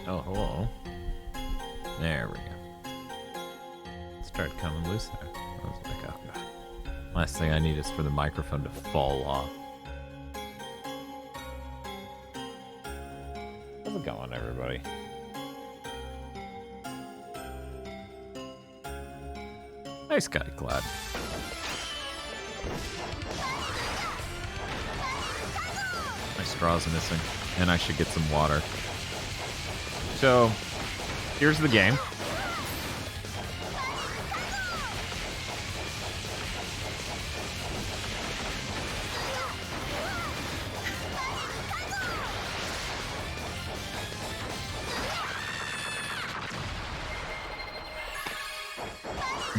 Oh, hello. There we go. Start coming loose there. I was like, oh god. Last thing I need is for the microphone to fall off. How's it going, everybody? Nice guy, Glad. My straw's missing, and I should get some water. So, here's the game.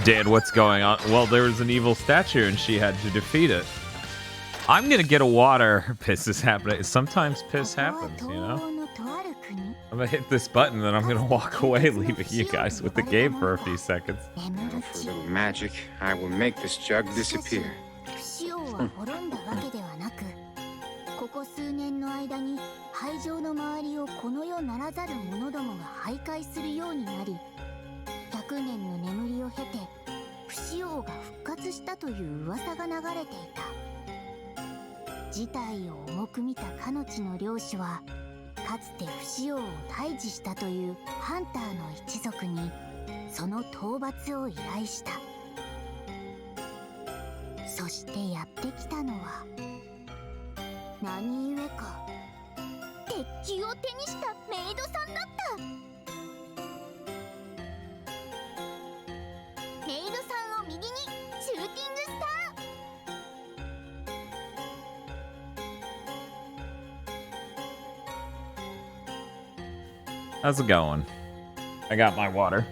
Dad, what's going on? Well, there was an evil statue and she had to defeat it. I'm gonna get a water. Piss is happening. Sometimes piss happens, you know? I'm gonna hit this button, then I'm gonna walk away, leaving you guys with the game for a few seconds. Now for a little magic, I will make this jug disappear. ここ数年の間に廃城の周りをこの世ならざる者どもが徘徊するようになり、100年の眠りを経て不死王が復活したという噂が流れていた。事態を重く見たかの地の領主は、かつて不死王を退治したというハンターの一族にその討伐を依頼した。そしてやってきたのは、何故か鉄球を手にしたメイドさんだった。メイドさんを右にシューティングスター。 How's it going? I got my water.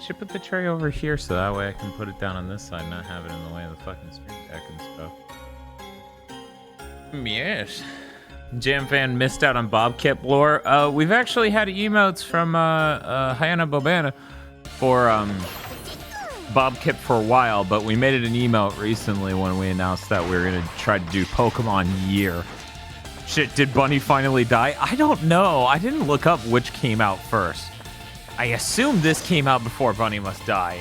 Should put the tray over here so that way I can put it down on this side and not have it in the way of the fucking stream deck and stuff. Yes. Jam fan missed out on Bobcat lore. We've actually had emotes from Hayana Bobana for Bobcat for a while, but we made it an emote recently when we announced that we were gonna try to do Pokemon Year. Shit, did Bunny finally die? I don't know. I didn't look up which came out first. I assume this came out before Bunny Must Die.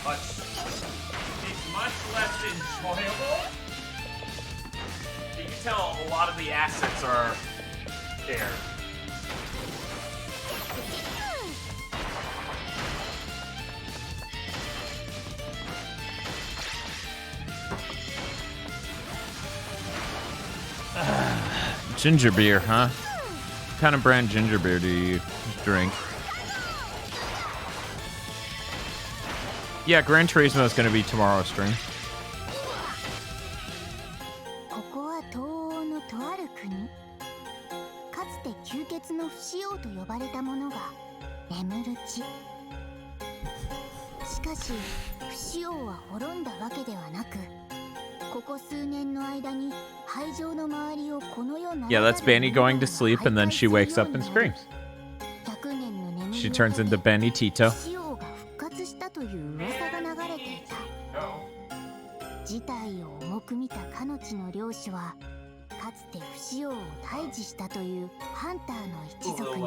But it's much less enjoyable. You can tell a lot of the assets are there. Ginger beer, huh? What kind of brand ginger beer do you drink? Yeah, Gran Turismo is going to be tomorrow's stream. ここは東欧のとある国。かつて吸血の不死王と呼ばれた者が眠る地。しかし不死王は滅んだわけではなく、ここ数年の間に廃城の周りをこの世ならざる者どもが Yeah, that's Benny going to sleep and then she wakes up and screams. 100年の眠りを経て She turns into Benny Tito. 不死王が復活したという噂が流れていた。事態を重く見たかの地の領主は、かつて不死王を退治したというハンターの一族に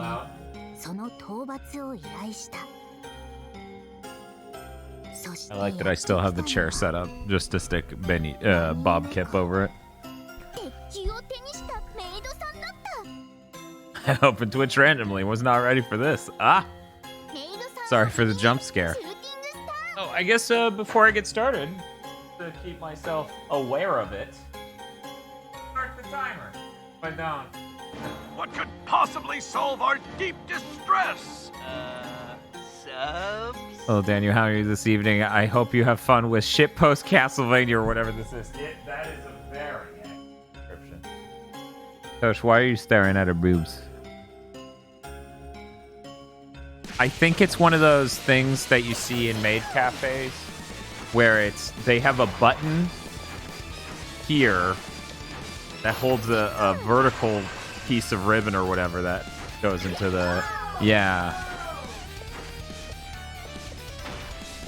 その討伐を依頼した。 I like that I still have the chair set up just to stick Benny, Bob Kip over it. I opened Twitch randomly, was not ready for this. Ah! Sorry for the jump scare. Oh, I guess before I get started, to keep myself aware of it, start the timer. But down. What could possibly solve our deep distress? Subs? Hello, Daniel. How are you this evening? I hope you have fun with Shitpost Castlevania or whatever this is. That is a very accurate description. Tosh, why are you staring at her boobs? I think it's one of those things that you see in maid cafes where they have a button here that holds a vertical piece of ribbon or whatever that goes into the... Yeah.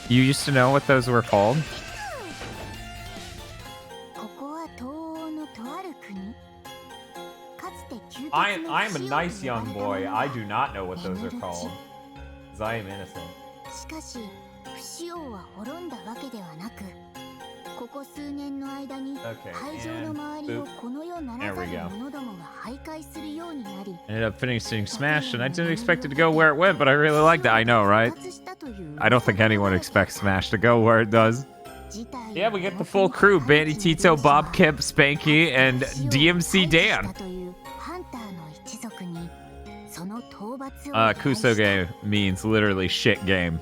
You used to know what those were called? I'm a nice young boy. I do not know what those are called. Because I am innocent. しかし不死王は滅んだわけではなく、ここ数年の間に Okay, 会場の周りをこの世ならざる者どもが徘徊するようになり、 Ended up finishing Smash, and I didn't expect it to go where it went, but I really liked it. I know, right? I don't think anyone expects Smash to go where it does. Yeah, we get the full crew: Bandy Tito, Bob Kip, Spanky, and DMC Dan. Kusoge means literally shit game.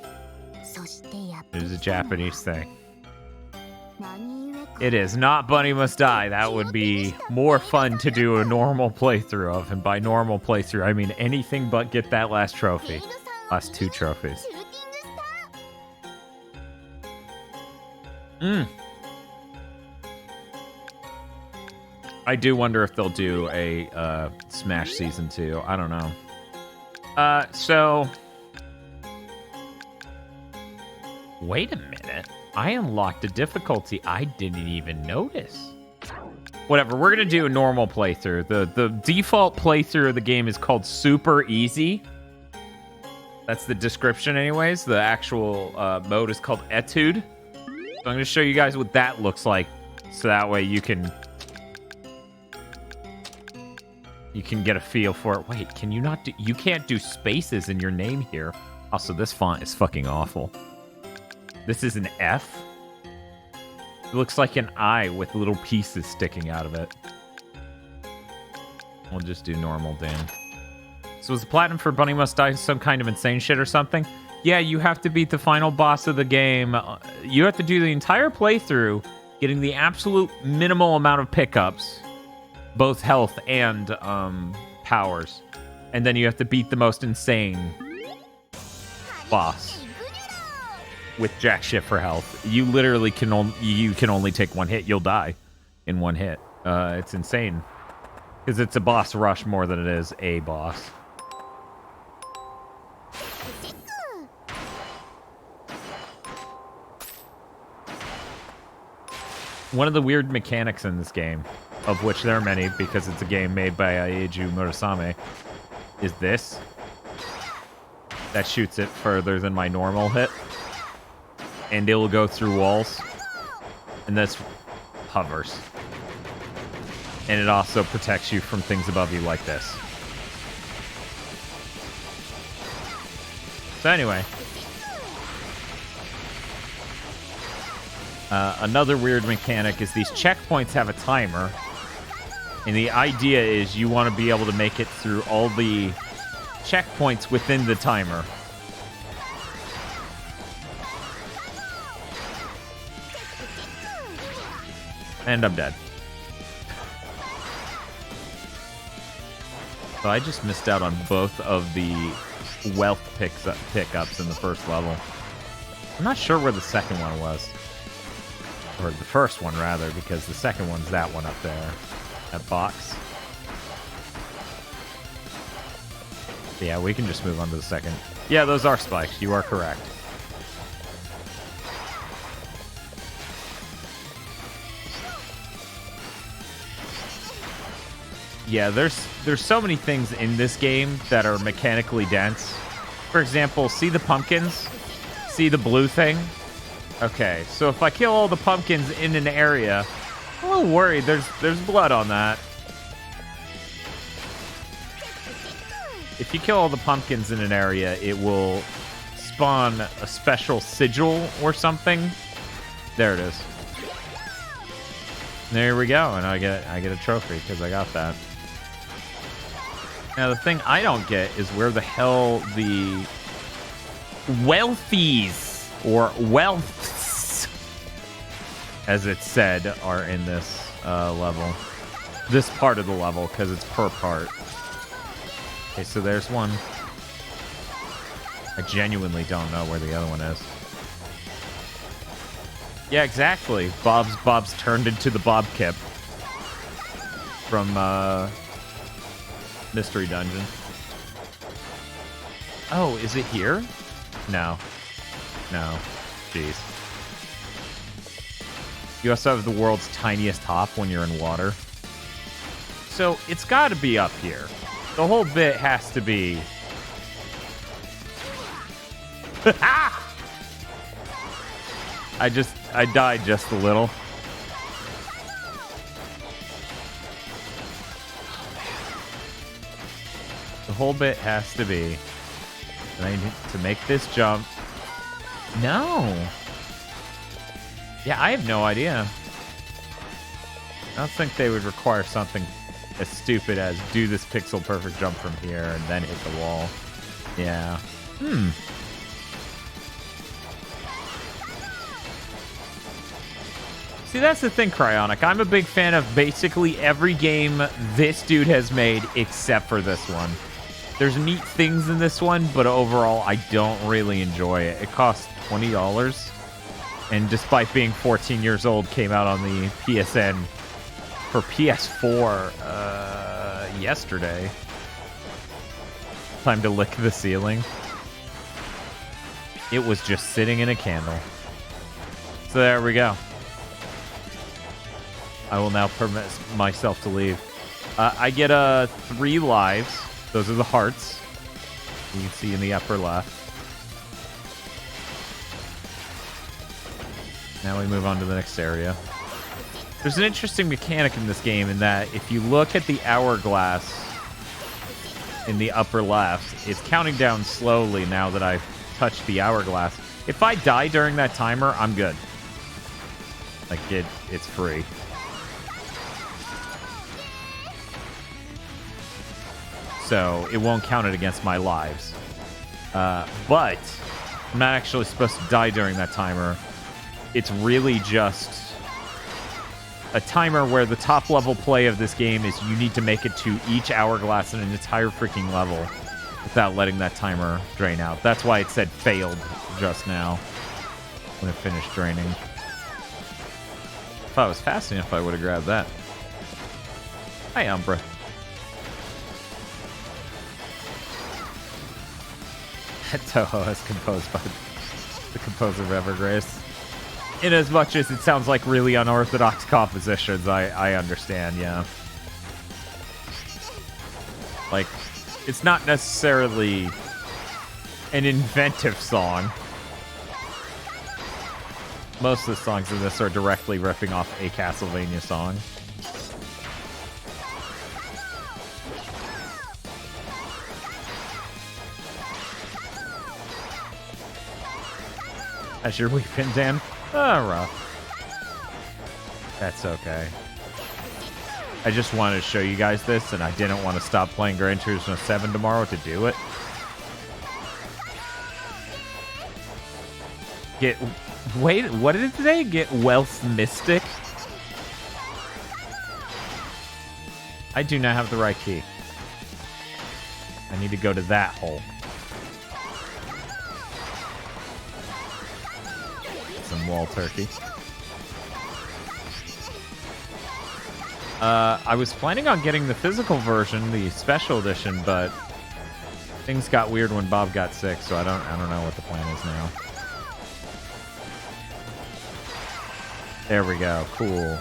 It is a Japanese thing. It is not Bunny Must Die. That would be more fun to do a normal playthrough of. And by normal playthrough, I mean anything but get that last trophy. Last 2 trophies. I do wonder if they'll do a Smash Season 2. I don't know. So... Wait a minute. I unlocked a difficulty I didn't even notice. Whatever, we're gonna do a normal playthrough. The default playthrough of the game is called Super Easy. That's the description anyways. The actual mode is called Etude. So I'm gonna show you guys what that looks like. So that way you can get a feel for it. Wait, can you not do... You can't do spaces in your name here. Also, this font is fucking awful. This is an F. It looks like an I with little pieces sticking out of it. We'll just do normal, Dan. So is the platinum for Bunny Must Die some kind of insane shit or something? Yeah, you have to beat the final boss of the game. You have to do the entire playthrough, getting the absolute minimal amount of pickups, both health and powers. And then you have to beat the most insane boss. With jack shit for health. You literally can only take 1 hit. You'll die in 1 hit. It's insane. Because it's a boss rush more than it is a boss. One of the weird mechanics in this game, of which there are many because it's a game made by Aieju Murasame, is this. That shoots it further than my normal hit. And it will go through walls. And this hovers. And it also protects you from things above you like this. So anyway. Another weird mechanic is these checkpoints have a timer. And the idea is you want to be able to make it through all the checkpoints within the timer. And I'm dead. So I just missed out on both of the wealth pickups in the first level. I'm not sure where the second one was. Or the first one, rather, because the second one's that one up there. That box. Yeah, we can just move on to the second. Yeah, those are spikes. You are correct. Yeah, there's so many things in this game that are mechanically dense. For example, see the pumpkins? See the blue thing? Okay, so if I kill all the pumpkins in an area, I'm a little worried. There's blood on that. If you kill all the pumpkins in an area, it will spawn a special sigil or something. There it is. There we go, and I get a trophy because I got that. Now, the thing I don't get is where the hell the wealthies, or wealths, as it's said, are in this level. This part of the level, because it's per part. Okay, so there's one. I genuinely don't know where the other one is. Yeah, exactly. Bob's turned into the Bob Kip from Mystery Dungeon. Oh, is it here? No. No. Jeez. You also have the world's tiniest hop when you're in water. So it's got to be up here. The whole bit has to be... I died just a little. The whole bit has to be... And I need to make this jump. No. Yeah, I have no idea. I don't think they would require something as stupid as do this pixel perfect jump from here and then hit the wall. Yeah. See, that's the thing, Cryonic. I'm a big fan of basically every game this dude has made except for this one. There's neat things in this one, but overall, I don't really enjoy it. It costs $20, and despite being 14 years old, came out on the PSN for PS4 yesterday. Time to lick the ceiling. It was just sitting in a candle. So there we go. I will now permit myself to leave. I get 3 lives. Those are the hearts. You can see in the upper left. Now we move on to the next area. There's an interesting mechanic in this game in that if you look at the hourglass in the upper left, it's counting down slowly now that I've touched the hourglass. If I die during that timer, I'm good. Like, it's free. So it won't count it against my lives. But I'm not actually supposed to die during that timer. It's really just a timer where the top level play of this game is you need to make it to each hourglass in an entire freaking level without letting that timer drain out. That's why it said failed just now when it finished draining. If I was fast enough, I would have grabbed that. Hi, Umbra. Toho is composed by the composer of Evergrace. In as much as it sounds like really unorthodox compositions, I understand, yeah. Like, it's not necessarily an inventive song. Most of the songs in this are directly ripping off a Castlevania song. As you're weeping, Dan? Oh, rough. That's okay. I just wanted to show you guys this, and I didn't want to stop playing Gran Turismo 7 tomorrow to do it. Wait, what did it say? Get Wealth Mystic? I do not have the right key. I need to go to that hole. Some wall turkey. I was planning on getting the physical version, the special edition, but things got weird when Bob got sick, so I don't know what the plan is now. There we go. Cool.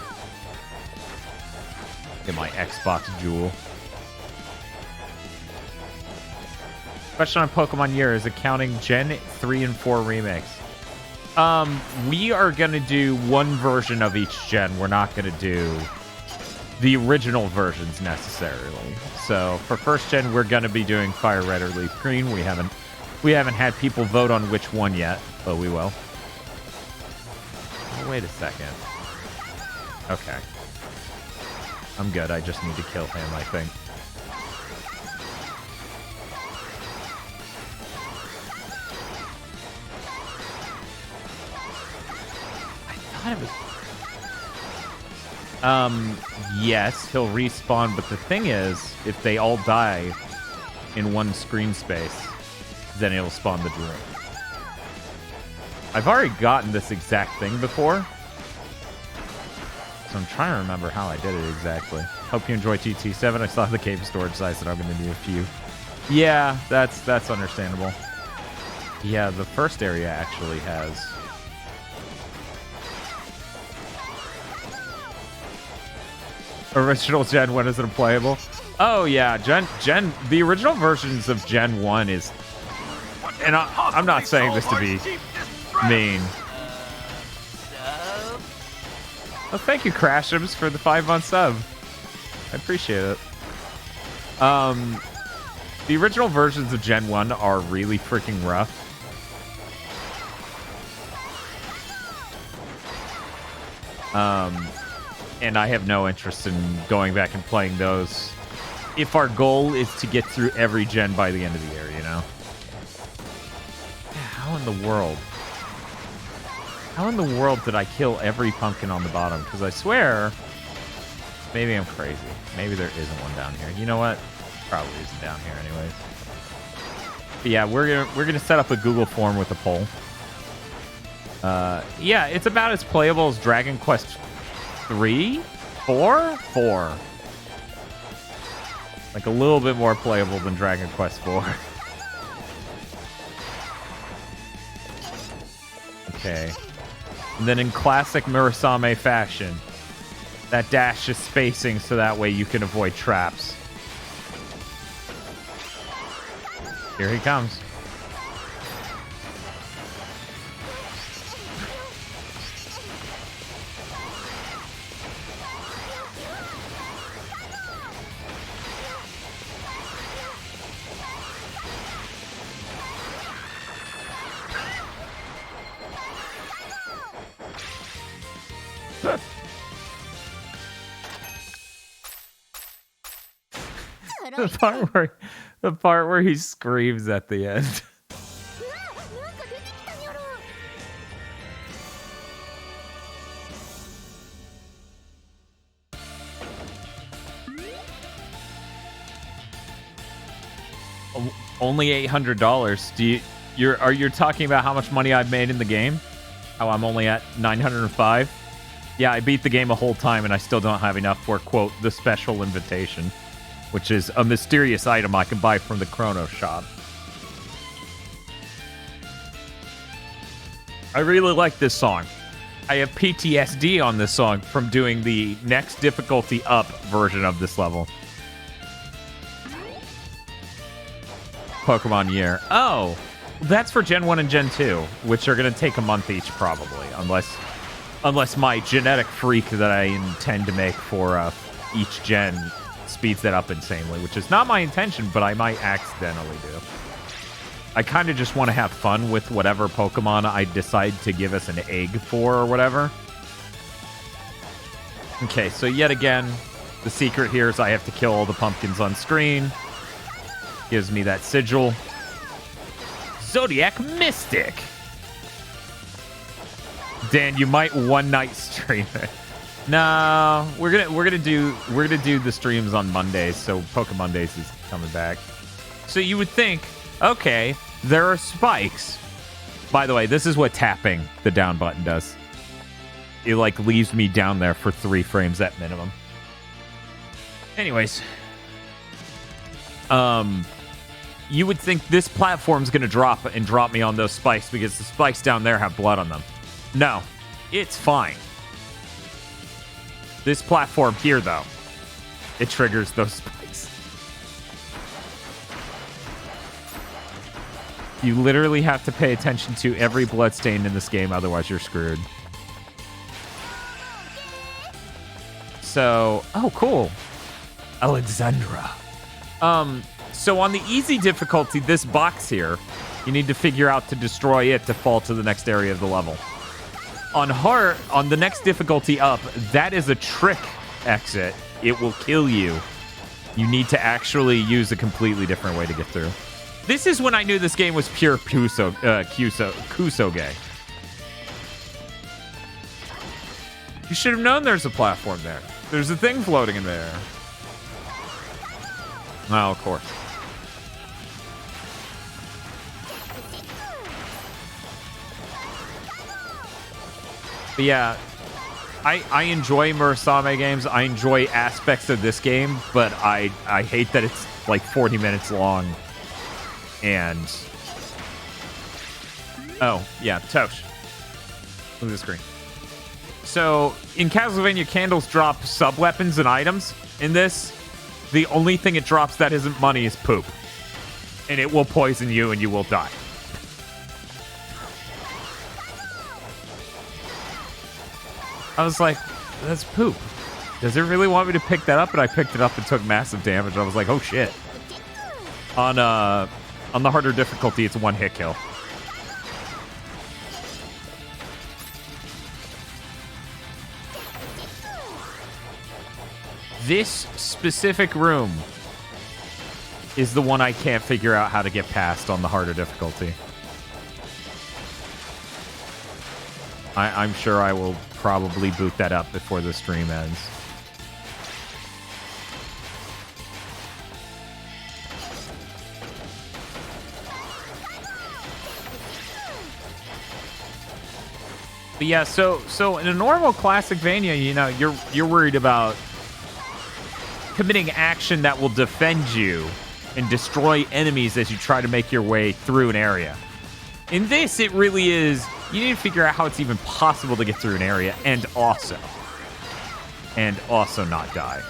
Get my Xbox Jewel. Question on Pokemon Year. Is it counting Gen 3 and 4 remakes? We are going to do one version of each gen. We're not going to do the original versions necessarily. So for first gen, we're going to be doing Fire Red or Leaf Green. We haven't had people vote on which one yet, but we will. Oh, wait a second. Okay. I'm good. I just need to kill him, I think. It was... yes, he'll respawn, but the thing is, if they all die in one screen space, then it'll spawn the jewel. I've already gotten this exact thing before, so I'm trying to remember how I did it exactly. Hope you enjoy TT7. I saw the cave storage size that I'm going to need a few. Yeah, that's understandable. Yeah, the first area actually has... Original Gen 1 isn't playable. Oh yeah, the original versions of Gen 1 is, and I'm not saying this to be mean. Well, thank you, Crashams, for the 5-month sub. I appreciate it. The original versions of Gen 1 are really freaking rough. And I have no interest in going back and playing those if our goal is to get through every gen by the end of the year, you know? How in the world? How in the world did I kill every pumpkin on the bottom? Because I swear, maybe I'm crazy. Maybe there isn't one down here. You know what? Probably isn't down here anyways. But yeah, we're gonna set up a Google form with a poll. Yeah, it's about as playable as Dragon Quest 3? 4? 4. Like a little bit more playable than Dragon Quest 4. Okay. And then in classic Murasame fashion, that dash is spacing so that way you can avoid traps. Here he comes. The part where he screams at the end. Only $800. Are you talking about how much money I've made in the game? How I'm only at 905? Yeah, I beat the game a whole time and I still don't have enough for, quote, the special invitation, which is a mysterious item I can buy from the Chrono shop. I really like this song. I have PTSD on this song from doing the next difficulty up version of this level. Pokemon Year. Oh, that's for Gen 1 and Gen 2, which are going to take a month each probably, unless my genetic freak that I intend to make for each gen speeds that up insanely, which is not my intention, but I might accidentally do. I kind of just want to have fun with whatever Pokemon I decide to give us an egg for or whatever. Okay, so yet again, the secret here is I have to kill all the pumpkins on screen. Gives me that sigil. Zodiac Mystic. Dan, you might one night stream it. No, we're gonna do the streams on Mondays, so Pokemon Days is coming back. So you would think, okay, there are spikes. By the way, this is what tapping the down button does. It like leaves me down there for 3 frames at minimum. Anyways, you would think this platform's gonna drop me on those spikes because the spikes down there have blood on them. No, it's fine. This platform here, though, it triggers those spikes. You literally have to pay attention to every bloodstain in this game, otherwise you're screwed. So, oh, cool. Alexandra. So on the easy difficulty, this box here, you need to figure out to destroy it to fall to the next area of the level. On hard, on the next difficulty up, that is a trick exit. It will kill you. You need to actually use a completely different way to get through. This is when I knew this game was pure Kusoge. You should have known there's a platform there. There's a thing floating in there. Oh, of course. But yeah, I enjoy Murasame games. I enjoy aspects of this game, but I hate that it's like 40 minutes long. And oh yeah, Tosh. Look at the screen. So in Castlevania, candles drop sub-weapons and items. In this, the only thing it drops that isn't money is poop. And it will poison you and you will die. I was like, that's poop. Does it really want me to pick that up? And I picked it up and took massive damage. I was like, oh shit. On the harder difficulty, it's a one-hit kill. This specific room is the one I can't figure out how to get past on the harder difficulty. I'm sure I will probably boot that up before the stream ends. But yeah, so in a normal classic Vania, you know, you're worried about committing action that will defend you and destroy enemies as you try to make your way through an area. In this, it really is, you need to figure out how it's even possible to get through an area and also not die.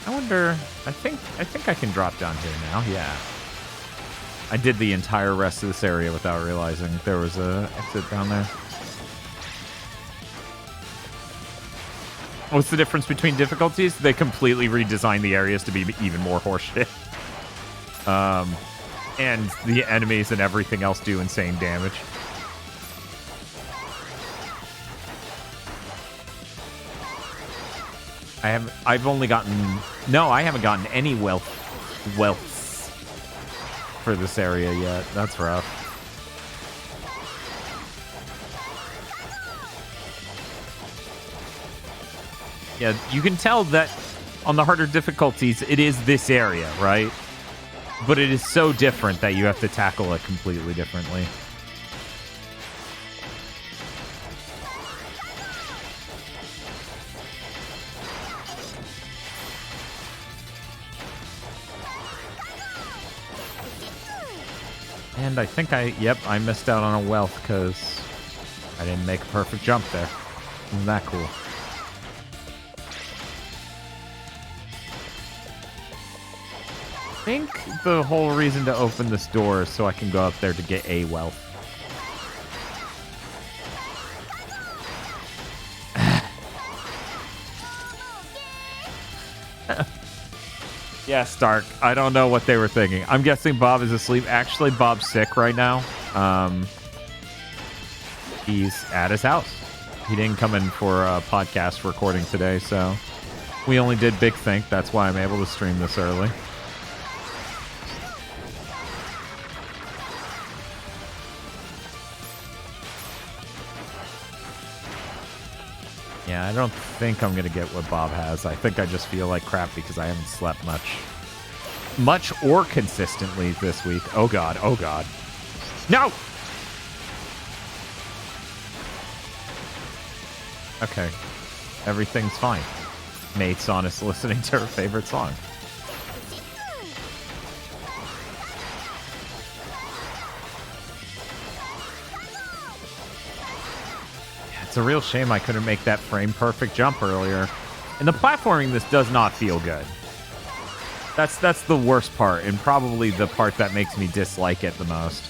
I wonder, I think I can drop down here now, yeah. I did the entire rest of this area without realizing there was a exit down there. What's the difference between difficulties? They completely redesigned the areas to be even more horseshit. And the enemies and everything else do insane damage. I've only gotten... No, I haven't gotten any wealths for this area yet. That's rough. Yeah, you can tell that on the harder difficulties, it is this area, right? But it is so different that you have to tackle it completely differently. And I think I missed out on a wealth because I didn't make a perfect jump there. Isn't that cool? I think the whole reason to open this door is so I can go up there to get a wealth. Yeah, Stark. I don't know what they were thinking. I'm guessing Bob is asleep. Actually, Bob's sick right now. He's at his house. He didn't come in for a podcast recording today, so we only did Big Think. That's why I'm able to stream this early. Yeah, I don't think I'm going to get what Bob has. I think I just feel like crap because I haven't slept much or consistently this week. Oh, God. Oh, God. No! Okay. Everything's fine. Mate's honest listening to her favorite song. It's a real shame I couldn't make that frame perfect jump earlier. And the platforming, this does not feel good. That's the worst part, and probably the part that makes me dislike it the most.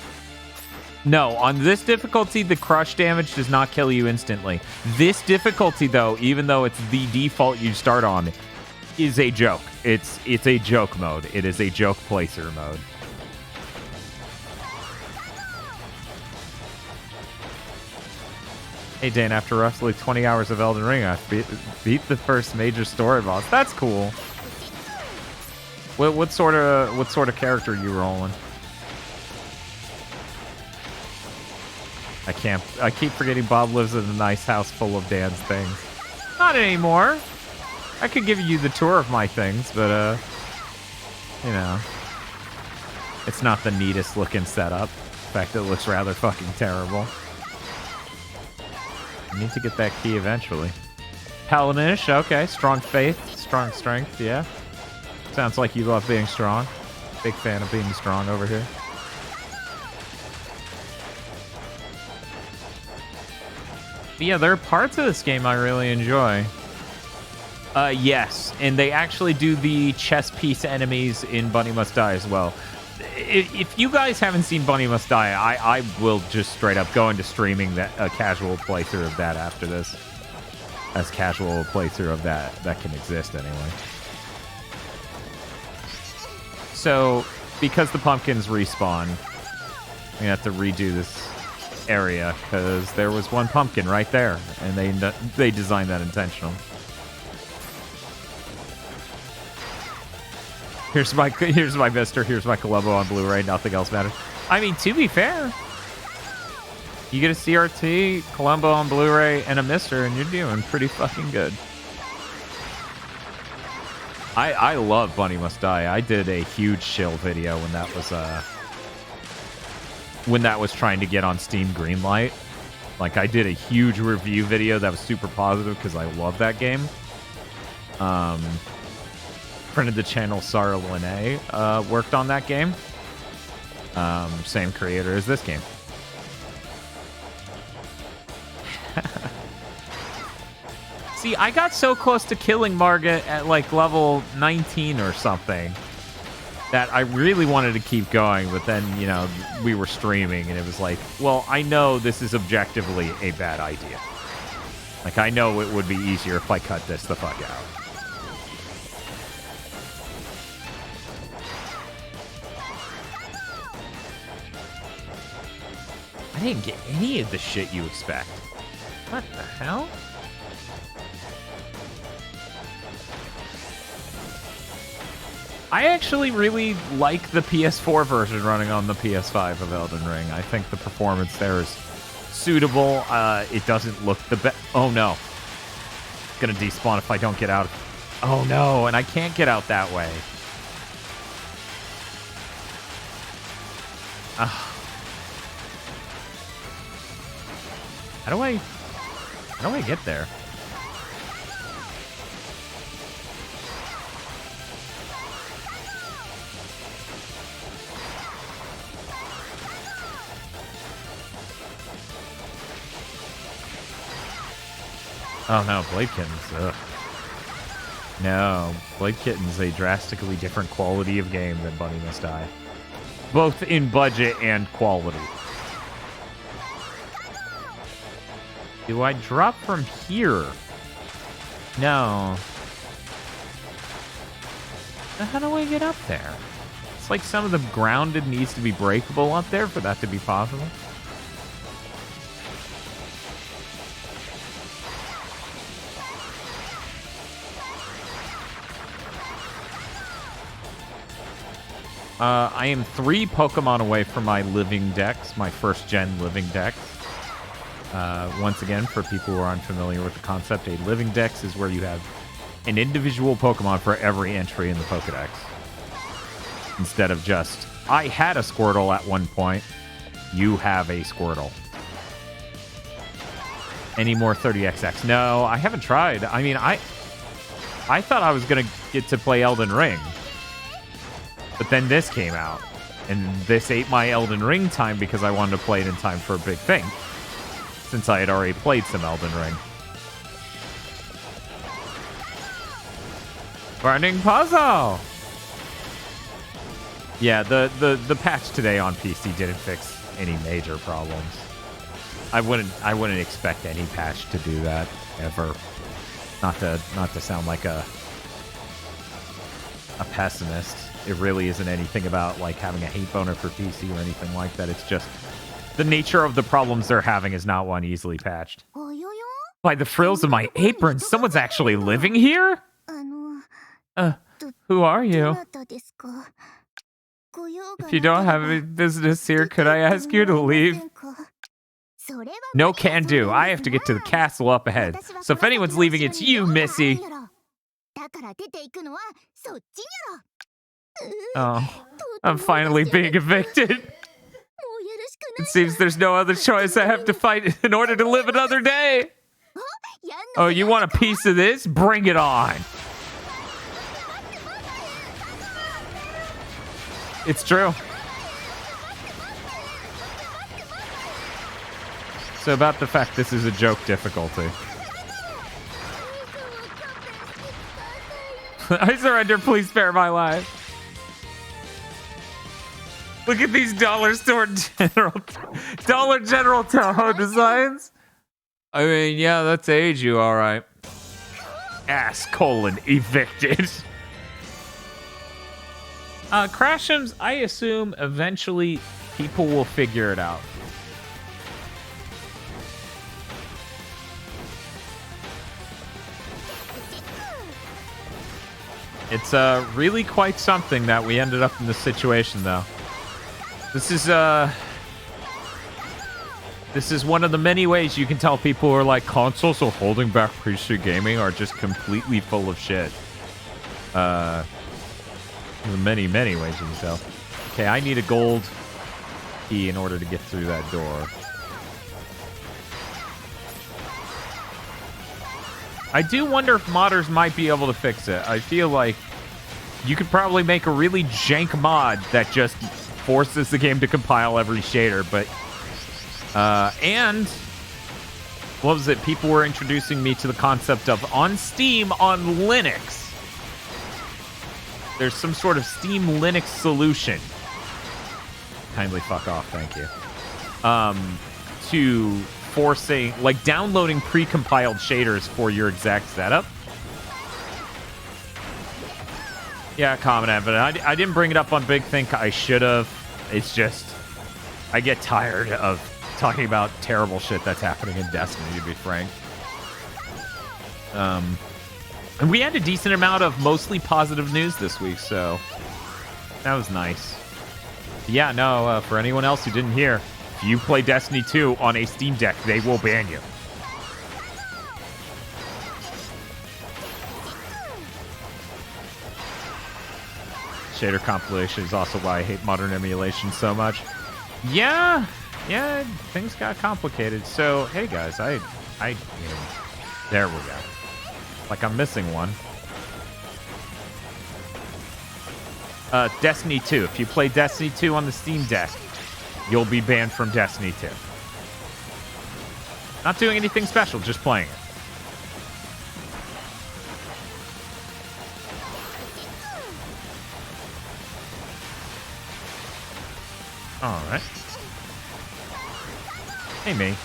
No, on this difficulty, the crush damage does not kill you instantly. This difficulty, though, even though it's the default you start on, is a joke. It's a joke mode. It is a joke placer mode. Hey, Dan, after roughly 20 hours of Elden Ring, I beat the first major story boss. That's cool. What sort of character are you rolling? I keep forgetting Bob lives in a nice house full of Dan's things. Not anymore. I could give you the tour of my things, but you know, it's not the neatest looking setup. In fact, it looks rather fucking terrible. I need to get that key eventually. Paladinish, okay. Strong faith, strong strength, yeah. Sounds like you love being strong. Big fan of being strong over here. But yeah, there are parts of this game I really enjoy. Yes, and they actually do the chess piece enemies in Bunny Must Die as well. If you guys haven't seen Bunny Must Die, I will just straight up go into streaming a casual playthrough of that after this. As casual a playthrough of that can exist anyway. So, because the pumpkins respawn, we have to redo this area because there was one pumpkin right there, and they designed that intentional. Here's my Mister. Here's my Columbo on Blu-ray. Nothing else matters. I mean, to be fair, you get a CRT, Columbo on Blu-ray, and a Mister, and you're doing pretty fucking good. I love Bunny Must Die. I did a huge shill video when that was trying to get on Steam Greenlight. Like, I did a huge review video that was super positive because I love that game. Friend of the channel, Sarah Lene, worked on that game. Same creator as this game. See, I got so close to killing Margit at like level 19 or something that I really wanted to keep going, but then, you know, we were streaming and it was like, well, I know this is objectively a bad idea. Like, I know it would be easier if I cut this the fuck out. I didn't get any of the shit you expect. What the hell? I actually really like the PS4 version running on the PS5 of Elden Ring. I think the performance there is suitable. It doesn't look the best. Oh no. It's gonna despawn if I don't get out. Oh no, and I can't get out that way. How do I get there? Oh no, Blade Kittens. Ugh. No, Blade Kitten's a drastically different quality of game than Bunny Must Die. Both in budget and quality. Do I drop from here? No. How do I get up there? It's like some of the ground needs to be breakable up there for that to be possible. I am 3 Pokemon away from my living dex, my first-gen living dex. Once again, for people who are unfamiliar with the concept, a living dex is where you have an individual Pokemon for every entry in the Pokedex. Instead of just, I had a Squirtle at one point, you have a Squirtle. Any more 30XX? No, I haven't tried. I mean, I thought I was going to get to play Elden Ring. But then this came out, and this ate my Elden Ring time because I wanted to play it in time for a big thing, since I had already played some Elden Ring. Burning Puzzle! Yeah, the patch today on PC didn't fix any major problems. I wouldn't expect any patch to do that ever. Not to sound like a pessimist. It really isn't anything about like having a hate boner for PC or anything like that. It's just the nature of the problems they're having is not one easily patched. By the frills of my apron, someone's actually living here? Who are you? If you don't have any business here, could I ask you to leave? No can do. I have to get to the castle up ahead. So if anyone's leaving, it's you, Missy. Oh, I'm finally being evicted. It seems there's no other choice. I have to fight in order to live another day. Oh, you want a piece of this? Bring it on. It's true. So about the fact this is a joke difficulty. I surrender, please spare my life. Look at these Dollar General Toho designs. I mean, yeah, that's age you, all right. Ass : evicted. Crash'ems, I assume eventually people will figure it out. It's really quite something that we ended up in this situation, though. This is one of the many ways you can tell people who are like, consoles are holding back PC gaming are just completely full of shit. Many, many ways you can tell. Okay, I need a gold key in order to get through that door. I do wonder if modders might be able to fix it. I feel like you could probably make a really jank mod that just forces the game to compile every shader, but and what was it? People were introducing me to the concept of on Steam on Linux. There's some sort of Steam Linux solution. Kindly fuck off, thank you. To forcing, like, downloading pre-compiled shaders for your exact setup. Yeah, comment on it, but I didn't bring it up on Big Think. I should have. It's just, I get tired of talking about terrible shit that's happening in Destiny, to be frank. And we had a decent amount of mostly positive news this week, so that was nice. Yeah, no, for anyone else who didn't hear, if you play Destiny 2 on a Steam Deck, they will ban you. Shader compilation is also why I hate modern emulation so much. Yeah, things got complicated. So, hey guys, I there we go. Like I'm missing one. Destiny 2. If you play Destiny 2 on the Steam Deck, you'll be banned from Destiny 2. Not doing anything special, just playing it. Alright. Hey, me.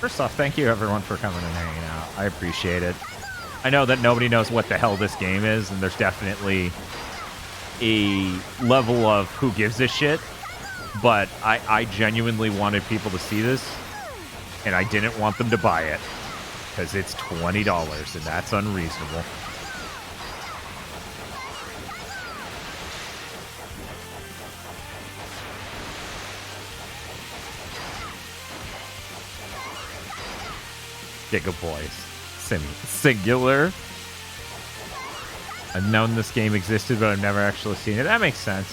First off, thank you everyone for coming and hanging out. I appreciate it. I know that nobody knows what the hell this game is, and there's definitely a level of who gives a shit, but I genuinely wanted people to see this, and I didn't want them to buy it, because it's $20, and that's unreasonable. Gigaboys. Singular. I've known this game existed, but I've never actually seen it. That makes sense.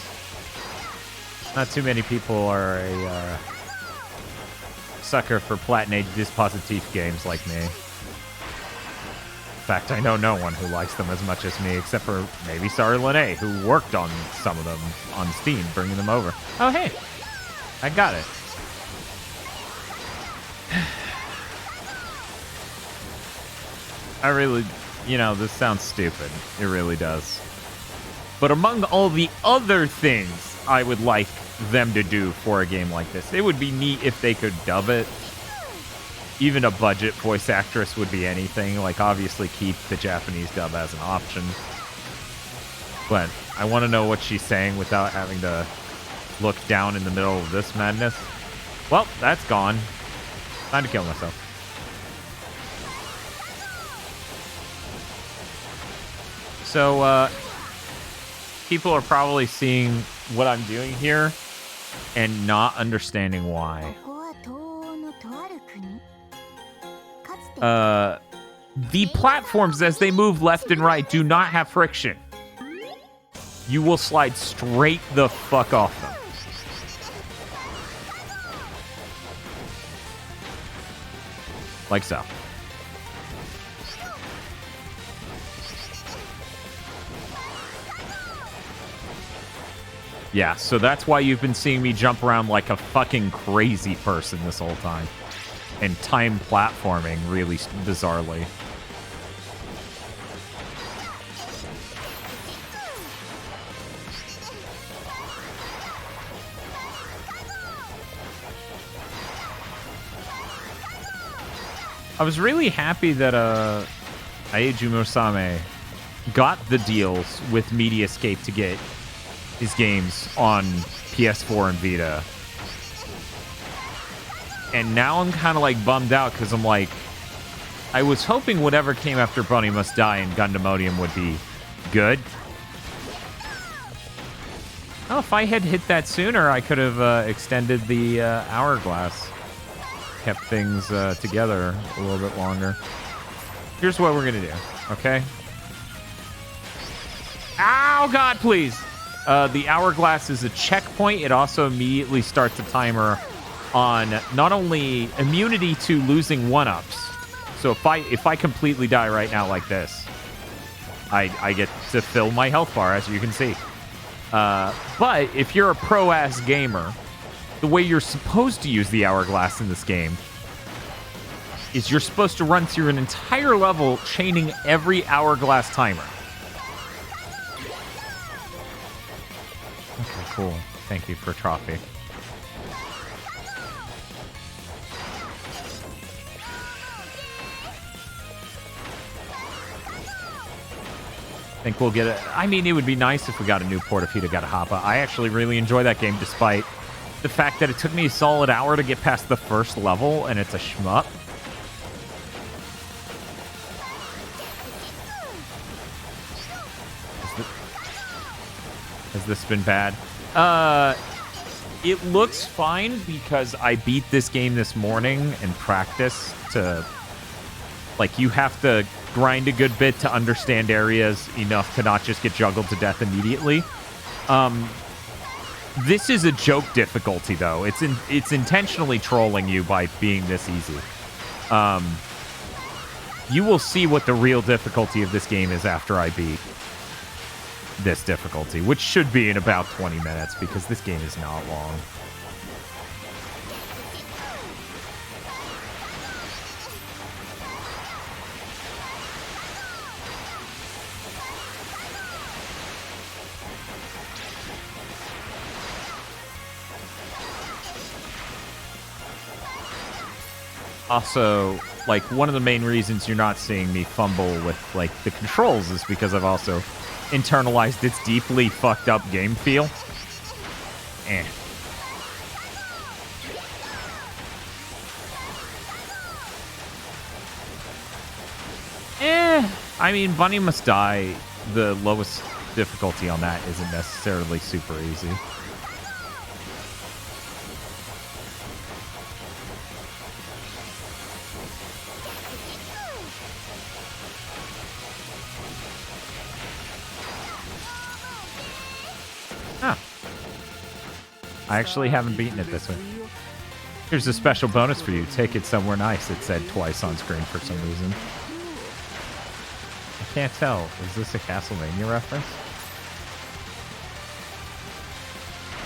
Not too many people are a sucker for Platinate dispositif games like me. In fact, I know no one who likes them as much as me, except for maybe Sarah Lene, who worked on some of them on Steam, bringing them over. Oh, hey. I got it. I really, this sounds stupid. It really does. But among all the other things I would like them to do for a game like this, it would be neat if they could dub it. Even a budget voice actress would be anything. Like, obviously keep the Japanese dub as an option. But I want to know what she's saying without having to look down in the middle of this madness. Well, that's gone. Time to kill myself. So, people are probably seeing what I'm doing here and not understanding why. The platforms, as they move left and right, do not have friction. You will slide straight the fuck off them. Like so. Yeah, so that's why you've been seeing me jump around like a fucking crazy person this whole time. And time platforming really bizarrely. I was really happy that Aeju Musame got the deals with Mediascape to get his games on PS4 and Vita. And now I'm kind of like bummed out because I'm like, I was hoping whatever came after Bunny Must Die and Gundamodium would be good. Oh, if I had hit that sooner, I could have extended the hourglass. Kept things together a little bit longer. Here's what we're gonna do, okay? Ow, God, please! The hourglass is a checkpoint. It also immediately starts a timer on not only immunity to losing one-ups. So if I completely die right now like this, I get to fill my health bar, as you can see. But if you're a pro-ass gamer, the way you're supposed to use the hourglass in this game is you're supposed to run through an entire level chaining every hourglass timer. Okay, cool. Thank you for a trophy. I think we'll get it. I mean, it would be nice if we got a new Portafita Gatahapa. I actually really enjoy that game despite the fact that it took me a solid hour to get past the first level, and it's a shmup. Has this been bad? It looks fine because I beat this game this morning and practice to... Like, you have to grind a good bit to understand areas enough to not just get juggled to death immediately. This is a joke difficulty, though. It's intentionally trolling you by being this easy. You will see what the real difficulty of this game is after I beat this difficulty, which should be in about 20 minutes, because this game is not long. Also, like, one of the main reasons you're not seeing me fumble with, like, the controls is because I've also internalized its deeply fucked up game feel. I mean, Bunny Must Die, the lowest difficulty on that isn't necessarily super easy. I actually haven't beaten it this way. Here's a special bonus for you. Take it somewhere nice, it said twice on screen for some reason. I can't tell. Is this a Castlevania reference?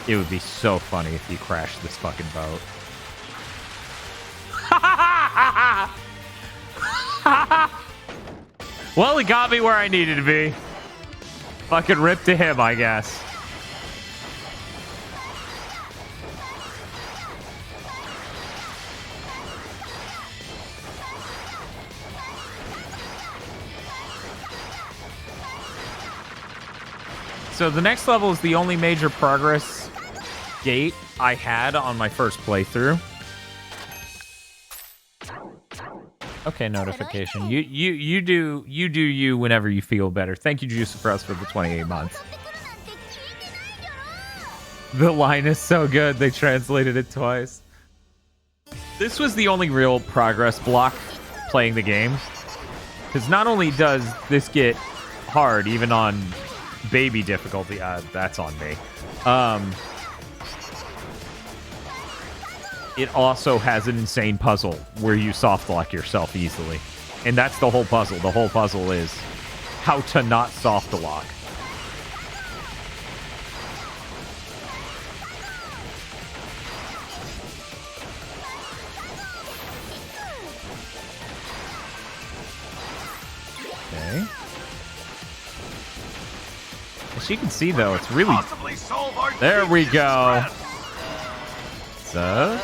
It would be so funny if you crashed this fucking boat. Well, he got me where I needed to be. Fucking rip to him, I guess. So the next level is the only major progress gate I had on my first playthrough. Okay, notification. You do you whenever you feel better. Thank you, Juice for us, for the 28 months. The line is so good, they translated it twice. This was the only real progress block playing the game. Because not only does this get hard, even on baby difficulty, that's on me. It also has an insane puzzle where you soft lock yourself easily. And that's the whole puzzle. The whole puzzle is how to not soft lock. Okay. As you can see, though, it's really... Possibly solve our There deep we go. distress. So...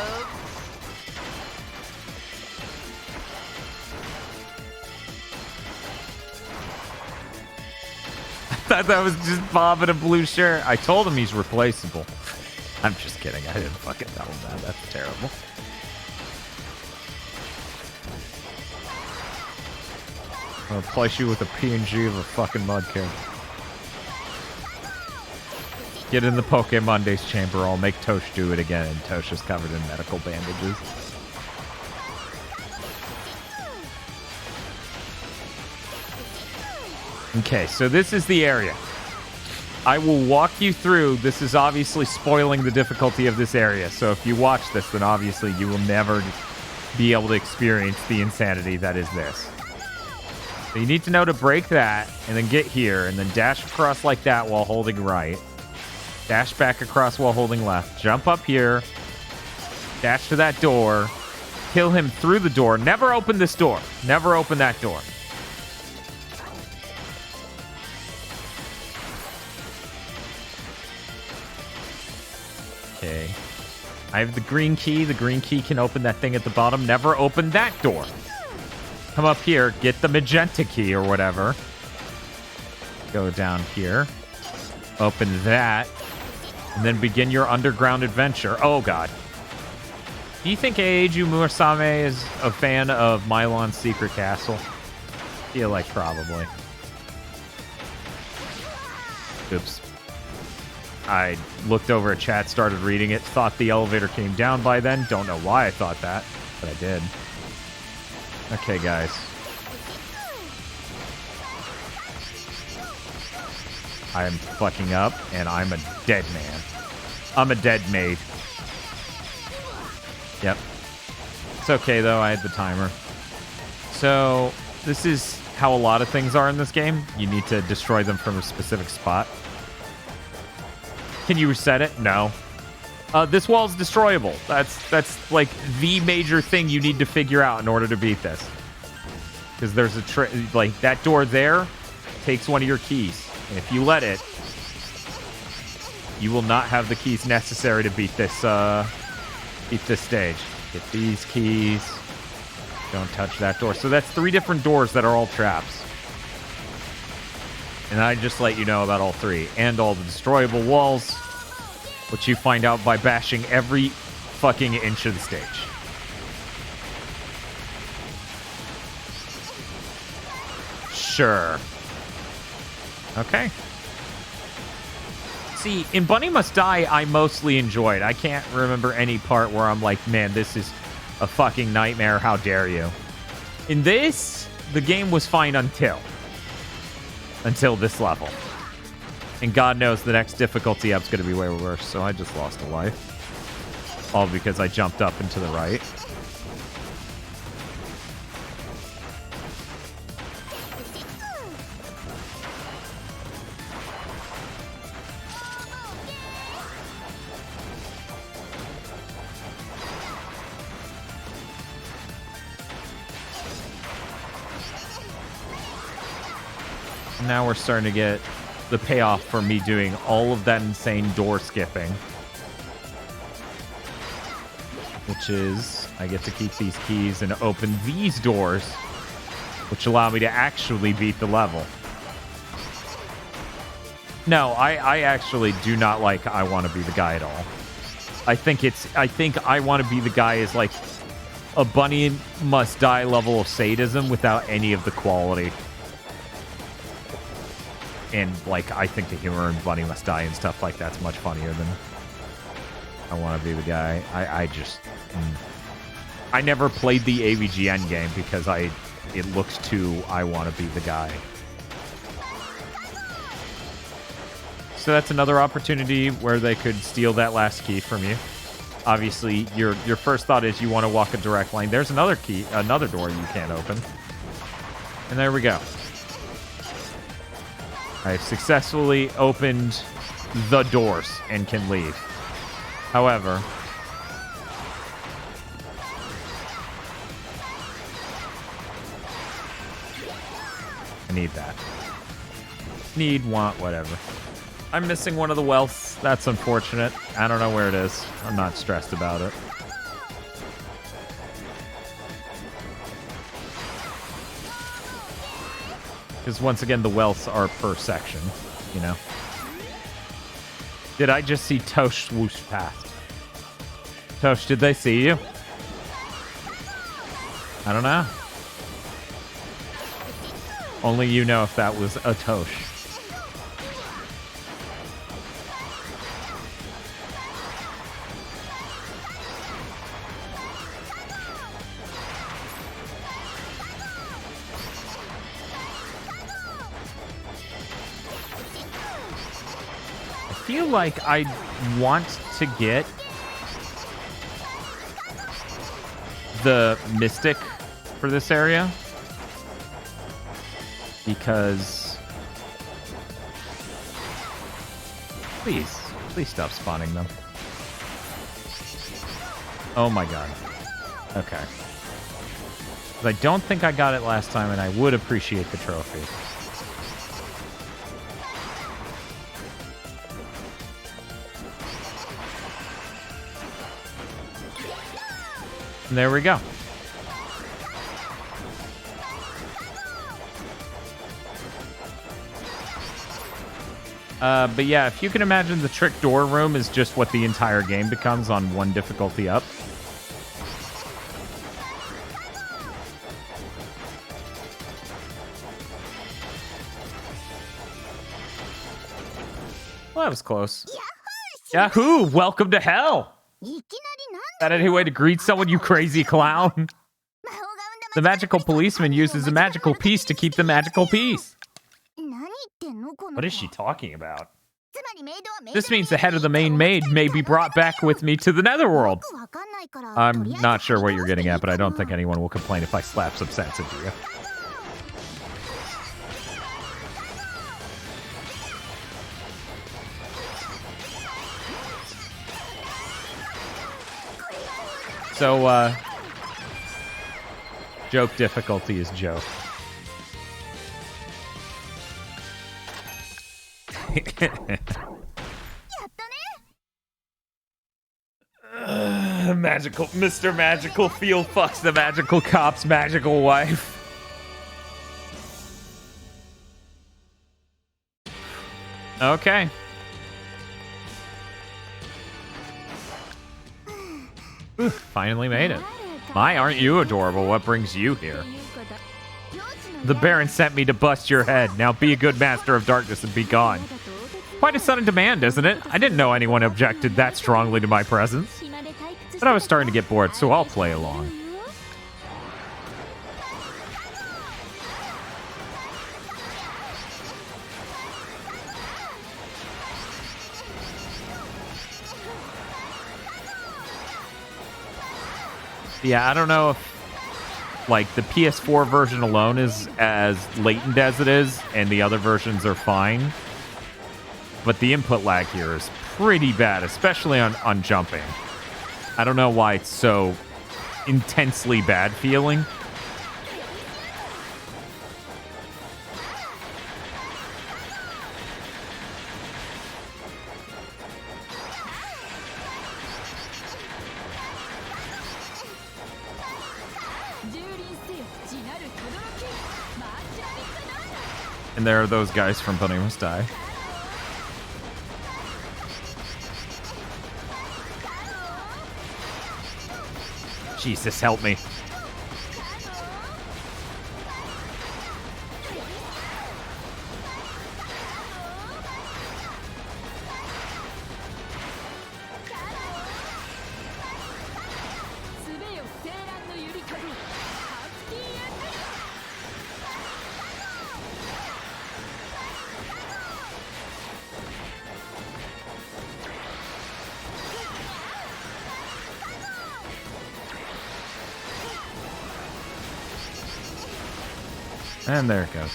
I thought that was just Bob in a blue shirt. I told him he's replaceable. I'm just kidding. I didn't fucking tell him that. That's terrible. I'll replace you with a PNG of a fucking Mudkip. Get in the Pokemondays chamber. I'll make Tosh do it again. And Tosh is covered in medical bandages. Okay, so this is the area. I will walk you through. This is obviously spoiling the difficulty of this area. So if you watch this, then obviously you will never be able to experience the insanity that is this. So you need to know to break that, and then get here, and then dash across like that while holding right. Dash back across while holding left. Jump up here. Dash to that door. Kill him through the door. Never open this door. Never open that door. Okay. I have the green key. The green key can open that thing at the bottom. Never open that door. Come up here. Get the magenta key or whatever. Go down here. Open that. And then begin your underground adventure. Oh, God. Do you think Eiju Murasame is a fan of Milon's Secret Castle? I feel like probably. Oops. I looked over at chat, started reading it, thought the elevator came down by then. Don't know why I thought that, but I did. Okay, guys. I am fucking up, and I'm a dead man. I'm a dead maid. Yep. It's okay, though. I had the timer. So, this is how a lot of things are in this game. You need to destroy them from a specific spot. Can you reset it? No. This wall's destroyable. That's like the major thing you need to figure out in order to beat this. Because there's a like that door there takes one of your keys, and if you let it, you will not have the keys necessary to beat this stage. Get these keys. Don't touch that door. So that's 3 different doors that are all traps. And I just let you know about all 3. And all the destroyable walls, which you find out by bashing every fucking inch of the stage. Sure. Okay. See, in Bunny Must Die, I mostly enjoyed. I can't remember any part where I'm like, man, this is a fucking nightmare. How dare you? In this, the game was fine until this level. And God knows the next difficulty up's going to be way worse, so I just lost a life. All because I jumped up and to the right. Now we're starting to get the payoff for me doing all of that insane door skipping. Which is, I get to keep these keys and open these doors, which allow me to actually beat the level. No, I actually do not like I Want to Be the Guy at all. I think I Want to Be the Guy is like a Bunny Must Die level of sadism without any of the quality. And, like, I think the humor in Bunny Must Die and stuff like that's much funnier than I Want to Be the Guy. I just... I never played the AVGN game because it looks too I Want to Be the Guy. So that's another opportunity where they could steal that last key from you. Obviously, your first thought is you want to walk a direct line. There's another key, another door you can't open. And there we go. I've successfully opened the doors and can leave. However, I need that. Need, want, whatever. I'm missing one of the wealths. That's unfortunate. I don't know where it is. I'm not stressed about it. Because once again, the wealths are per section, you know? Did I just see Tosh swoosh past? Tosh, did they see you? I don't know. Only you know if that was a Tosh. I feel like I want to get the Mystic for this area because please stop spawning them. Oh my god. Okay. I don't think I got it last time, and I would appreciate the trophy. And there we go. But yeah, if you can imagine the trick door room is just what the entire game becomes on one difficulty up. Well, that was close. Yahoo! Welcome to hell! Is that any way to greet someone, you crazy clown? The magical policeman uses a magical piece to keep the magical peace. What is she talking about? This means the head of the main maid may be brought back with me to the netherworld. I'm not sure what you're getting at, but I don't think anyone will complain if I slap some sense into you. So, joke difficulty is joke. Magical Mr. Magical Field fucks the magical cop's magical wife. Okay. Finally made it. My, aren't you adorable? What brings you here? The Baron sent me to bust your head. Now be a good master of darkness and be gone. Quite a sudden demand, isn't it? I didn't know anyone objected that strongly to my presence. But I was starting to get bored, so I'll play along. Yeah, I don't know if, like, the PS4 version alone is as latent as it is, and the other versions are fine. But the input lag here is pretty bad, especially on jumping. I don't know why it's so intensely bad feeling. And there are those guys from Bunny Must Die. Jesus, help me. And there it goes.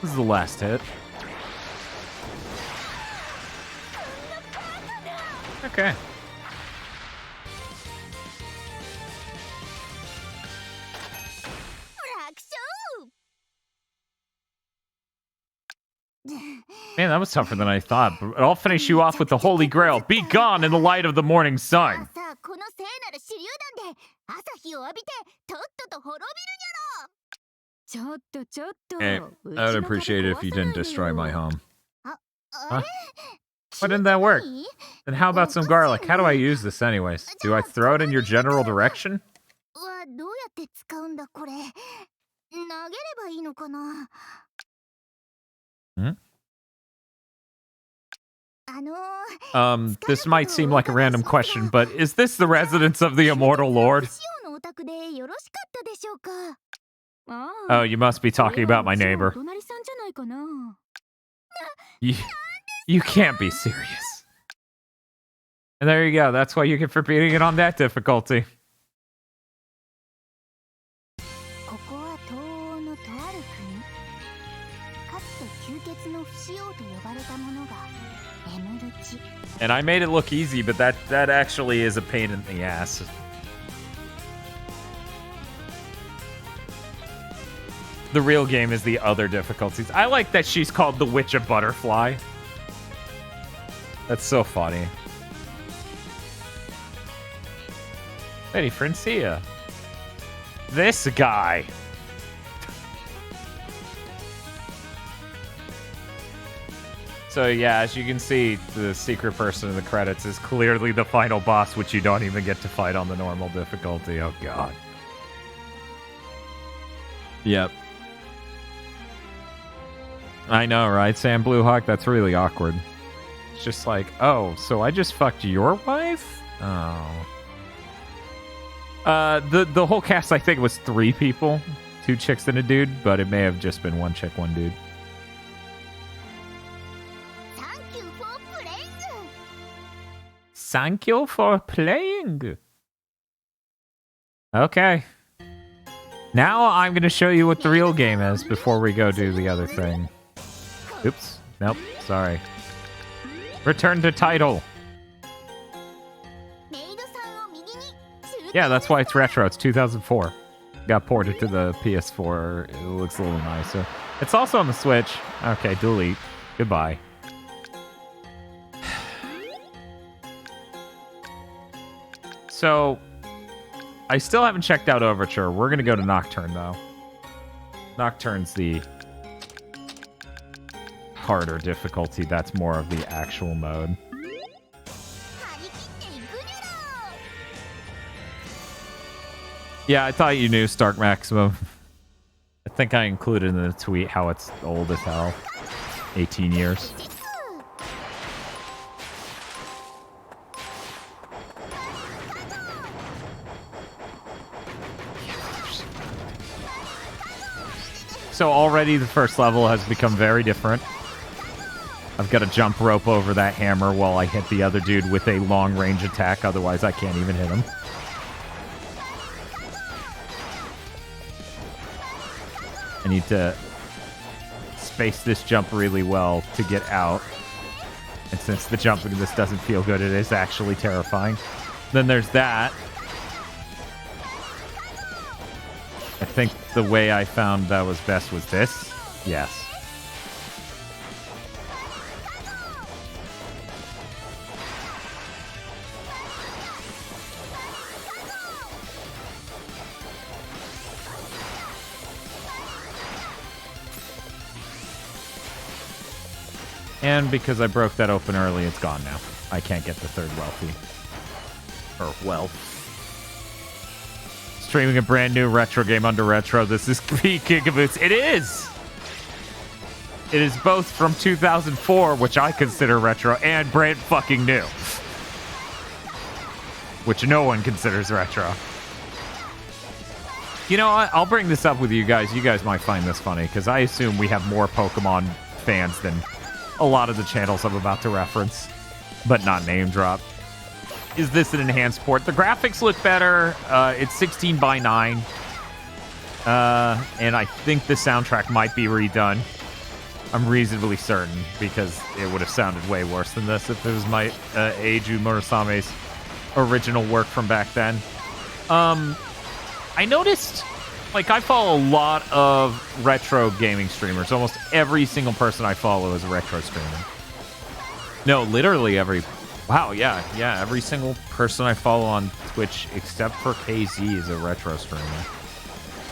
This is the last hit. Okay. Man, that was tougher than I thought. But I'll finish you off with the Holy Grail. Be gone in the light of the morning さあ sun. さあこの聖なる手榴弾で朝日を浴びてとっとと滅びるにゃろ。ちょっとちょっと。 Hey, うち I would の壁 appreciate it if you 壊さない didn't で destroy よ。 my home. あれ Why didn't that work? 聞いてない？ Then how about some garlic? How do I use this anyways? Do I throw it in your general direction? はどうやって使うんだこれ。投げればいいのかな。Hmm? This This might seem like a random question, but is this the residence of the immortal lord? 不使用のお宅でよろしかったでしょうか。あ Oh, あ、 you must be これ talking は about my うちの neighbor. お隣さんじゃないかな。You can't be serious. And there you go. That's why you get for beating it on that difficulty. ここは東欧のとある国。かつて吸血の不死王と呼ばれたものが眠る地。 And I made it look easy, but that actually is a pain in the ass. The real game is the other difficulties. I like that she's called the Witch of Butterfly. That's so funny. Betty Francia. This guy. So yeah, as you can see, the secret person in the credits is clearly the final boss, which you don't even get to fight on the normal difficulty. Oh god. Yep. I know, right, Sam Bluehawk? That's really awkward. It's just like, oh, so I just fucked your wife? Oh. The whole cast, I think, was 3 people. 2 chicks and a dude, but it may have just been 1 chick, 1 dude. Thank you for playing. Thank you for playing. Okay. Now I'm going to show you what the real game is before we go do the other thing. Oops. Nope. Sorry. Return to title. Yeah, that's why it's retro. It's 2004. Got ported to the PS4. It looks a little nicer. It's also on the Switch. Okay, delete. Goodbye. So, I still haven't checked out Overture. We're going to go to Nocturne, though. Nocturne's the harder difficulty. That's more of the actual mode. Yeah, I thought you knew Stark Maximum. I think I included in the tweet how it's old as hell. 18 years. So already the first level has become very different. I've got to jump rope over that hammer while I hit the other dude with a long-range attack, otherwise I can't even hit him. I need to space this jump really well to get out. And since the jumping in this doesn't feel good, it is actually terrifying. Then there's that. I think the way I found that was best was this. Yes. And because I broke that open early, it's gone now. I can't get the third wealthy. Or wealth. Streaming a brand new retro game under retro. This is peak Gigaboots. It is! It is both from 2004, which I consider retro, and brand fucking new. Which no one considers retro. You know what? I'll bring this up with you guys. You guys might find this funny, because I assume we have more Pokemon fans than a lot of the channels I'm about to reference, but not name drop. Is this an enhanced port? The graphics look better. It's 16 by 9. And I think the soundtrack might be redone. I'm reasonably certain, because it would have sounded way worse than this if it was my Eiju Murasame's original work from back then. I noticed Like, I follow a lot of retro gaming streamers. Almost every single person I follow is a retro streamer. No, literally every... Wow, yeah. Every single person I follow on Twitch, except for KZ, is a retro streamer.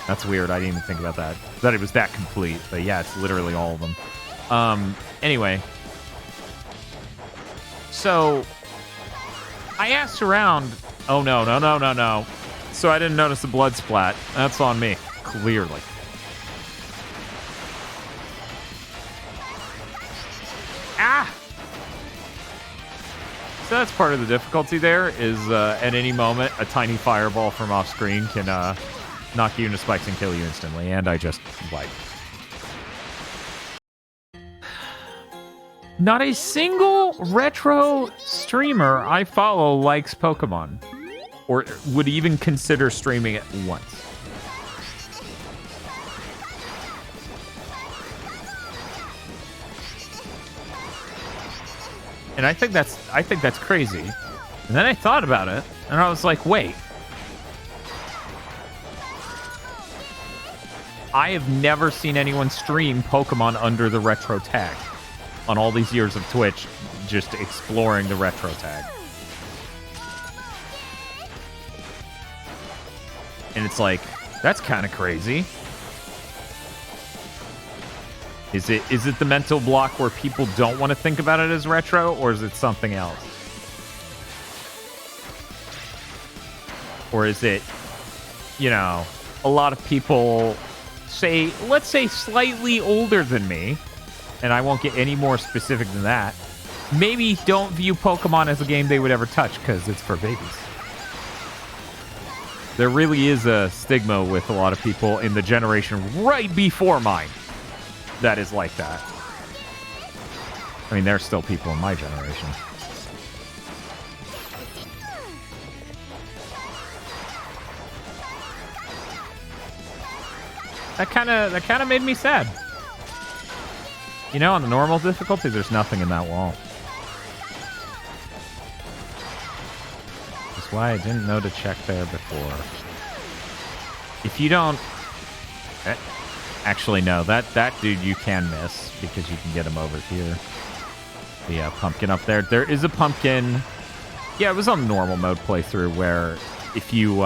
That's weird. I didn't even think about that. That it was that complete. But yeah, it's literally all of them. Anyway. So, I asked around... Oh, no. So I didn't notice the blood splat. That's on me. Clearly. Ah! So that's part of the difficulty there, is at any moment, a tiny fireball from off screen can knock you into spikes and kill you instantly, and I just wipe. Not a single retro streamer I follow likes Pokemon, or would even consider streaming it once. And I think that's crazy. And then I thought about it, and I was like, wait. I have never seen anyone stream Pokemon under the retro tag on all these years of Twitch, just exploring the retro tag. And it's like, that's kind of crazy. Is it the mental block where people don't want to think about it as retro, or is it something else? Or is it, you know, a lot of people say, let's say slightly older than me, and I won't get any more specific than that, maybe don't view Pokemon as a game they would ever touch because it's for babies. There really is a stigma with a lot of people in the generation right before mine that is like that. I mean, there's still people in my generation. That kind of made me sad. You know, on the normal difficulty, there's nothing in that wall. That's why I didn't know to check there before. If you don't... Actually, no. That dude you can miss, because you can get him over here. The pumpkin up there. There is a pumpkin... Yeah, it was on normal mode playthrough, where if you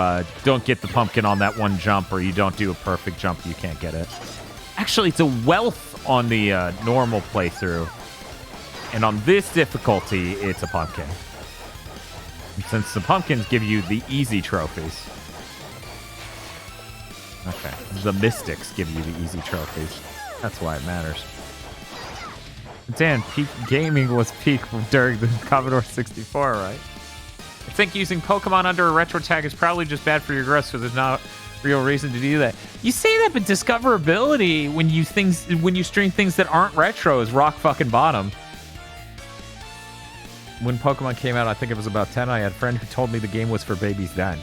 don't get the pumpkin on that one jump, or you don't do a perfect jump, you can't get it. Actually, it's a wealth on the normal playthrough. And on this difficulty, it's a pumpkin. And since the pumpkins give you the easy trophies. Okay. The mystics give you the easy trophies. That's why it matters. Dan, peak gaming was peak during the Commodore 64, right? I think using Pokemon under a retro tag is probably just bad for your growth, so there's not real reason to do that. You say that, but discoverability when you stream things that aren't retro is rock fucking bottom. When Pokemon came out, I think it was about 10, I had a friend who told me the game was for babies then.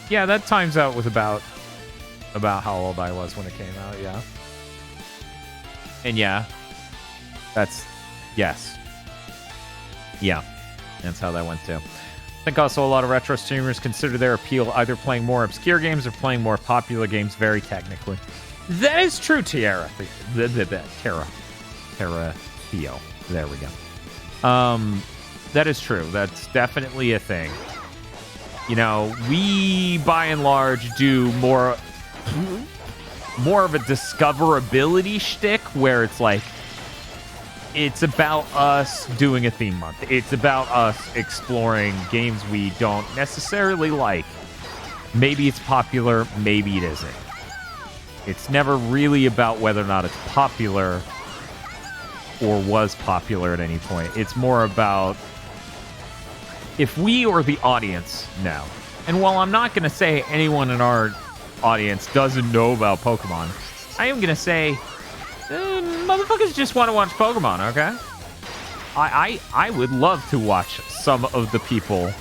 Yeah, that times out with about how old I was when it came out, yeah. And yeah, yes. Yeah, that's how that went too. I think also a lot of retro streamers consider their appeal either playing more obscure games or playing more popular games very technically. That is true, Terra Theo. There we go. That is true. That's definitely a thing. You know, we by and large do more of a discoverability shtick where it's like, it's about us doing a theme month. It's about us exploring games we don't necessarily like. Maybe it's popular, maybe it isn't. It's never really about whether or not it's popular or was popular at any point. It's more about if we or the audience know. And while I'm not going to say anyone in our audience doesn't know about Pokemon, I am going to say... motherfuckers just want to watch Pokemon, okay? I would love to watch some of the people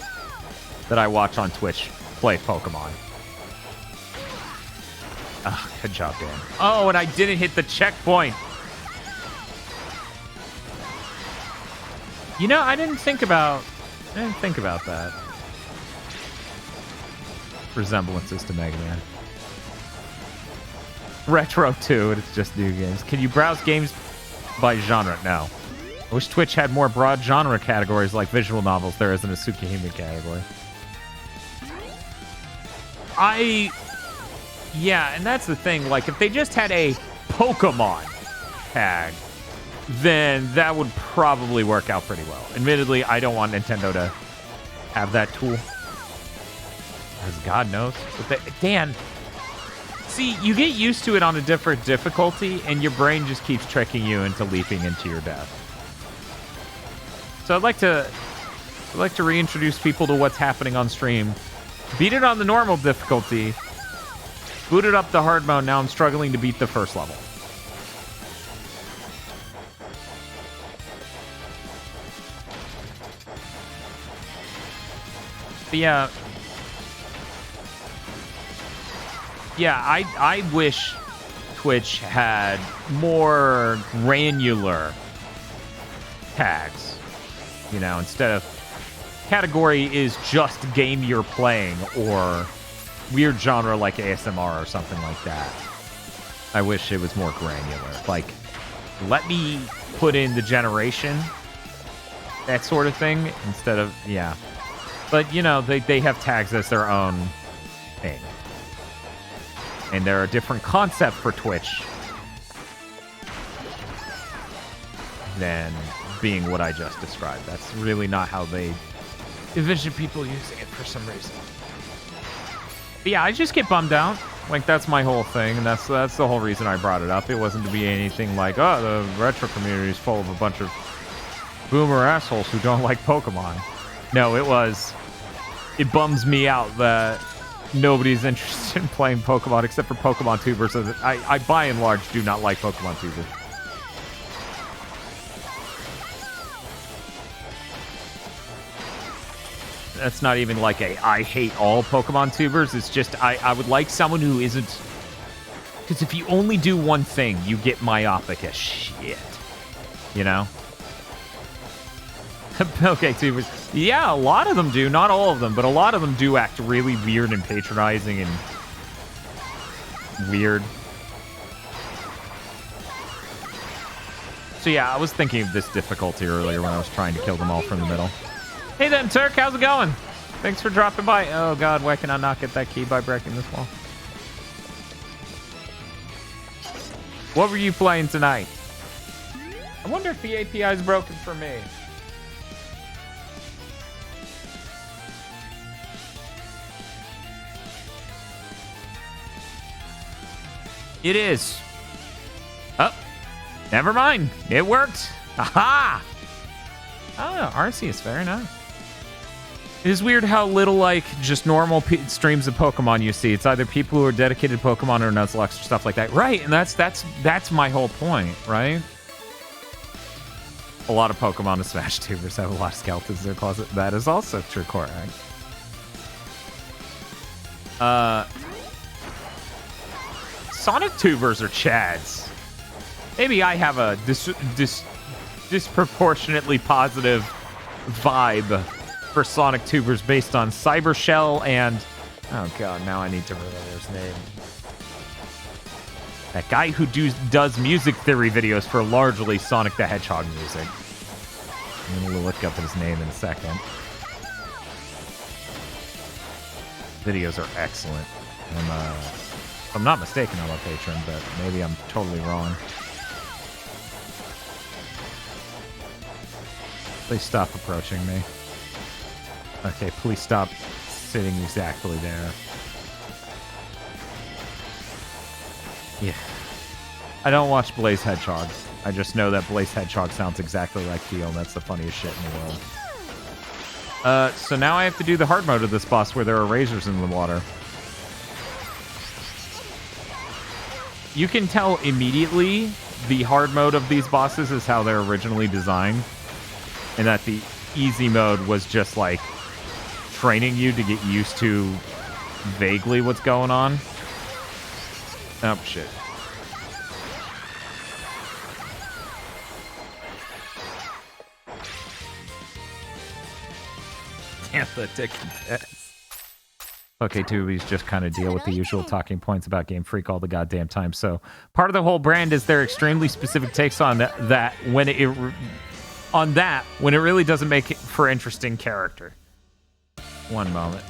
that I watch on Twitch play Pokemon. Oh, good job, Dan. Oh, and I didn't hit the checkpoint. You know, I didn't think about that. Resemblances to Mega Man. Retro 2, and it's just new games. Can you browse games by genre? No. I wish Twitch had more broad genre categories like visual novels. There isn't a Tsukihime category. Yeah, and that's the thing. Like, if they just had a Pokemon tag, then that would probably work out pretty well. Admittedly, I don't want Nintendo to have that tool. As God knows. But Dan, see, you get used to it on a different difficulty, and your brain just keeps tricking you into leaping into your death. So I'd like to reintroduce people to what's happening on stream. Beat it on the normal difficulty. Booted up the hard mode. Now I'm struggling to beat the first level. But yeah. Yeah, I wish Twitch had more granular tags. You know, instead of category is just game you're playing or weird genre like ASMR or something like that. I wish it was more granular. Like, let me put in the generation, that sort of thing, instead of, yeah. But, you know, they have tags as their own thing. And they're a different concept for Twitch than being what I just described. That's really not how they envision people using it for some reason. But yeah, I just get bummed out. Like, that's my whole thing, and that's the whole reason I brought it up. It wasn't to be anything like, oh, the retro community is full of a bunch of boomer assholes who don't like Pokemon. No, it bums me out that nobody's interested in playing Pokemon except for Pokemon tubers. I by and large do not like Pokemon tubers. That's not even like I hate all Pokemon tubers. It's just I would like someone who isn't... Because if you only do one thing, you get myopic as shit. You know? Okay, tubers. Yeah, a lot of them do. Not all of them, but a lot of them do act really weird and patronizing and weird. So yeah, I was thinking of this difficulty earlier when I was trying to kill them all from the middle. Hey then, Turk, how's it going? Thanks for dropping by. Oh god, why can I not get that key by breaking this wall? What were you playing tonight? I wonder if the API is broken for me. It is. Oh, never mind. It worked. Aha! Oh, Arceus, very nice. It is weird how little, like, just normal streams of Pokemon you see. It's either people who are dedicated to Pokemon or Nuzlocke or stuff like that. Right, and that's my whole point, right? A lot of Pokemon and Smash tubers have a lot of skeletons in their closet. That is also true, correct? Sonic tubers are Chads. Maybe I have a disproportionately positive vibe for Sonic tubers based on Cyber Shell and... Oh god, now I need to remember his name. That guy who does music theory videos for largely Sonic the Hedgehog music. I'm going to look up his name in a second. Videos are excellent. If I'm not mistaken, I'm a patron, but maybe I'm totally wrong. Please stop approaching me. Okay, please stop sitting exactly there. Yeah. I don't watch Blaze Hedgehog. I just know that Blaze Hedgehog sounds exactly like Theo, and that's the funniest shit in the world. So now I have to do the hard mode of this boss where there are razors in the water. You can tell immediately the hard mode of these bosses is how they're originally designed. And that the easy mode was just like training you to get used to vaguely what's going on. Oh, shit. Damn the dick and piss. PokeTubies just kind of deal with the usual talking points about Game Freak all the goddamn time. So part of the whole brand is their extremely specific takes on that when it really doesn't make it for interesting character. One moment.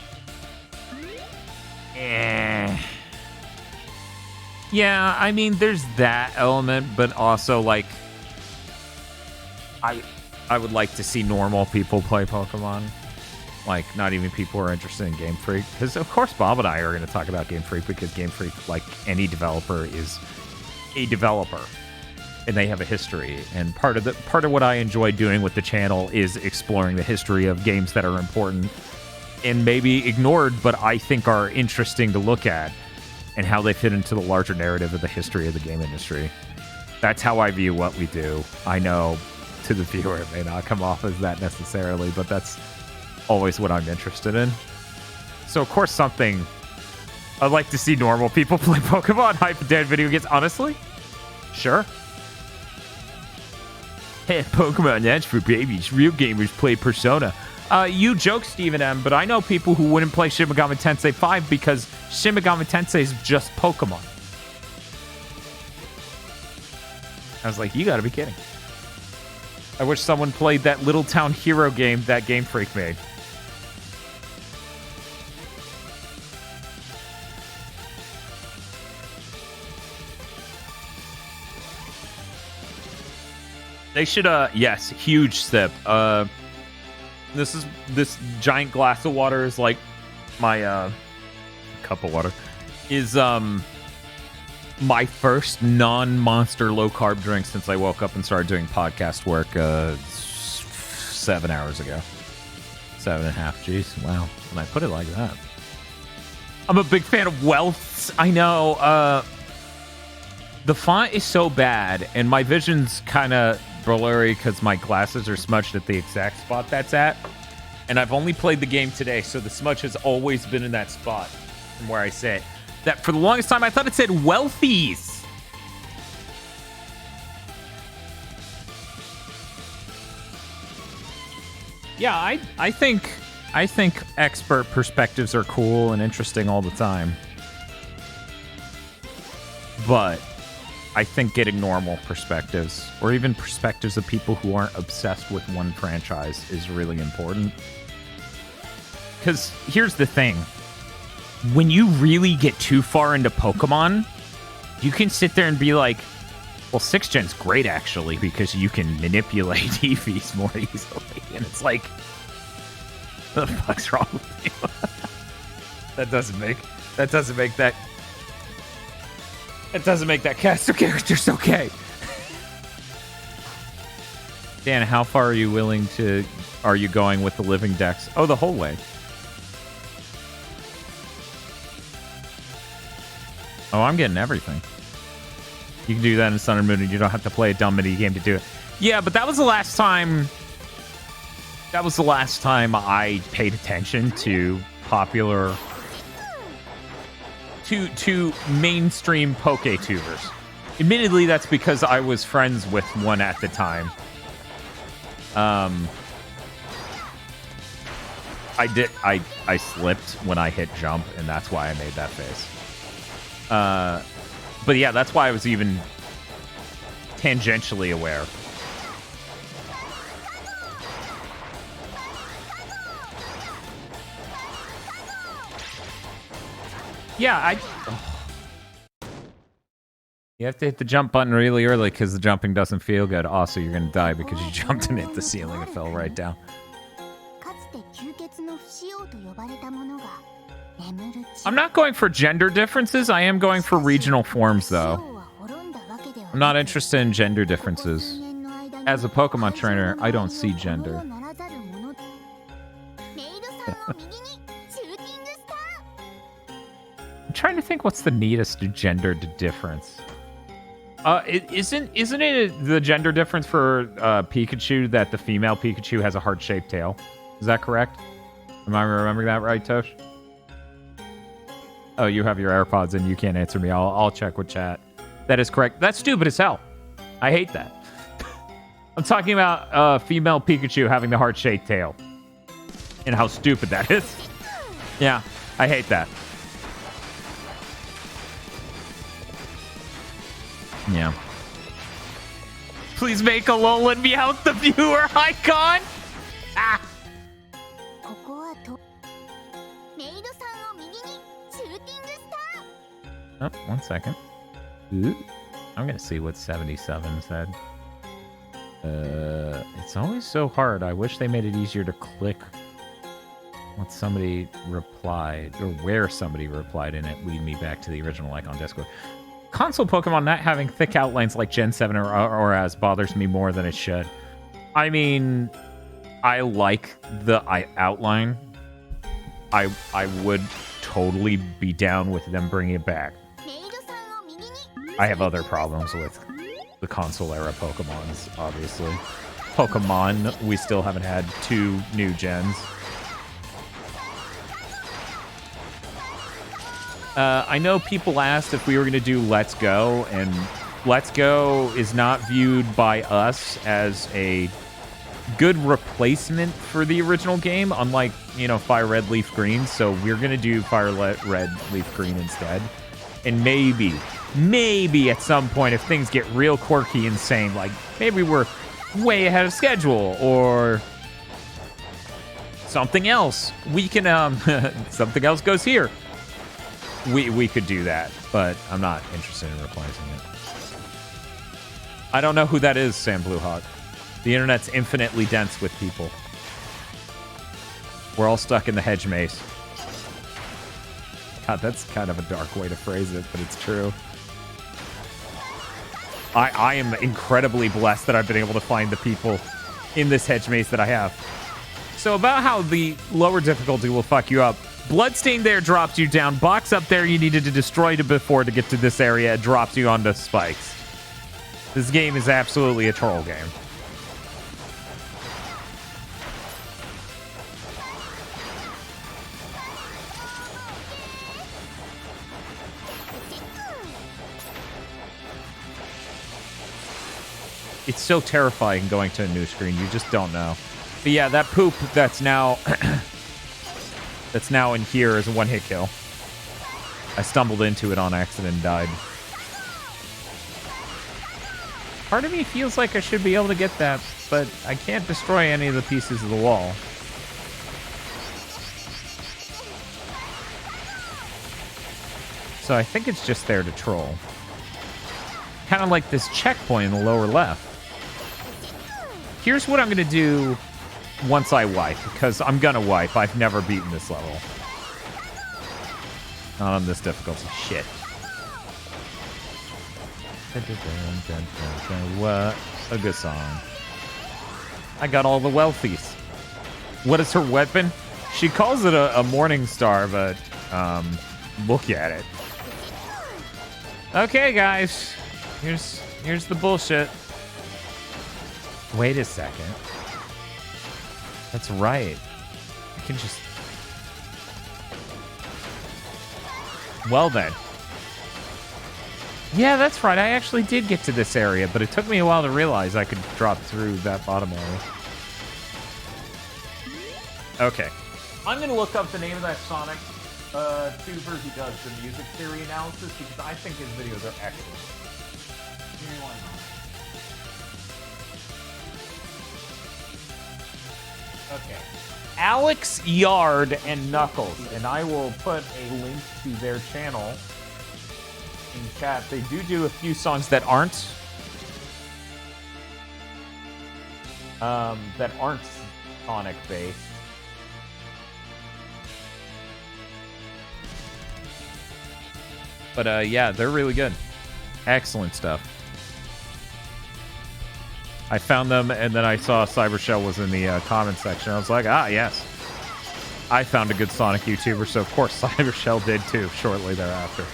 Yeah, I mean, there's that element, but also, like, I would like to see normal people play Pokemon. Like, not even people who are interested in Game Freak. Because, of course, Bob and I are going to talk about Game Freak because Game Freak, like any developer, is a developer. And they have a history. And part of what I enjoy doing with the channel is exploring the history of games that are important and maybe ignored, but I think are interesting to look at, and how they fit into the larger narrative of the history of the game industry. That's how I view what we do. I know to the viewer it may not come off as that necessarily, but that's always what I'm interested in. So, of course, something I'd like to see normal people play Pokemon, hype dead video games. Honestly, sure. Hey, Pokemon, that's for babies. Real gamers play Persona. You joke, Stephen M., but I know people who wouldn't play Shin Megami Tensei 5 because Shin Megami Tensei is just Pokemon. I was like, you gotta be kidding. I wish someone played that Little Town Hero game that Game Freak made. They should, yes, huge sip. This giant glass of water is like my cup of water is my first non-monster low-carb drink since I woke up and started doing podcast work 7 hours ago. 7.5. Jeez, wow. When I put it like that. I'm a big fan of Wealths. I know the font is so bad and my vision's kind of blurry because my glasses are smudged at the exact spot that's at, and I've only played the game today, so the smudge has always been in that spot from where I sit. That for the longest time I thought it said Wealthies. Yeah, I think expert perspectives are cool and interesting all the time, but I think getting normal perspectives, or even perspectives of people who aren't obsessed with one franchise, is really important. Because here's the thing. When you really get too far into Pokemon, you can sit there and be like, well, 6th Gen's great, actually, because you can manipulate EVs more easily. And it's like, what the fuck's wrong with you? That doesn't make that cast of characters okay. Dan, how far are you going with the living decks? Oh, the whole way. Oh, I'm getting everything. You can do that in Sun and Moon, and you don't have to play a dumb mini game to do it. Yeah, but that was the last time I paid attention to popular to mainstream PokeTubers. Admittedly, that's because I was friends with one at the time. I slipped when I hit jump, and that's why I made that face. But yeah, that's why I was even tangentially aware. Yeah, you have to hit the jump button really early because the jumping doesn't feel good. Also, you're going to die because you jumped and hit the ceiling and fell right down. I'm not going for gender differences. I am going for regional forms, though. I'm not interested in gender differences. As a Pokemon trainer, I don't see gender. I'm trying to think what's the neatest gendered difference. Isn't it the gender difference for Pikachu that the female Pikachu has a heart-shaped tail? Is that correct? Am I remembering that right, Tosh? Oh, you have your AirPods and you can't answer me. I'll check with chat. That is correct. That's stupid as hell. I hate that. I'm talking about female Pikachu having the heart-shaped tail. And how stupid that is. Yeah. I hate that. Yeah. Please make Alolan Meowth the viewer icon. Ah. ここはとメイドさんを右にシューティングスター Oh, 1 second. Ooh. I'm gonna see what 77 said. It's always so hard. I wish they made it easier to click what somebody replied, or where somebody replied in it, lead me back to the original icon Discord. Console Pokemon not having thick outlines like Gen 7 or as bothers me more than it should. I mean, I like the outline. I would totally be down with them bringing it back. I have other problems with the console era Pokemons, obviously. Pokemon, we still haven't had 2 new gens. I know people asked if we were going to do Let's Go, and Let's Go is not viewed by us as a good replacement for the original game, unlike, you know, Fire Red, Leaf Green, so we're going to do Fire Red, Leaf Green instead. And maybe at some point, if things get real quirky, insane, like maybe we're way ahead of schedule, or something else, we can, something else goes here. We could do that, but I'm not interested in replacing it. I don't know who that is, Sam Bluehawk. The internet's infinitely dense with people. We're all stuck in the hedge maze. God, that's kind of a dark way to phrase it, but it's true. I am incredibly blessed that I've been able to find the people in this hedge maze that I have. So about how the lower difficulty will fuck you up. Bloodstained there drops you down. Box up there you needed to destroy before to get to this area. It drops you onto spikes. This game is absolutely a troll game. It's so terrifying going to a new screen. You just don't know. But yeah, that poop that's now that's now in here is a one-hit kill. I stumbled into it on accident and died. Part of me feels like I should be able to get that, but I can't destroy any of the pieces of the wall. So I think it's just there to troll. Kind of like this checkpoint in the lower left. Here's what I'm going to do once I wipe, because I'm going to wipe. I've never beaten this level. Not on this difficulty. Shit. What a good song. I got all the wealthies. What is her weapon? She calls it a morning star, but look at it. Okay, guys. Here's the bullshit. Wait a second. That's right. I can just... Well then. Yeah, that's right. I actually did get to this area, but it took me a while to realize I could drop through that bottom area. Okay. I'm going to look up the name of that Sonic tuber who does the music theory analysis, because I think his videos are excellent. Give me 1 moment. Okay. Alex Yard and Knuckles, and I will put a link to their channel in chat. They do a few songs that aren't Sonic based. But yeah, they're really good. Excellent stuff. I found them, and then I saw Cybershell was in the comment section. I was like, ah, yes. I found a good Sonic YouTuber, so of course Cybershell did too, shortly thereafter.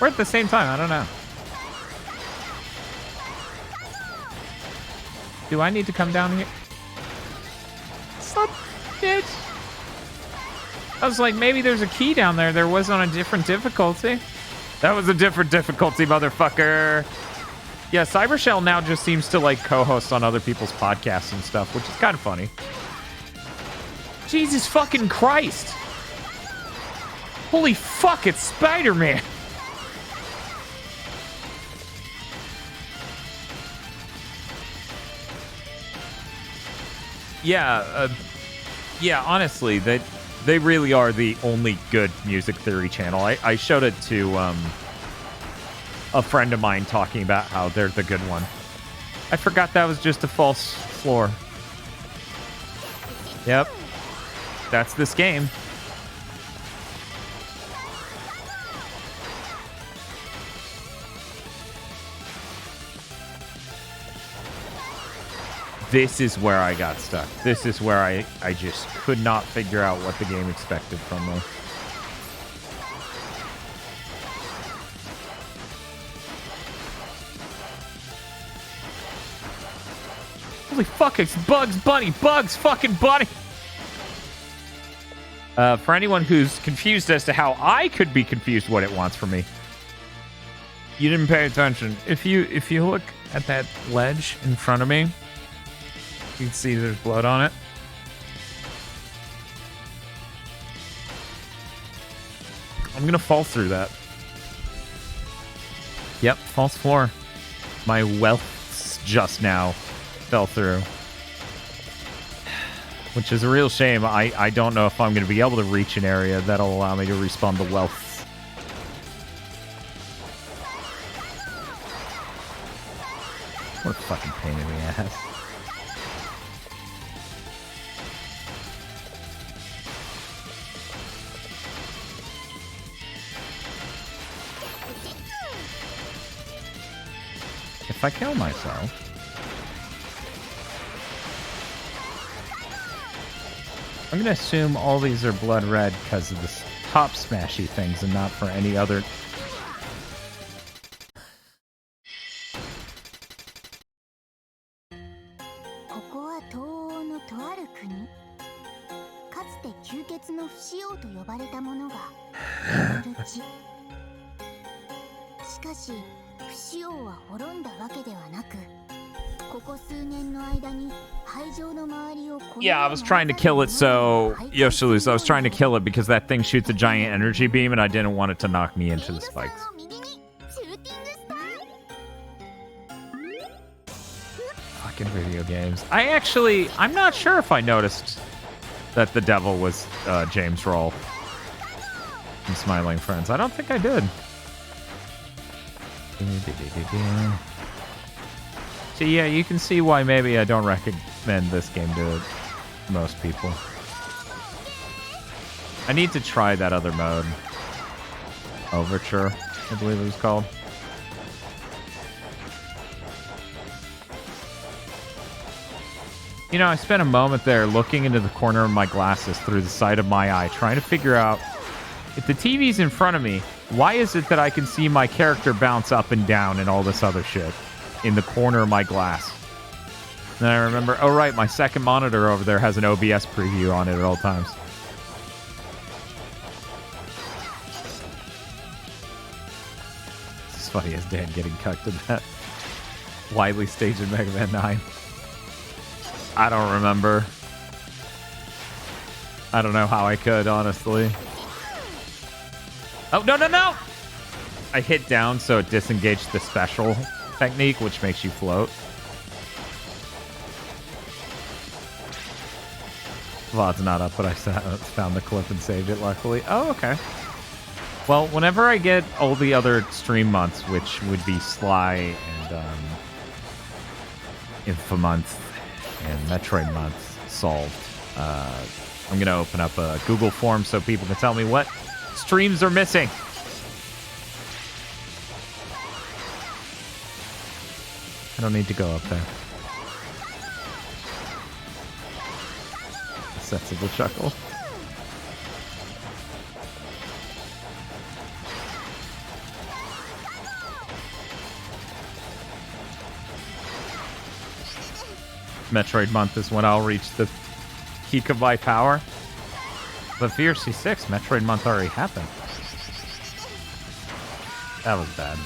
Or at the same time, I don't know. Do I need to come down here? Son of a bitch. I was like, maybe there's a key down there. There was on a different difficulty. That was a different difficulty, motherfucker. Yeah, Cybershell now just seems to like co-host on other people's podcasts and stuff, which is kind of funny. Jesus fucking Christ. Holy fuck, it's Spider-Man! Yeah, honestly, they really are the only good music theory channel. I showed it to a friend of mine talking about how they're the good one. I forgot that was just a false floor. Yep. That's this game. This is where I got stuck. This is where I just could not figure out what the game expected from me. Holy fuck, it's Bugs Bunny! Bugs fucking Bunny! For anyone who's confused as to how I could be confused what it wants from me, you didn't pay attention. If you look at that ledge in front of me, you can see there's blood on it. I'm gonna fall through that. Yep, false floor. My wealth just now fell through. Which is a real shame. I don't know if I'm gonna be able to reach an area that'll allow me to respawn the wealth. What a fucking pain in the ass. If I kill myself... I'm gonna assume all these are blood red because of the top smashy things and not for any other... Yeah, I was trying to kill it, so... Yoshilus, I was trying to kill it because that thing shoots a giant energy beam and I didn't want it to knock me into the spikes. Fucking video games. I'm not sure if I noticed that the devil was James Roll from Smiling Friends. I don't think I did. So yeah, you can see why maybe I don't recommend this game to most people. I need to try that other mode. Overture, I believe it was called. You know, I spent a moment there looking into the corner of my glasses through the side of my eye, trying to figure out if the TV's in front of me, why is it that I can see my character bounce up and down and all this other shit in the corner of my glass? Then I remember, oh right, my second monitor over there has an OBS preview on it at all times. It's funny as Dan getting cucked in that widely staged in Mega Man 9. I don't remember. I don't know how I could, honestly. Oh, no, no, no! I hit down so it disengaged the special technique, which makes you float. VOD's not up, but I found the clip and saved it, luckily. Oh, okay. Well, whenever I get all the other stream months, which would be Sly and Infomonth and Metroid month solved, I'm going to open up a Google form so people can tell me what streams are missing. I don't need to go up there. A sensible chuckle. Metroid month is when I'll reach the peak of my power. But for C6, Metroid month already happened. That was bad.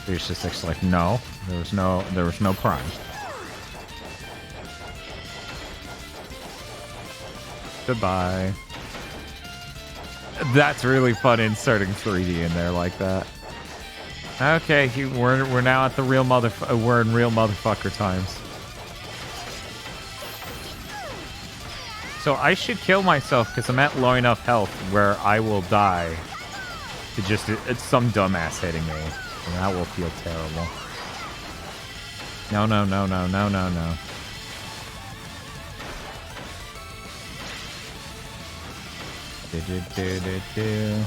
C6 like, no, there was no prime. Goodbye. That's really fun inserting 3D in there like that. Okay, we're now at the real we're in real motherfucker times. So I should kill myself because I'm at low enough health where I will die to just it's some dumbass hitting me, and that will feel terrible. No, no, no, no, no, no, no. Do.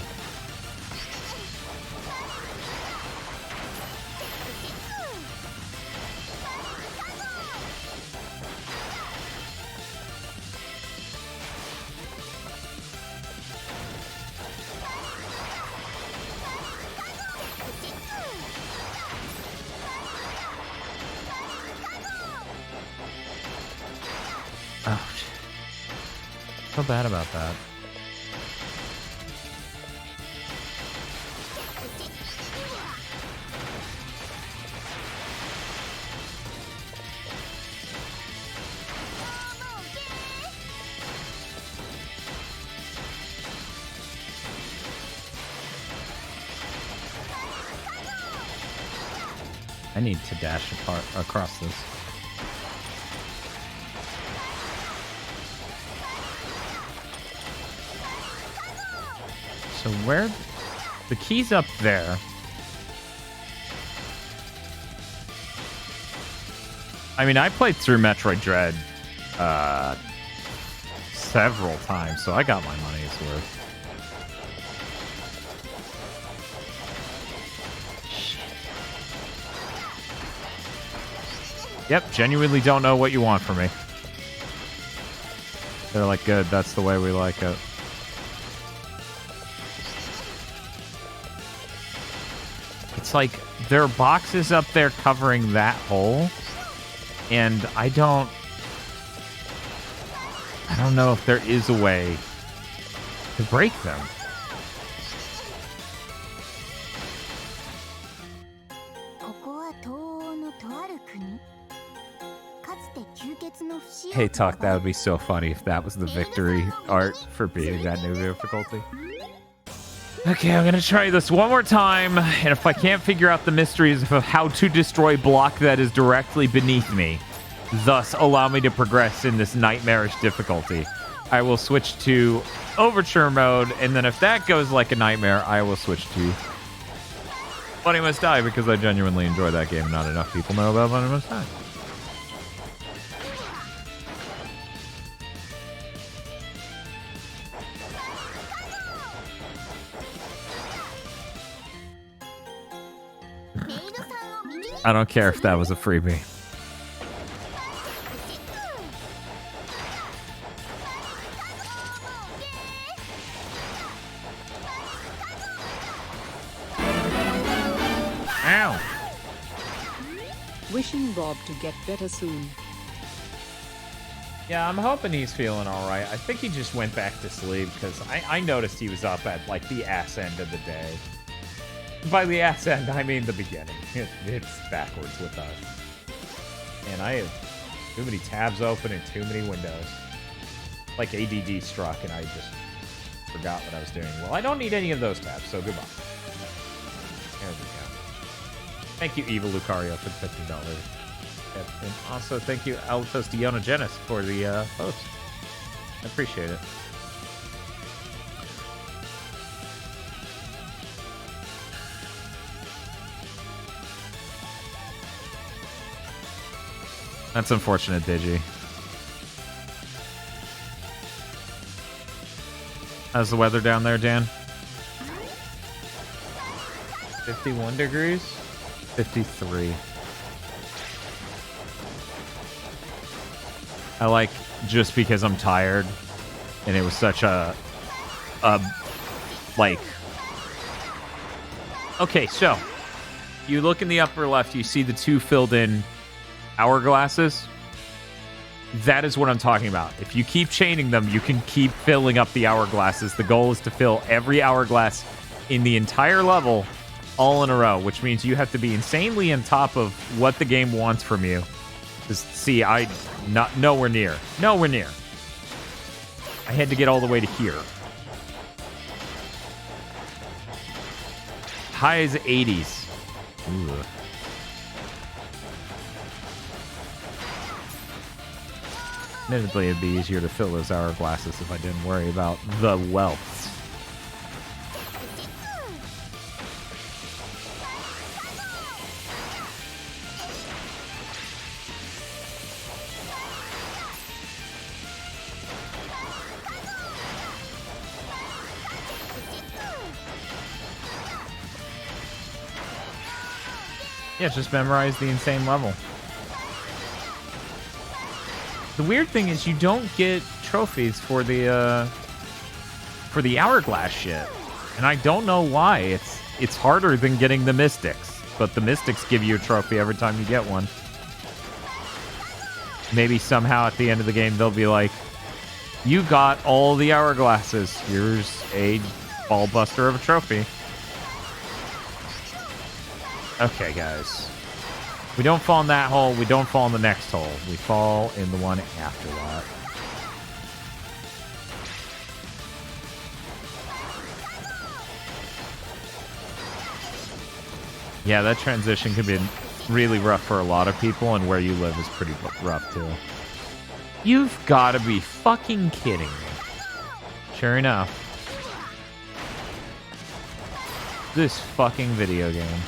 Oh, so bad about that. I need to dash across this. So where... The key's up there. I mean, I played through Metroid Dread several times, so I got my money's worth. Yep, genuinely don't know what you want from me. They're like, good, that's the way we like it. It's like, there are boxes up there covering that hole, and I don't know if there is a way to break them. Hey, Tuck, that would be so funny if that was the victory art for beating that new difficulty. Okay, I'm gonna try this one more time, and if I can't figure out the mysteries of how to destroy block that is directly beneath me, thus allow me to progress in this nightmarish difficulty, I will switch to Overture mode, and then if that goes like a nightmare, I will switch to Bunny Must Die, because I genuinely enjoy that game and not enough people know about Bunny Must Die. I don't care if that was a freebie. Ow! Wishing Bob to get better soon. Yeah, I'm hoping he's feeling all right. I think he just went back to sleep because I noticed he was up at like the ass end of the day. By the ass end, I mean the beginning. It's backwards with us. And I have too many tabs open and too many windows. Like ADD struck and I just forgot what I was doing. Well, I don't need any of those tabs, so goodbye. There we go. Thank you, Eva Lucario, for the $15. And also, thank you, Altos Diona Genis, for the post. I appreciate it. That's unfortunate, Digi. How's the weather down there, Dan? 51 degrees? 53. I like, just because I'm tired, and it was such a like... Okay, so, you look in the upper left, you see the two filled in hourglasses. That is what I'm talking about. If you keep chaining them, you can keep filling up the hourglasses. The goal is to fill every hourglass in the entire level all in a row, which means you have to be insanely on top of what the game wants from you. Just see, nowhere near. Nowhere near. I had to get all the way to here. High as 80s. Ooh. Admittedly, it'd be easier to fill those hourglasses if I didn't worry about the wealth. Yeah, just memorize the insane level. The weird thing is you don't get trophies for the hourglass shit. And I don't know why. It's harder than getting the mystics, but the mystics give you a trophy every time you get one. Maybe somehow at the end of the game they'll be like, you got all the hourglasses. Here's a ball buster of a trophy. Okay, guys. We don't fall in that hole. We don't fall in the next hole. We fall in the one after that. Yeah, that transition could be really rough for a lot of people, and where you live is pretty rough, too. You've got to be fucking kidding me. Sure enough. This fucking video game.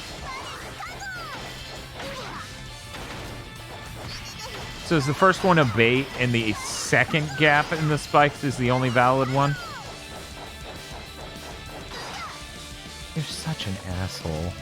So is the first one a bait, and the second gap in the spikes is the only valid one? You're such an asshole.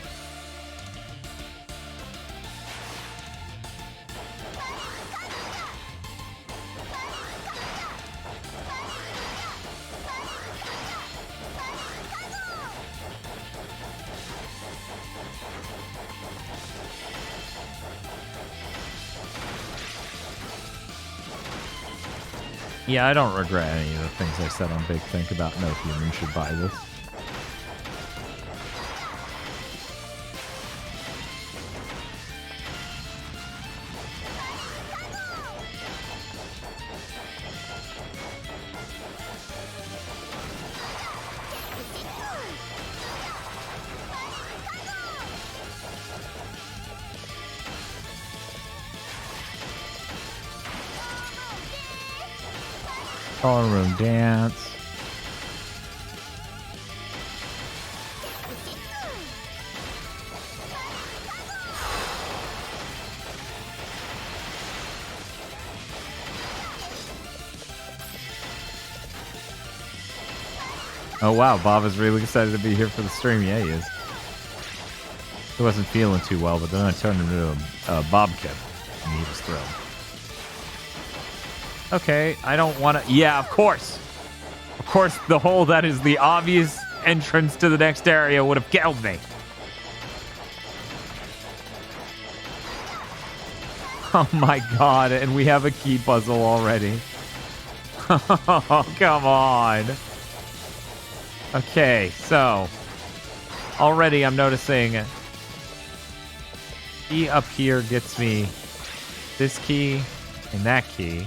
Yeah, I don't regret any of the things I said on Big Think about no human should buy this. Ballroom dance. Oh wow, Bob is really excited to be here for the stream. Yeah, he is. He wasn't feeling too well, but then I turned him into a Bob kid, and he was thrilled. Okay, I don't want to... Yeah, of course. Of course, the hole that is the obvious entrance to the next area would have killed me. Oh my god, and we have a key puzzle already. Oh, come on. Okay, so... Already I'm noticing... Key up here gets me this key and that key.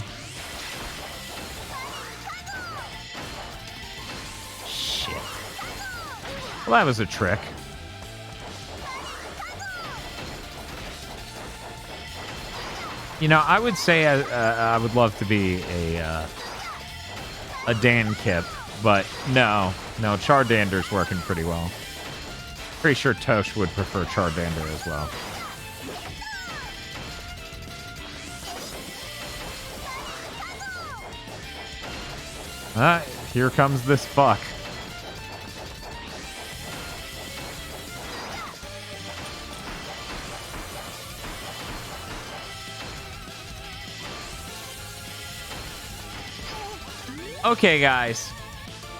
Well, that was a trick. You know, I would say I would love to be a Dan Kip, but no, Chardander's working pretty well. Pretty sure Tosh would prefer Chardander as well. Here comes this fuck. Okay, guys.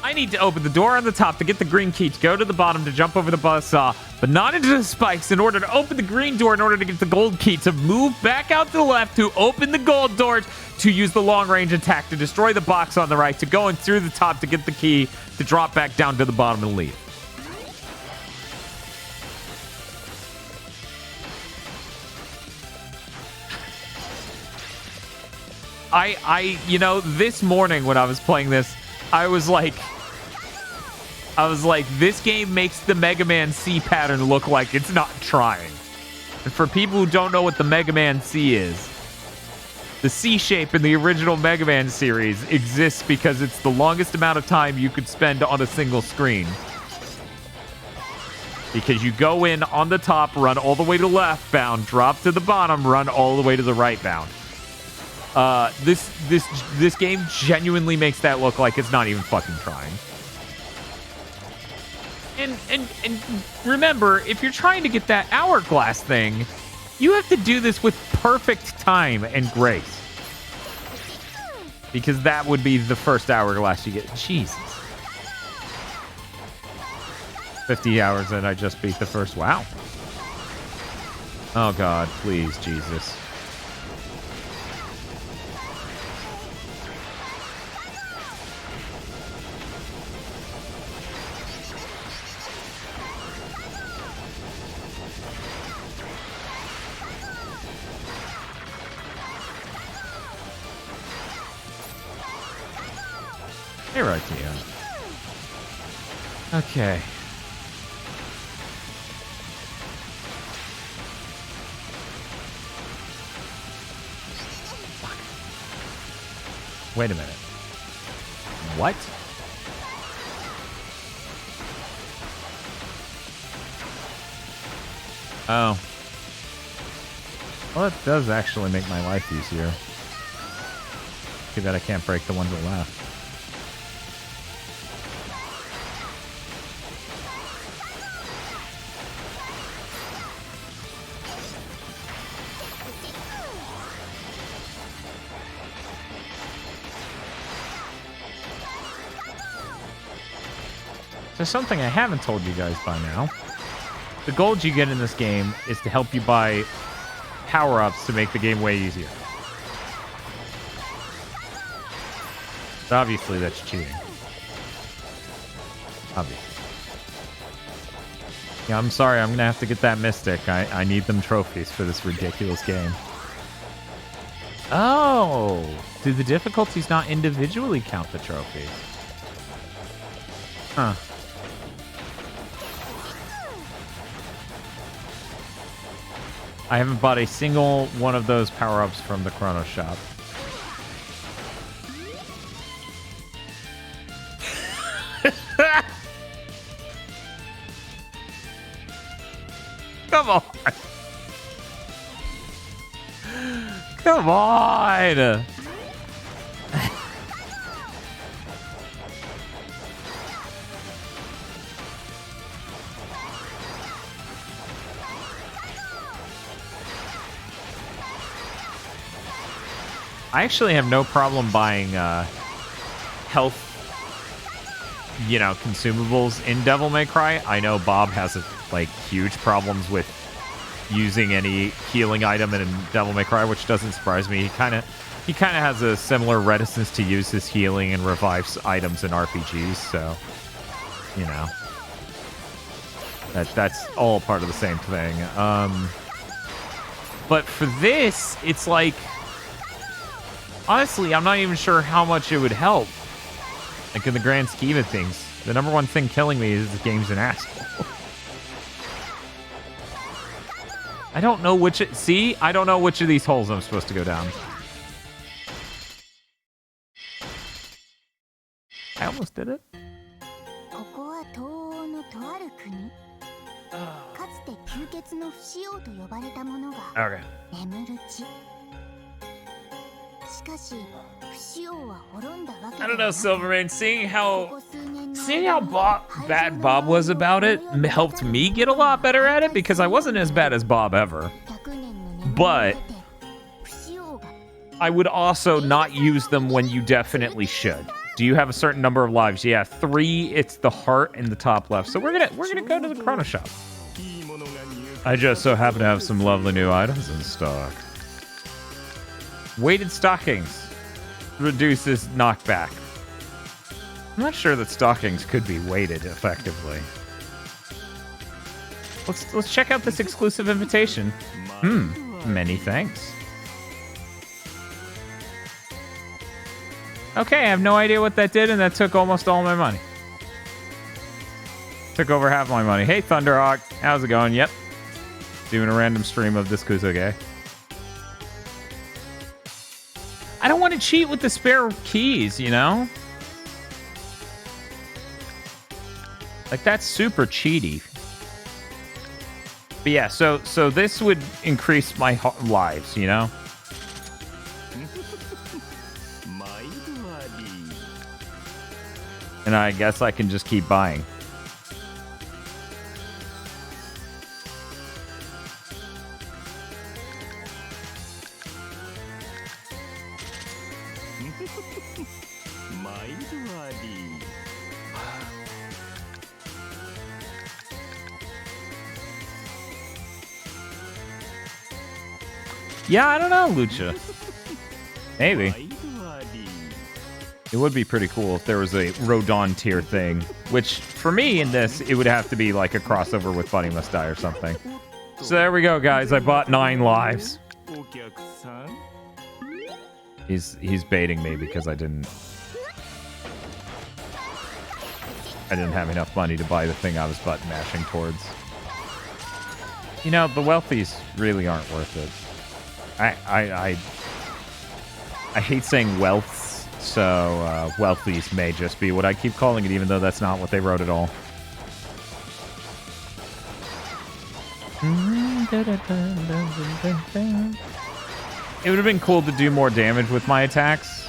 I need to open the door on the top to get the green key to go to the bottom to jump over the buzzsaw, but not into the spikes in order to open the green door in order to get the gold key to move back out to the left to open the gold doors to use the long-range attack to destroy the box on the right to go in through the top to get the key to drop back down to the bottom and leave. you know, this morning when I was playing this, I was like, I was like, this game makes the Mega Man C pattern look like it's not trying. And for people who don't know what the Mega Man C is, the C shape in the original Mega Man series exists because it's the longest amount of time you could spend on a single screen. Because you go in on the top, run all the way to left bound, drop to the bottom, run all the way to the right bound. This game genuinely makes that look like it's not even fucking trying. And remember, if you're trying to get that hourglass thing, you have to do this with perfect time and grace. Because that would be the first hourglass you get. Jesus. 50 hours and I just beat the first. Wow. Oh God, please, Jesus. Hey, right to you. Okay. Wait a minute. What? Oh. Well, that does actually make my life easier. Too bad I can't break the one to the left. So something I haven't told you guys by now. The gold you get in this game is to help you buy power-ups to make the game way easier. So obviously that's cheating. Obviously. Yeah, I'm sorry, I'm gonna have to get that Mystic. I need them trophies for this ridiculous game. Oh! Do the difficulties not individually count the trophies? Huh. I haven't bought a single one of those power-ups from the Chrono Shop. Come on! Come on! I actually have no problem buying health, consumables in Devil May Cry. I know Bob has huge problems with using any healing item in Devil May Cry, which doesn't surprise me. He kind of has a similar reticence to use his healing and revives items in RPGs, so that's all part of the same thing. But for this, it's like, honestly, I'm not even sure how much it would help. Like, in the grand scheme of things, the number one thing killing me is the game's an asshole. I don't know which... I don't know which of these holes I'm supposed to go down. I almost did it. Okay. I don't know, Silvermane. Seeing how bad Bob was about it helped me get a lot better at it, because I wasn't as bad as Bob ever. But I would also not use them when you definitely should. Do you have a certain number of lives? Yeah, 3. It's the heart in the top left. So we're gonna go to the Chrono Shop. I just so happen to have some lovely new items in stock. Weighted stockings reduces knockback. I'm not sure that stockings could be weighted effectively. Let's check out this exclusive invitation. Many thanks. Okay, I have no idea what that did, and that took almost all my money. Took over half my money. Hey, Thunderhawk. How's it going? Yep. Doing a random stream of this Kusoge. I don't want to cheat with the spare keys, you know? Like, that's super cheaty. But yeah, so this would increase my lives, you know? And I guess I can just keep buying. Yeah, I don't know, Lucha. Maybe. It would be pretty cool if there was a Rodon tier thing. Which, for me, in this, it would have to be like a crossover with Bunny Must Die or something. So there we go, guys. I bought 9 lives. He's baiting me because I didn't have enough money to buy the thing I was button mashing towards. You know, the wealthies really aren't worth it. I hate saying wealths, so wealthies may just be what I keep calling it, even though that's not what they wrote at all. It would have been cool to do more damage with my attacks.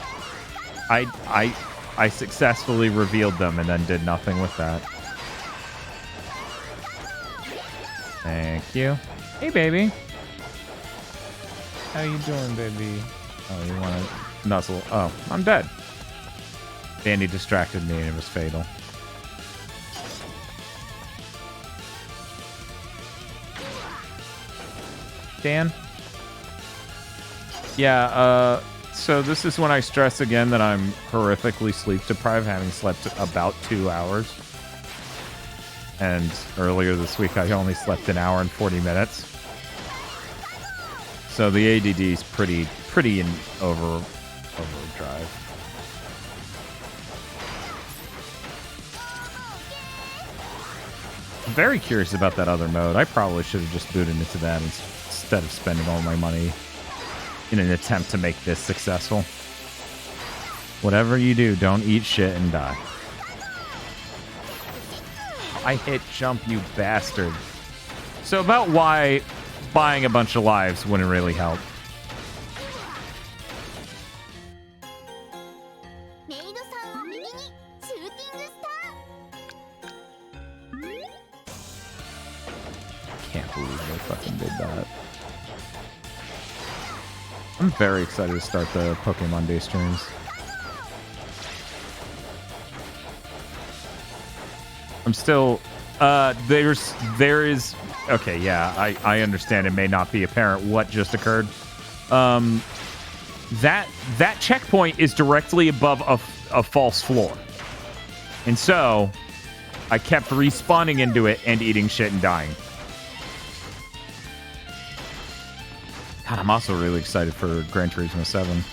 I successfully revealed them and then did nothing with that. Thank you. Hey, baby. How you doing, baby? Oh, you want to nuzzle? Oh, I'm dead. Danny distracted me and it was fatal. Dan? Yeah, so this is when I stress again that I'm horrifically sleep deprived, having slept about 2 hours. And earlier this week, I only slept an hour and 40 minutes. So the ADD is pretty in overdrive. I'm very curious about that other mode. I probably should have just booted into that instead of spending all my money in an attempt to make this successful. Whatever you do, don't eat shit and die. I hit jump, you bastard. So about why buying a bunch of lives wouldn't really help. Can't believe they fucking did that. I'm very excited to start the Pokemon Day streams. I'm still there is okay, yeah, I understand it may not be apparent what just occurred. That checkpoint is directly above a false floor. And so I kept respawning into it and eating shit and dying. God, I'm also really excited for Gran Turismo 7.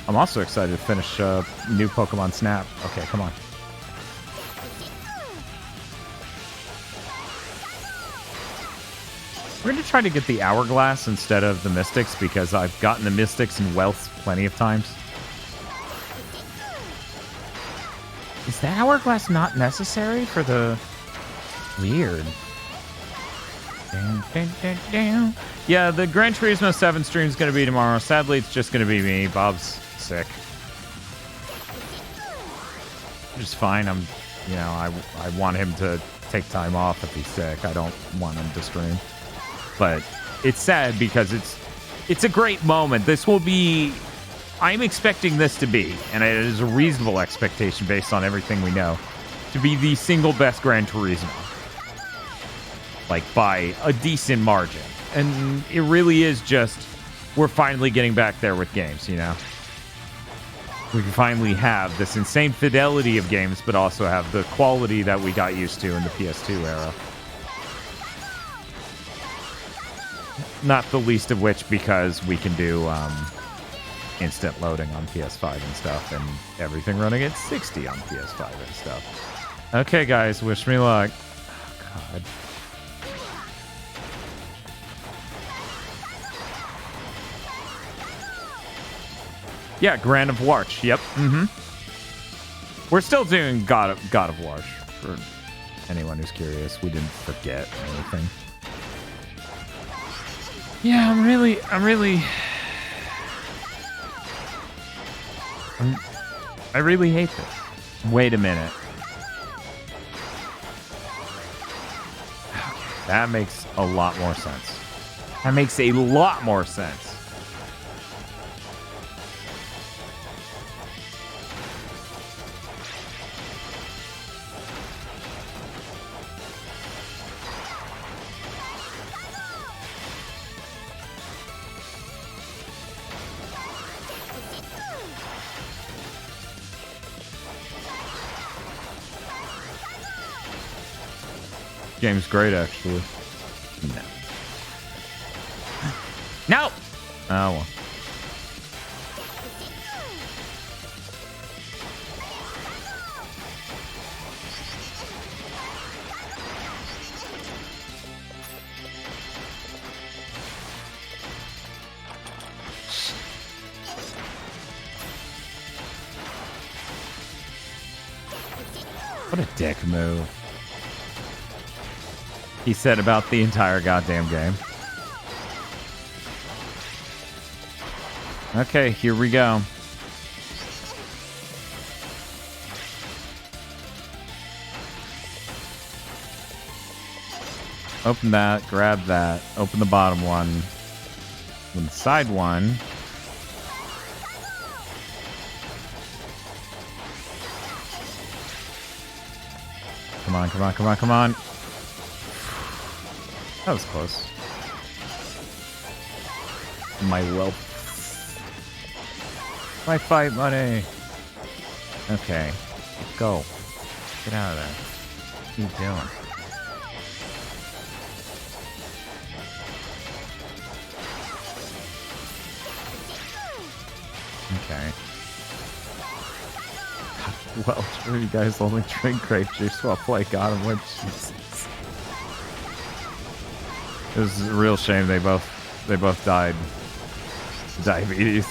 I'm also excited to finish new Pokemon Snap. Okay, come on. We're going to try to get the Hourglass instead of the Mystics because I've gotten the Mystics and Wealth plenty of times. Is the Hourglass not necessary for the... Weird. Yeah, the Gran Turismo 7 stream is going to be tomorrow. Sadly, it's just going to be me. Bob's sick. Which is fine. I want him to take time off if he's sick. I don't want him to stream. But it's sad because it's a great moment. This will be... I'm expecting this to be, and it is a reasonable expectation based on everything we know, to be the single best Gran Turismo. Like, by a decent margin. And it really is just, we're finally getting back there with games, you know? We can finally have this insane fidelity of games, but also have the quality that we got used to in the PS2 era. Not the least of which because we can do instant loading on PS5 and stuff, and everything running at 60 on PS5 and stuff. Okay, guys, wish me luck. Oh, God. Yeah, Grand of Warch. Yep. We're still doing God of Warch for anyone who's curious. We didn't forget anything. Yeah, I really hate this. Wait a minute. Okay, that makes a lot more sense. That makes a lot more sense. Game's great, actually. No. No! Oh, well. What a dick move. He said about the entire goddamn game. Okay, here we go. Open that, grab that, open the bottom one, open the side one. Come on, come on, come on, come on. That was close. My wealth. My fight money. Okay. Go. Get out of there. What are you doing? Okay. Well, sure, you guys only drink grape juice while play God of War. Jesus. It was a real shame they both died. Diabetes.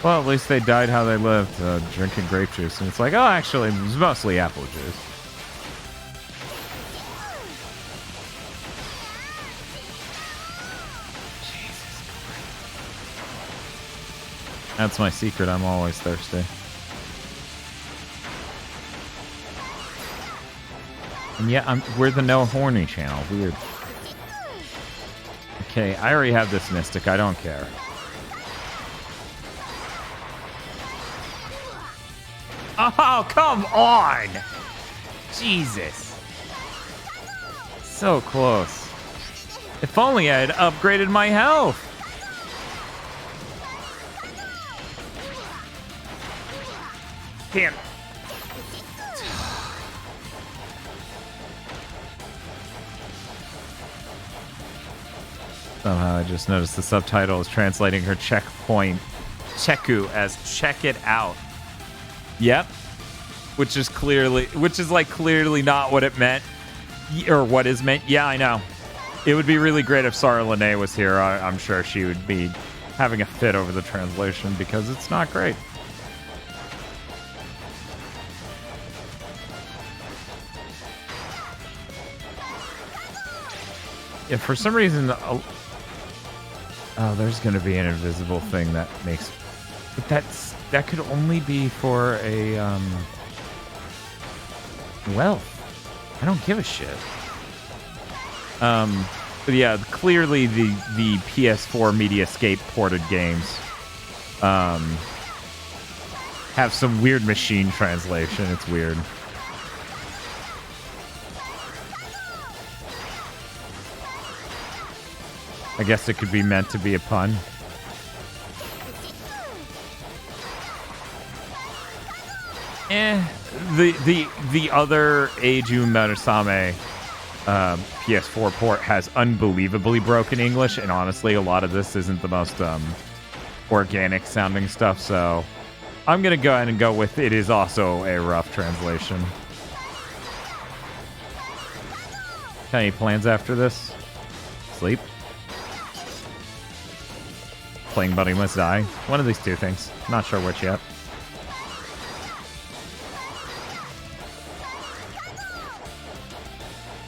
Well, at least they died how they lived, drinking grape juice. And it's like, oh, actually, it was mostly apple juice. That's my secret. I'm always thirsty. And yeah, we're the no horny channel. Weird. Okay, I already have this mystic. I don't care. Oh, come on! Jesus. So close. If only I had upgraded my health. Damn. Somehow I just noticed the subtitle is translating her checkpoint Cheku as check it out. Yep. Which is clearly not what it meant. Or what is meant. Yeah, I know. It would be really great if Sarah Lene was here. I'm sure she would be having a fit over the translation because it's not great. If for some reason, there's going to be an invisible thing that makes, but that could only be for a wealth. I don't give a shit. But yeah, clearly the PS4 Mediascape ported games have some weird machine translation. It's weird. I guess it could be meant to be a pun. The other Eiju Murasame PS4 port has unbelievably broken English, and honestly, a lot of this isn't the most organic sounding stuff, so I'm gonna go ahead and go with it is also a rough translation. Any plans after this? Sleep? Playing Buddy Must Die? One of these two things. Not sure which yet.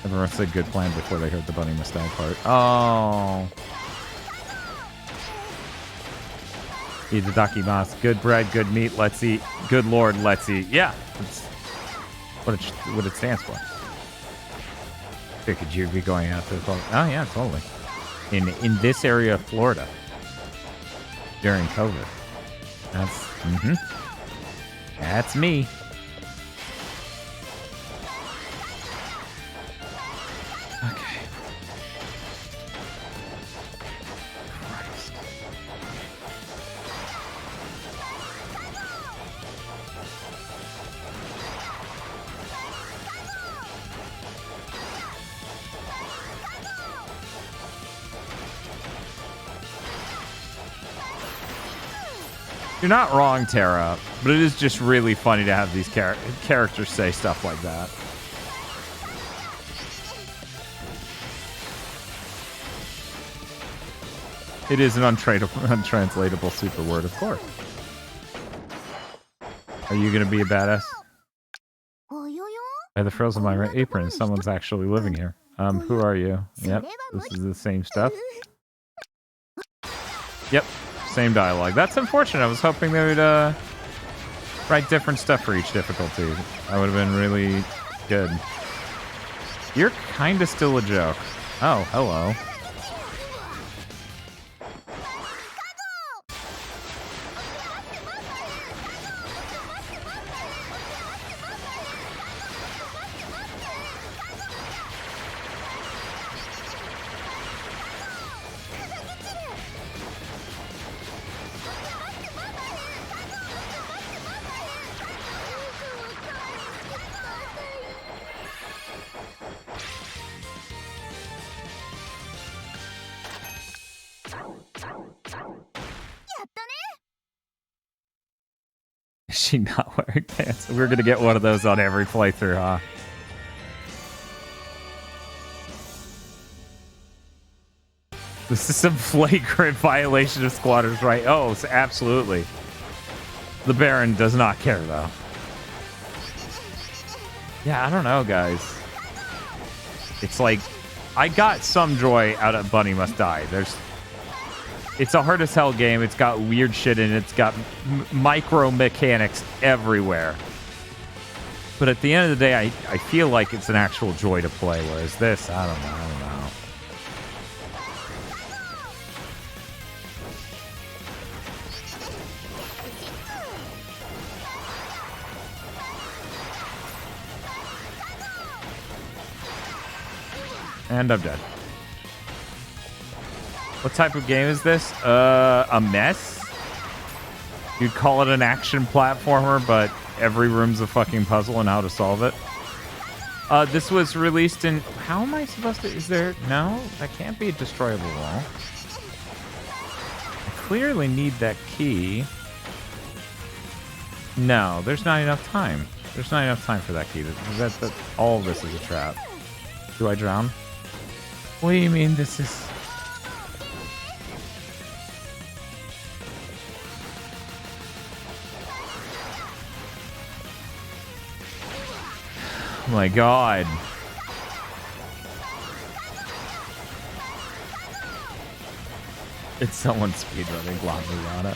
Everyone said good plan before they heard the Bunny Must Die part. Oh. Itadakimasu. Good bread, good meat, let's eat. Good lord, let's eat. Yeah. That's what it stands for. Could you be going out to the phone? Oh yeah, totally. In this area of Florida. During COVID. That's me. Okay. Christ. You're not wrong, Tara, but it is just really funny to have these characters say stuff like that. It is an untranslatable super word, of course. Are you going to be a badass? By the frills of my apron, someone's actually living here. Who are you? Yep, this is the same stuff. Yep. Same dialogue. That's unfortunate. I was hoping they would write different stuff for each difficulty. That would have been really good. You're kind of still a joke. Oh, hello. Is she not wearing pants? We're gonna get one of those on every playthrough, huh? This is some flagrant violation of squatters' right. Oh, absolutely. The Baron does not care, though. Yeah, I don't know, guys. It's like, I got some joy out of Bunny Must Die. It's a hard as hell game. It's got weird shit in it. It's got micro mechanics everywhere. But at the end of the day, I feel like it's an actual joy to play. Whereas this, I don't know. And I'm dead. What type of game is this? A mess? You'd call it an action platformer, but every room's a fucking puzzle and how to solve it. This was released in... How am I supposed to... Is there... No, that can't be a destroyable wall. I clearly need that key. No, there's not enough time. There's not enough time for that key. That all of this is a trap. Do I drown? What do you mean this is... Oh my god. It's someone speedrunning La Mirada.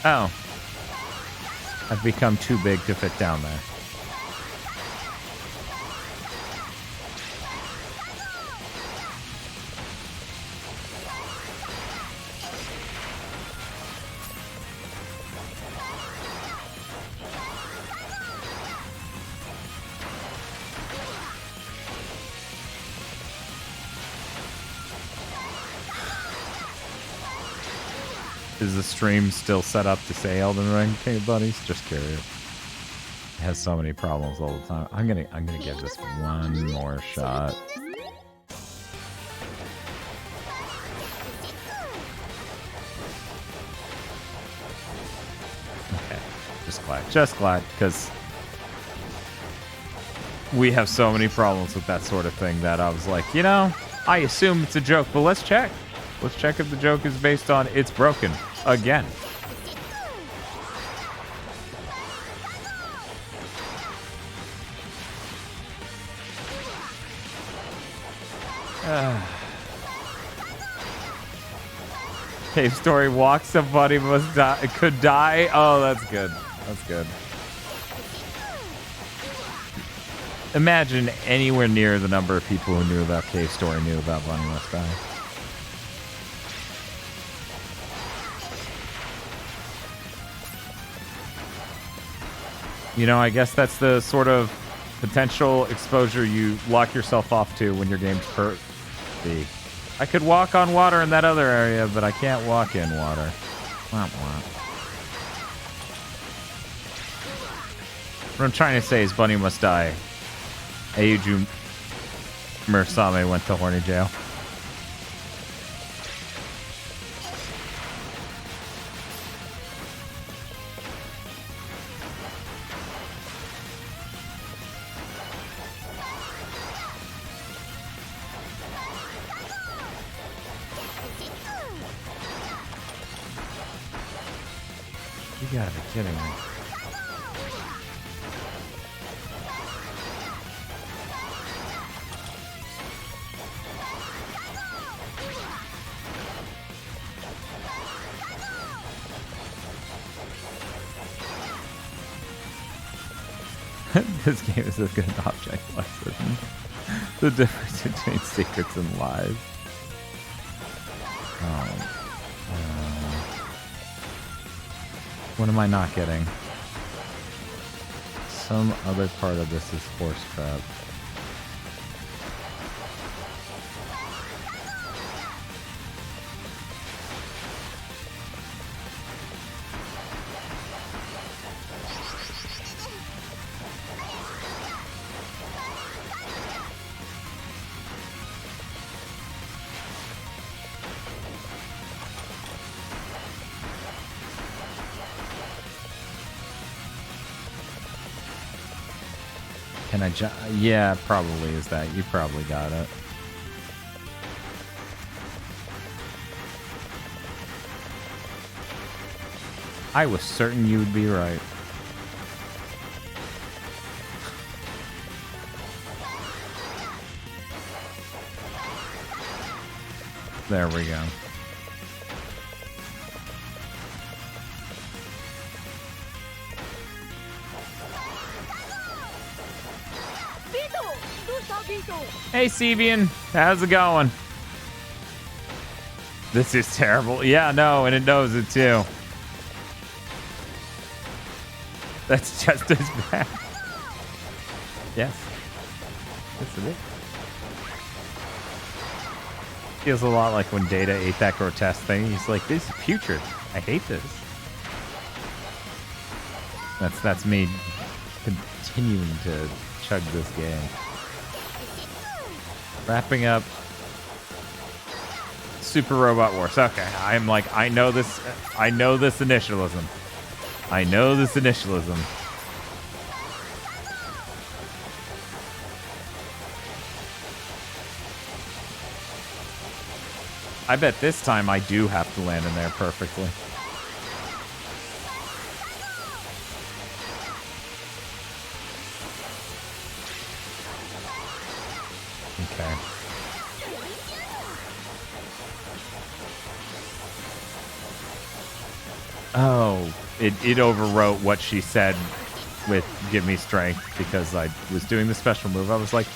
Oh. I've become too big to fit down there. Is the stream still set up to say Elden Ring, King Buddies? Just curious. It has so many problems all the time. I'm gonna give this one more shot. Okay, just glad, because we have so many problems with that sort of thing that I was like, you know, I assume it's a joke, but let's check. Let's check if the joke is based on it's broken again. Cave story walks, somebody must die. Could die. Oh, that's good. That's good. Imagine anywhere near the number of people who knew about Cave Story knew about Bunny Must Die. You know, I guess that's the sort of potential exposure you lock yourself off to when your game's be. I could walk on water in that other area, but I can't walk in water. Womp womp. What I'm trying to say is Bunny Must Die. Ayuju Mursame went to horny jail. You gotta be kidding me. This game is a good object lesson. The difference between secrets and lies. What am I not getting? Some other part of this is horse crap. Can I yeah, probably is that. You probably got it. I was certain you would be right. There we go. Hey, Sevian, how's it going? This is terrible. Yeah, no, and it knows it too. That's just as bad. Yes. Yes, it is. Feels a lot like when Data ate that grotesque thing. He's like, this is putrid. I hate this. That's me continuing to chug this game. Wrapping up Super Robot Wars. Okay, I'm like, I know this initialism. I know this initialism. I bet this time I do have to land in there perfectly. Okay. Oh, it overwrote what she said with give me strength because I was doing the special move. I was like,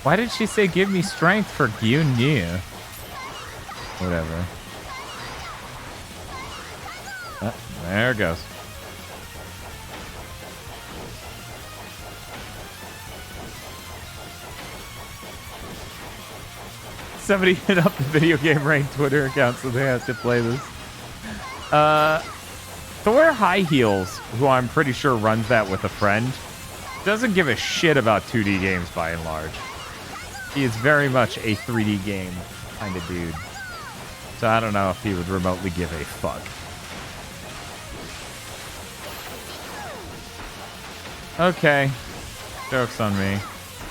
why did she say give me strength for Gyunyu? Whatever. There it goes. Somebody hit up the Video Game Rain Twitter account so they have to play this. To wear high heels, who I'm pretty sure runs that with a friend, doesn't give a shit about 2D games by and large. He is very much a 3D game kind of dude. So I don't know if he would remotely give a fuck. Okay. Joke's on me.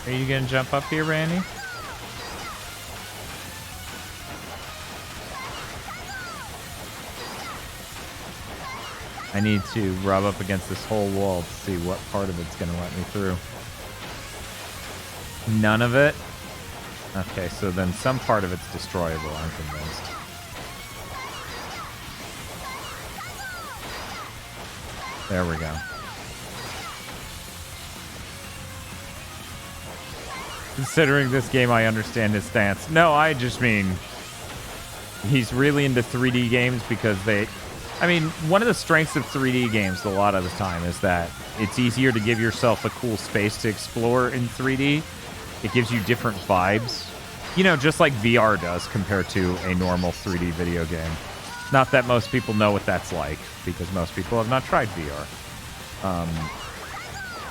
Are you gonna jump up here, Randy? I need to rub up against this whole wall to see what part of it's gonna let me through. None of it? Okay, so then some part of it's destroyable, I'm convinced. There we go. Considering this game, I understand his stance. No, I just mean he's really into 3D games because they... I mean, one of the strengths of 3D games a lot of the time is that it's easier to give yourself a cool space to explore in 3D. It gives you different vibes. You know, just like VR does compared to a normal 3D video game. Not that most people know what that's like, because most people have not tried VR.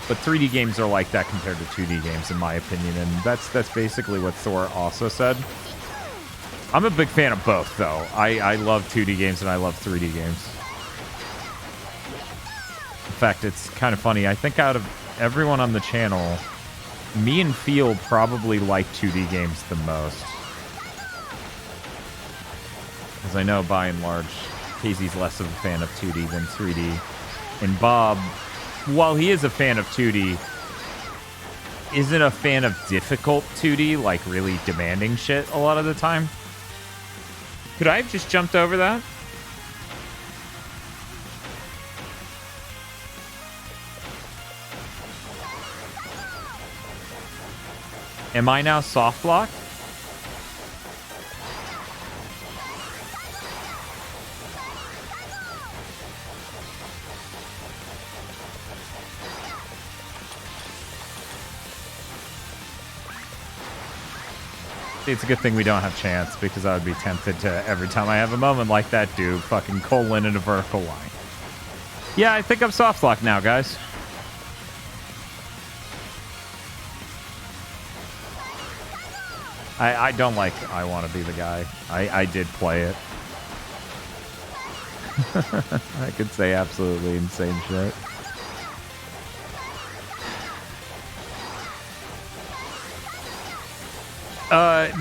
But 3D games are like that compared to 2D games, in my opinion, and that's basically what Thor also said. I'm a big fan of both, though. I love 2D games and I love 3D games. In fact, it's kind of funny. I think out of everyone on the channel, me and Field probably like 2D games the most. Because I know, by and large, Casey's less of a fan of 2D than 3D. And Bob, while he is a fan of 2D, isn't a fan of difficult 2D, like really demanding shit a lot of the time. Could I have just jumped over that? Am I now soft locked? It's a good thing we don't have chance, because I would be tempted to, every time I have a moment like that, do fucking colon in a vertical line. Yeah, I think I'm soft locked now, guys. I don't like I Want to Be the Guy. I did play it. I could say absolutely insane shit.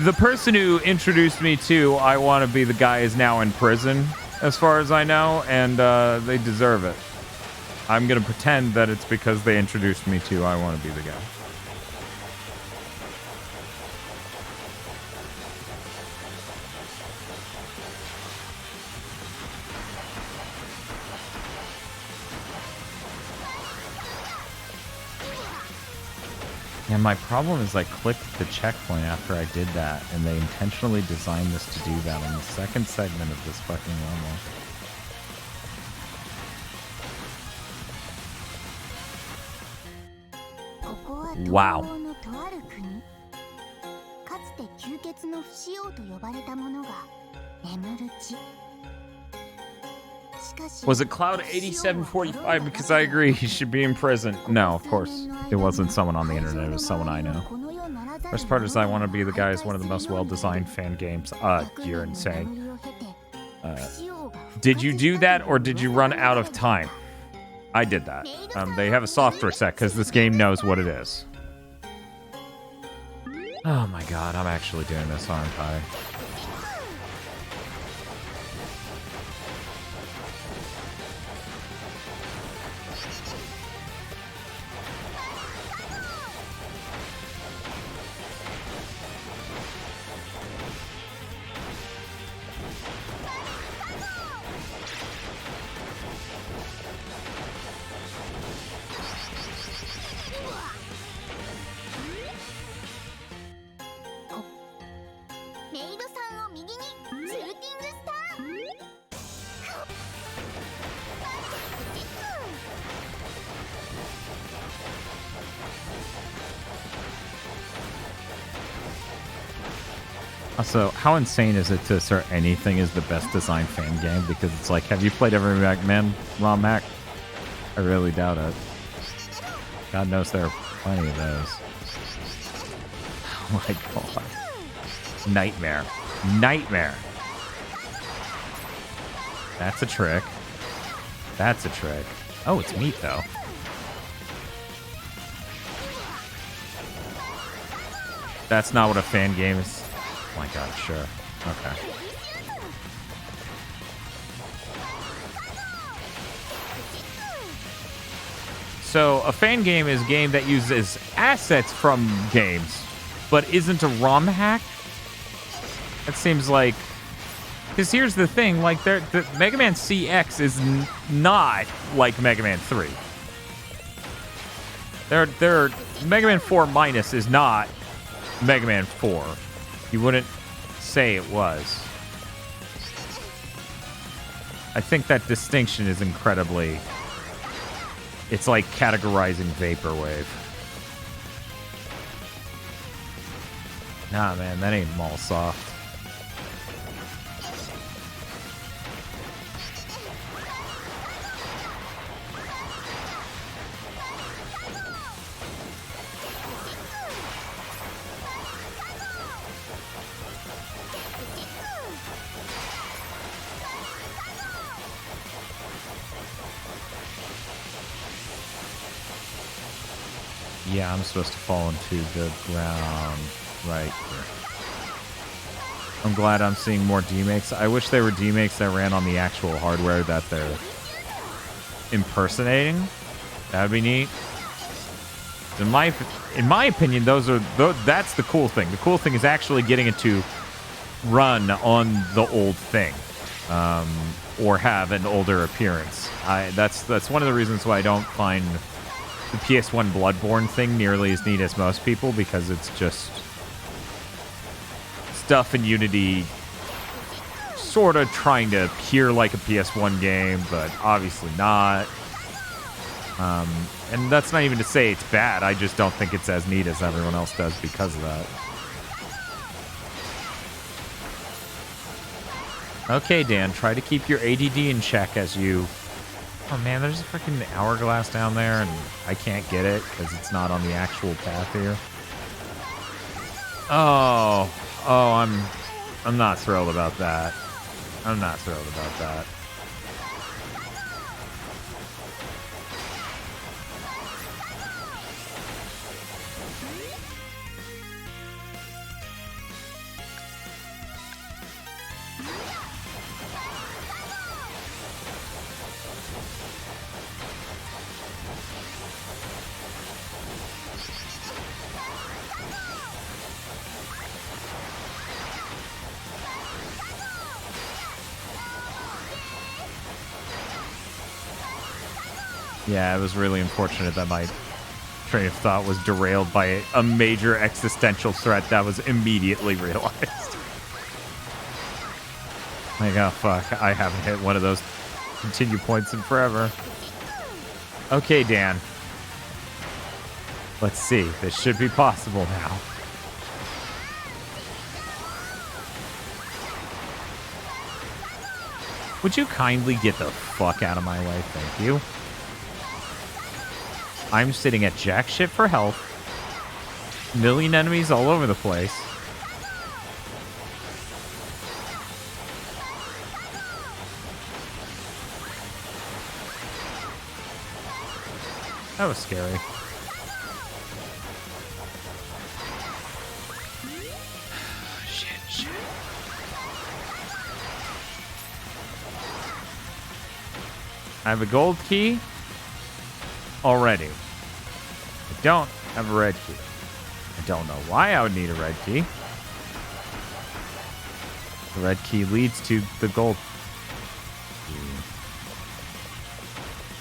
The person who introduced me to I Want to Be the Guy is now in prison, as far as I know, and they deserve it. I'm going to pretend that it's because they introduced me to I Want to Be the Guy. And my problem is I clicked the checkpoint after I did that, and they intentionally designed this to do that in the second segment of this fucking level. Wow. Was it Cloud 8745? Because I agree he should be in prison. No, of course. It wasn't someone on the internet. It was someone I know. First part is I Want to Be the Guy is one of the most well-designed fan games. You're insane. Did you do that, or did you run out of time? I did that. They have a software set, because this game knows what it is. Oh my god, I'm actually doing this, aren't I? Also, how insane is it to assert anything is the best designed fan game? Because it's like, have you played every Mega-Man ROM hack? I really doubt it. God knows there are plenty of those. Oh my god. Nightmare. Nightmare. That's a trick. That's a trick. Oh, it's meat, though. That's not what a fan game is. Oh my god, sure. Okay. So, a fan game is a game that uses assets from games, but isn't a ROM hack? That seems like... Because here's the thing, like, the Mega Man CX is not like Mega Man 3. Mega Man 4 minus is not Mega Man 4. You wouldn't say it was. I think that distinction is incredibly... It's like categorizing Vaporwave. Nah, man, that ain't mall soft. Yeah, I'm supposed to fall into the ground right here. I'm glad I'm seeing more demakes. I wish there were demakes that ran on the actual hardware that they're impersonating. That would be neat. In my opinion, that's the cool thing. The cool thing is actually getting it to run on the old thing, or have an older appearance. That's one of the reasons why I don't find the PS1 Bloodborne thing nearly as neat as most people, because it's just stuff in Unity sort of trying to appear like a PS1 game, but obviously not. And that's not even to say it's bad. I just don't think it's as neat as everyone else does because of that. Okay, Dan, try to keep your ADD in check as you... Oh man, there's a freaking hourglass down there, and I can't get it because it's not on the actual path here. Oh, I'm not thrilled about that. I'm not thrilled about that. Yeah, it was really unfortunate that my train of thought was derailed by a major existential threat that was immediately realized. Like, oh fuck, I haven't hit one of those continue points in forever. Okay, Dan. Let's see. This should be possible now. Would you kindly get the fuck out of my way? Thank you. I'm sitting at jack shit for health. Million enemies all over the place. That was scary. Shit. I have a gold key already. I don't have a red key. I don't know why I would need a red key. The red key leads to the gold key.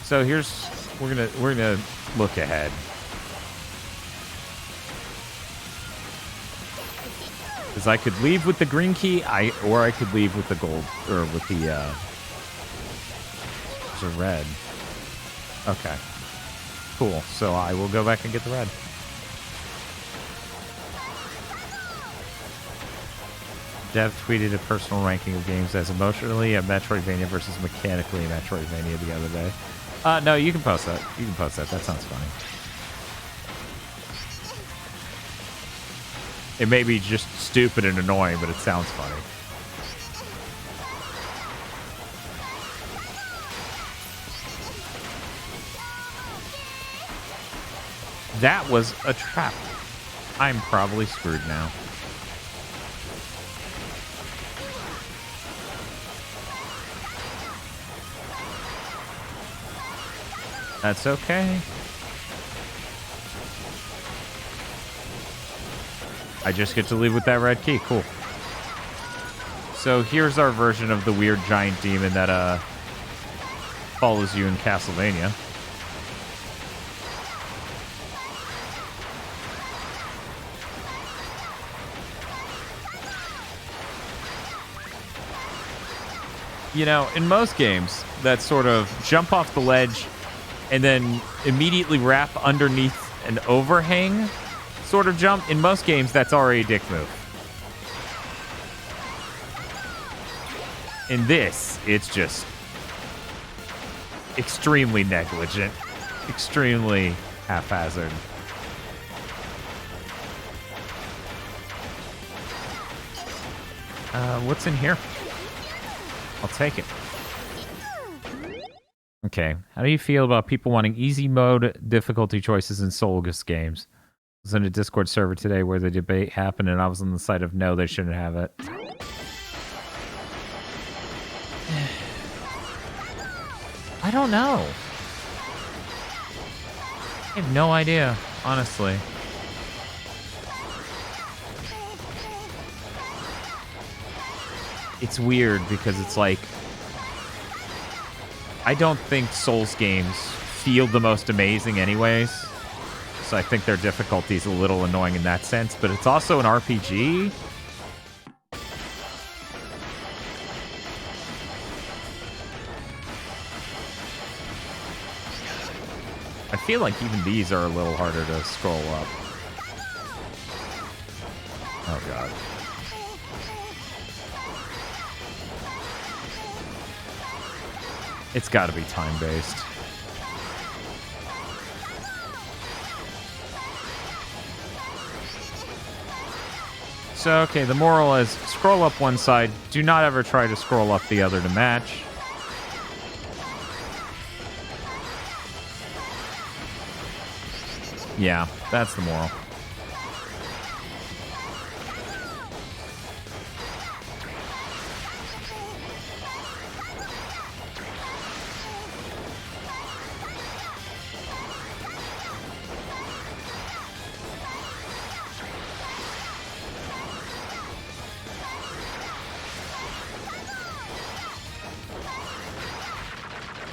So here's we're gonna look ahead. Because I could leave with the green key, or I could leave with the gold, or with the there's a red. Okay. Cool. So I will go back and get the red. dev tweeted a personal ranking of games as emotionally a Metroidvania versus mechanically a Metroidvania the other day. No, you can post that. You can post that. That sounds funny. It may be just stupid and annoying, but it sounds funny. That was a trap. I'm probably screwed now. That's okay. I just get to leave with that red key. Cool. So here's our version of the weird giant demon that follows you in Castlevania. You know, in most games that sort of jump off the ledge and then immediately wrap underneath an overhang sort of jump, in most games that's already a dick move. In this, it's just extremely negligent, extremely haphazard. What's in here? I'll take it. Okay, how do you feel about people wanting easy mode difficulty choices in Soulless games? I was in a Discord server today where the debate happened and I was on the side of no, they shouldn't have it. I don't know. I have no idea, honestly. It's weird because it's like, I don't think Souls games feel the most amazing anyways. So I think their difficulty is a little annoying in that sense, but it's also an RPG. I feel like even these are a little harder to scroll up. Oh god. It's got to be time-based. So, okay, the moral is scroll up one side. Do not ever try to scroll up the other to match. Yeah, that's the moral.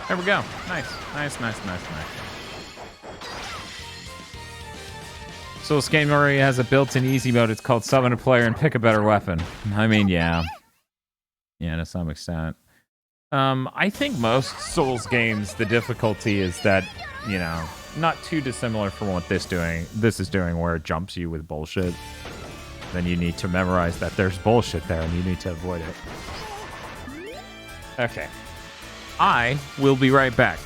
There we go. Nice. Nice, nice, nice, nice. So this game already has a built-in easy mode. It's called summon a player and pick a better weapon. I mean, yeah. Yeah, to some extent. I think most Souls games, the difficulty is that, you know, not too dissimilar from what this is doing, where it jumps you with bullshit. Then you need to memorize that there's bullshit there and you need to avoid it. Okay. I will be right back.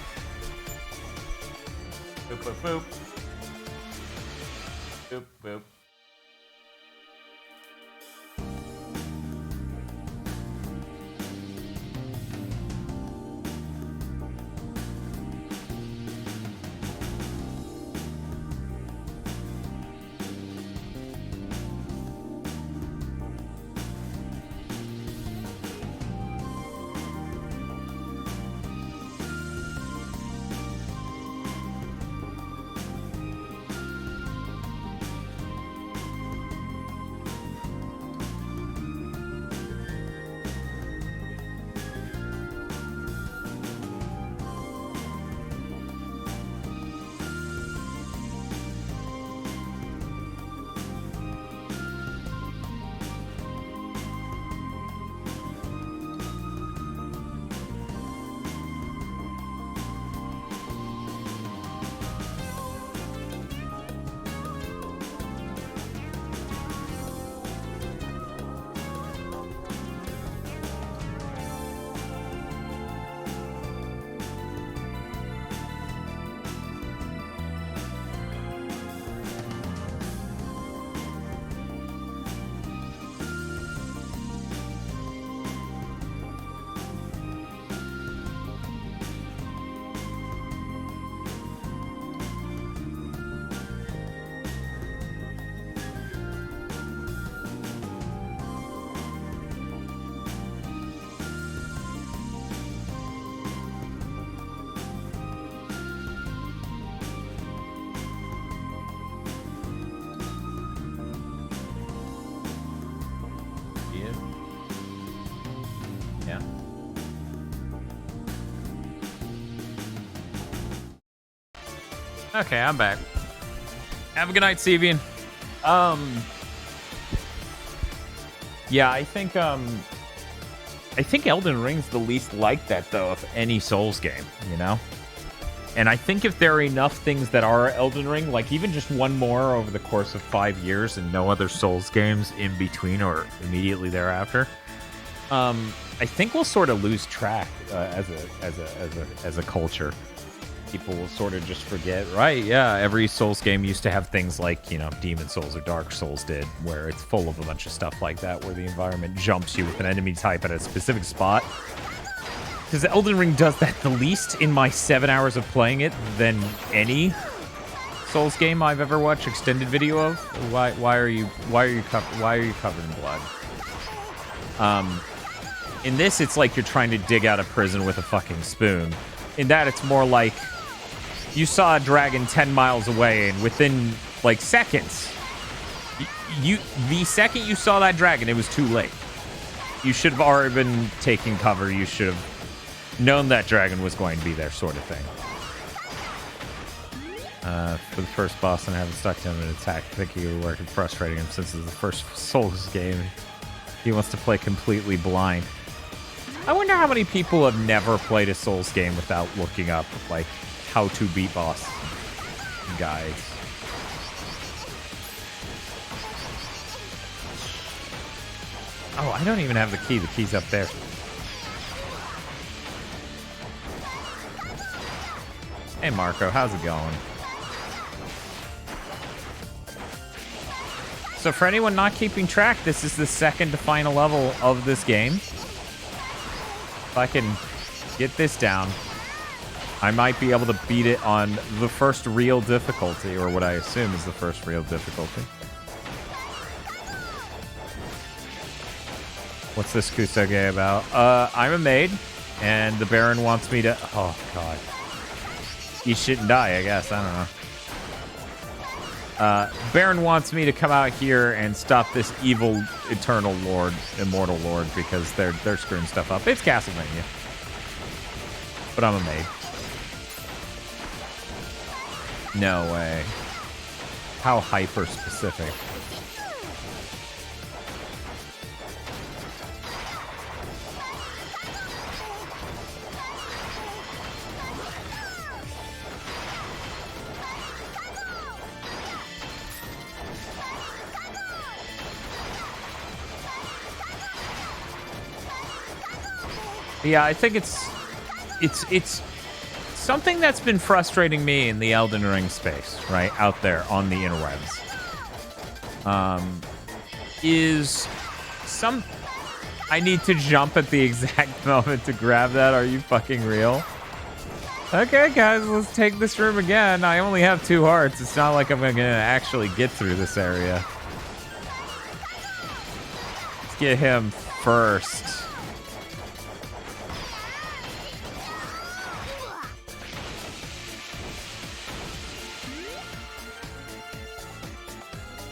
Boop, boop, boop. Boop, boop. Okay, I'm back. Have a good night, Sevian. Yeah, I think Elden Ring's the least like that though of any Souls game, you know? And I think if there are enough things that are Elden Ring, like even just one more over the course of 5 years and no other Souls games in between or immediately thereafter, I think we'll sort of lose track as a culture. People will sort of just forget, right? Yeah, every Souls game used to have things like, you know, Demon Souls or Dark Souls did, where it's full of a bunch of stuff like that, where the environment jumps you with an enemy type at a specific spot. Because Elden Ring does that the least in my 7 hours of playing it than any Souls game I've ever watched extended video of. Why are you covered in blood? In this, it's like you're trying to dig out of prison with a fucking spoon. In that, it's more like you saw a dragon 10 miles away, and within like seconds, the second you saw that dragon, it was too late. You should have already been taking cover. You should have known that dragon was going to be there, sort of thing. For the first boss, and I haven't stuck to him in attack, thinking it would work and frustrating him since it's the first Souls game. He wants to play completely blind. I wonder how many people have never played a Souls game without looking up, like, how to beat boss guides. Oh, I don't even have the key. The key's up there. Hey, Marco, how's it going? So for anyone not keeping track, this is the second to final level of this game. If I can get this down, I might be able to beat it on the first real difficulty, or what I assume is the first real difficulty. What's this Kusoge about? I'm a maid, and the Baron wants me to... Oh, God. Eat shit and die, I guess. I don't know. Baron wants me to come out here and stop this evil eternal lord, immortal lord, because they're screwing stuff up. It's Castlevania. But I'm a maid. No way. How hyper-specific. Yeah, I think it's something that's been frustrating me in the Elden Ring space, right, out there on the interwebs. I need to jump at the exact moment to grab that. Are you fucking real? Okay, guys, let's take this room again. I only have 2 hearts. It's not like I'm gonna actually get through this area. Let's get him first.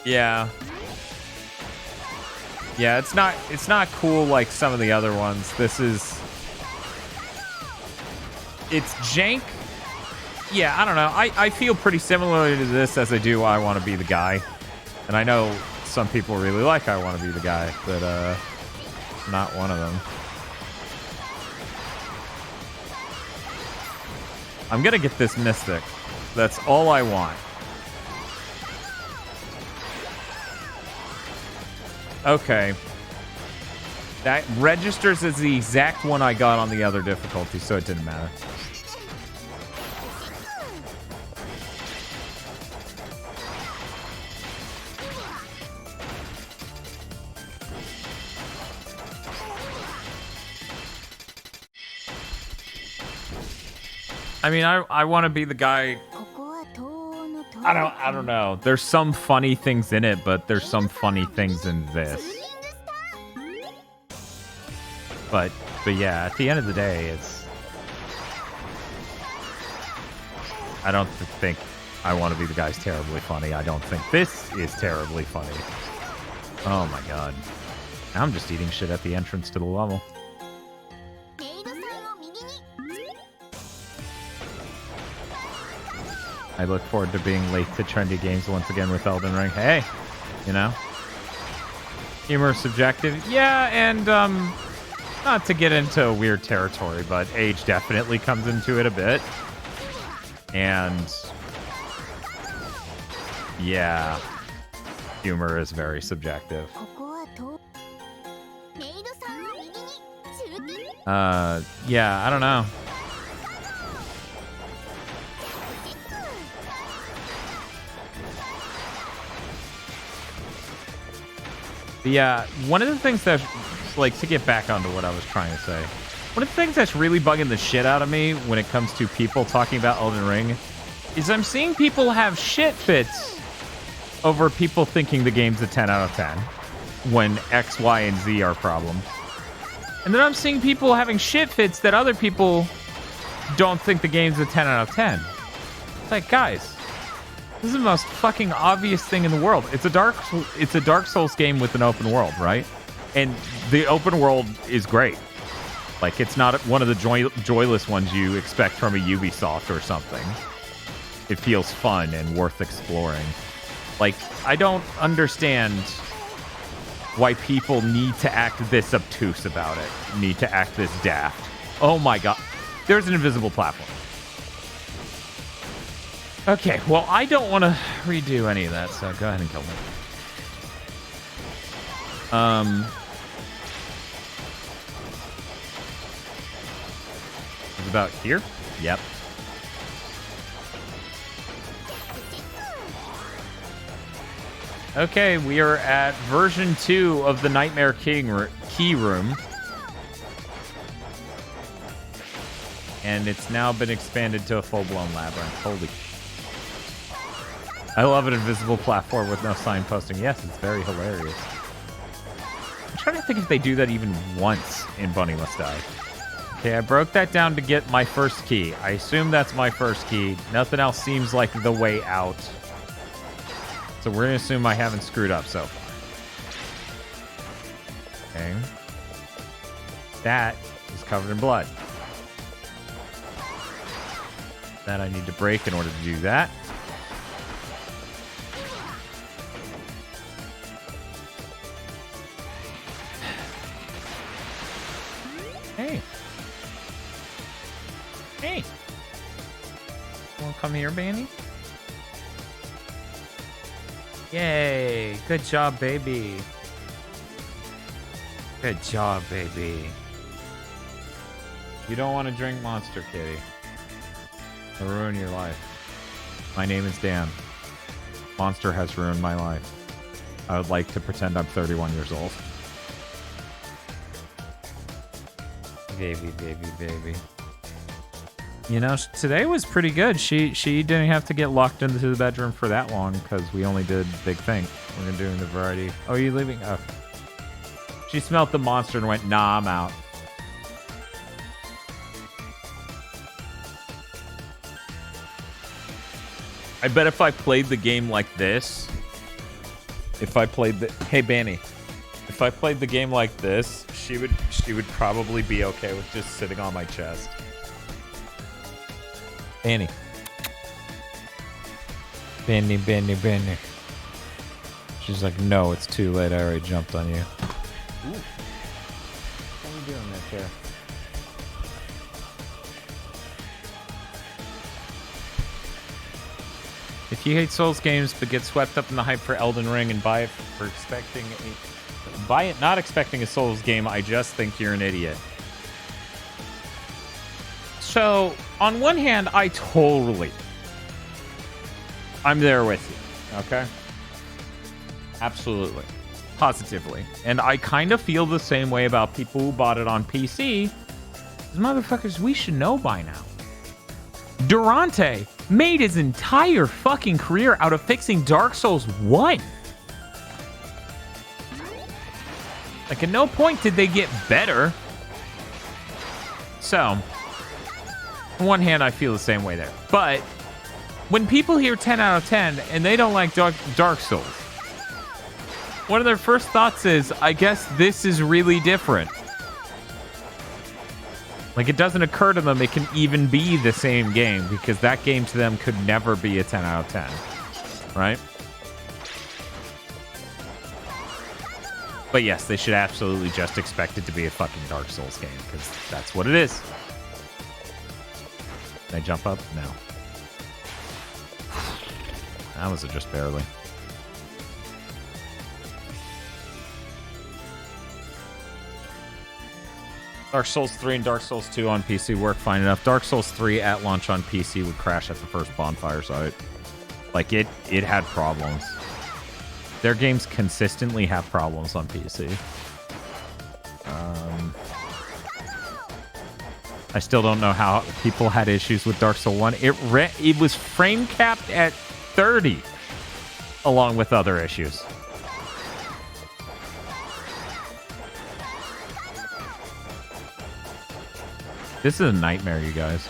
Yeah. Yeah, it's not cool like some of the other ones. It's jank. Yeah, I don't know. I feel pretty similar to this as I do I Want to Be the Guy. And I know some people really like I Want to Be the Guy, but not one of them. I'm gonna get this Mystic. That's all I want. Okay. That registers as the exact one I got on the other difficulty, so it didn't matter. I mean, I want to be the guy... I don't know. There's some funny things in it, but there's some funny things in this. But yeah, at the end of the day, it's... I don't think I Want to Be the Guy's terribly funny. I don't think this is terribly funny. Oh my god. I'm just eating shit at the entrance to the level. I look forward to being late to trendy games once again with Elden Ring. Hey, you know, humor is subjective. Yeah, and not to get into weird territory, but age definitely comes into it a bit. And yeah, humor is very subjective. ここはとメイドさんを右に中継 Yeah, I don't know. But yeah, one of the things that, like, to get back onto what I was trying to say, one of the things that's really bugging the shit out of me when it comes to people talking about Elden Ring is I'm seeing people have shit fits over people thinking the game's a 10 out of 10 when X, Y, and Z are problems. And then I'm seeing people having shit fits that other people don't think the game's a 10 out of 10. It's like, guys, this is the most fucking obvious thing in the world. It's a Dark Souls game with an open world, right? And the open world is great. Like, it's not one of the joyless ones you expect from a Ubisoft or something. It feels fun and worth exploring. Like, I don't understand why people need to act this obtuse about it. Need to act this daft. Oh my god. There's an invisible platform. Okay, well, I don't want to redo any of that, so go ahead and kill me. It's about here? Yep. Okay, we are at version 2 of the Nightmare Key Room. And it's now been expanded to a full-blown labyrinth. Holy. I love an invisible platform with no signposting. Yes, it's very hilarious. I'm trying to think if they do that even once in Bunny Must Die. Okay, I broke that down to get my first key. I assume that's my first key. Nothing else seems like the way out. So we're going to assume I haven't screwed up so far. Okay. That is covered in blood. That I need to break in order to do that. Hey. Hey. Want to come here, Banny? Yay. Good job, baby. Good job, baby. You don't want to drink Monster, Kitty. It'll ruin your life. My name is Dan. Monster has ruined my life. I would like to pretend I'm 31 years old. Baby, baby, baby. You know, today was pretty good. She didn't have to get locked into the bedroom for that long because we only did Big Thing. We're going to do the variety. Oh, are you leaving? Oh. She smelled the monster and went, nah, I'm out. I bet if I played the game like this, hey Banny, if I played the game like this, she would probably be okay with just sitting on my chest. Banny. Banny, Banny, Banny. She's like, no, it's too late. I already jumped on you. Ooh. What are you doing there, chair? If you hate Souls games but get swept up in the hype for Elden Ring and buy it not expecting a Souls game, I just think you're an idiot. So, on one hand, I'm there with you, okay? Absolutely. Positively. And I kind of feel the same way about people who bought it on PC. These motherfuckers, we should know by now. Durante made his entire fucking career out of fixing Dark Souls 1. Like, at no point did they get better. So, on one hand, I feel the same way there. But, when people hear 10 out of 10 and they don't like Dark Souls, one of their first thoughts is, I guess this is really different. Like, it doesn't occur to them it can even be the same game, because that game to them could never be a 10 out of 10. Right? But yes, they should absolutely just expect it to be a fucking Dark Souls game, because that's what it is. Can I jump up? No. That was just barely. Dark Souls 3 and Dark Souls 2 on PC work fine enough. Dark Souls 3 at launch on PC would crash at the first bonfire site. Like, it had problems. Their games consistently have problems on PC. I still don't know how people had issues with Dark Souls 1. It was frame capped at 30, along with other issues. This is a nightmare, you guys.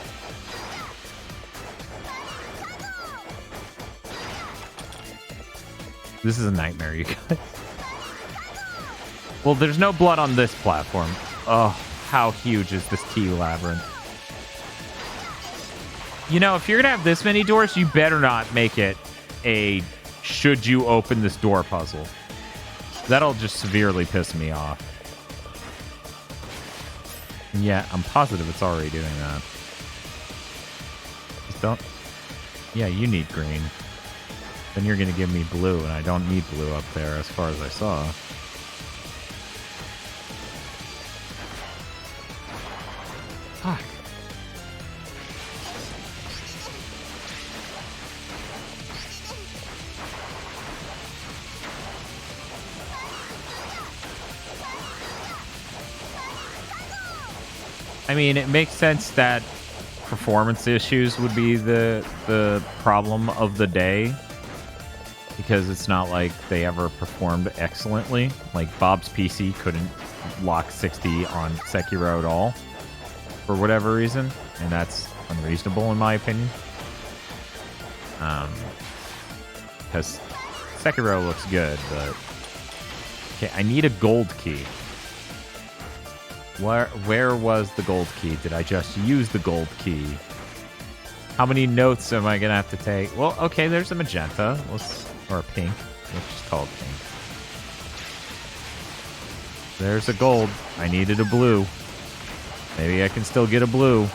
This is a nightmare, you guys. Well, there's no blood on this platform. Oh, how huge is this key labyrinth? You know, if you're gonna have this many doors, you better not make it a should you open this door puzzle. That'll just severely piss me off. Yeah, I'm positive it's already doing that. Just don't... Yeah, you need green. Then you're going to give me blue, and I don't need blue up there as far as I saw. Fuck. I mean, it makes sense that performance issues would be the problem of the day, because it's not like they ever performed excellently. Like, Bob's PC couldn't lock 60 on Sekiro at all for whatever reason, and that's unreasonable in my opinion. Because Sekiro looks good, but okay, I need a gold key. Where was the gold key? Did I just use the gold key? How many notes am I gonna have to take? Well, okay, there's a magenta. Or a pink. Let's just call it pink. There's a gold. I needed a blue. Maybe I can still get a blue.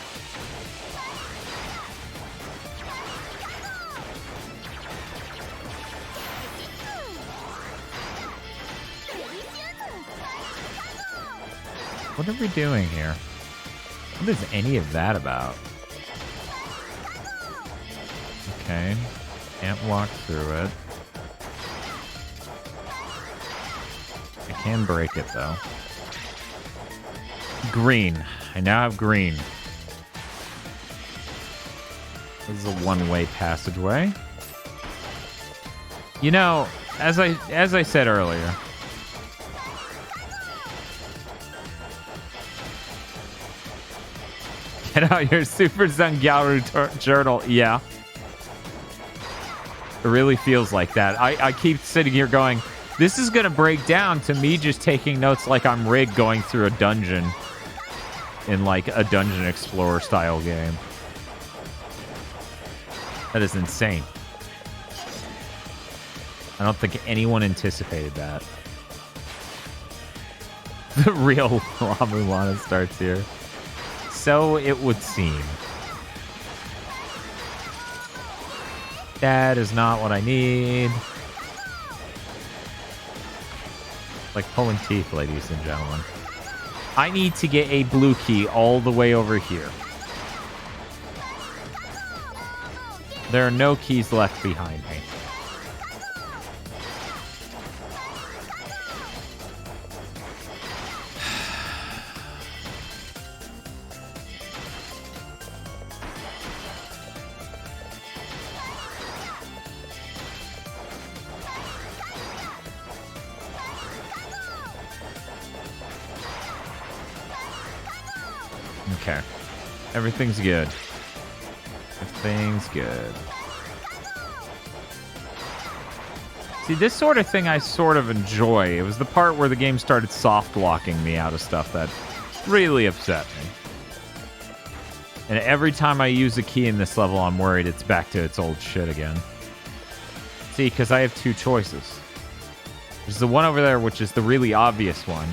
What are we doing here? What is any of that about? Okay. Can't walk through it. I can break it, though. Green. I now have green. This is a one-way passageway. You know, as I said earlier, get out your Super Zangyaru journal. Yeah. It really feels like that. I keep sitting here going, this is going to break down to me just taking notes like I'm Rig going through a dungeon in like a Dungeon Explorer style game. That is insane. I don't think anyone anticipated that. The real La Mulana starts here. So it would seem. That is not what I need. Like pulling teeth, ladies and gentlemen. I need to get a blue key all the way over here. There are no keys left behind me. Okay. Everything's good. Everything's good. See, this sort of thing I sort of enjoy. It was the part where the game started soft locking me out of stuff that really upset me. And every time I use a key in this level, I'm worried it's back to its old shit again. See, because I have two choices. There's the one over there, which is the really obvious one.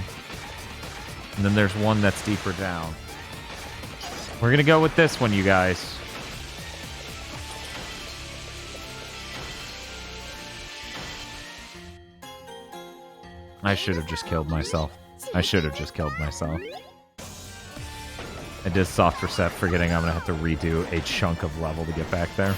And then there's one that's deeper down. We're going to go with this one, you guys. I should have just killed myself. I did soft reset, forgetting I'm going to have to redo a chunk of level to get back there.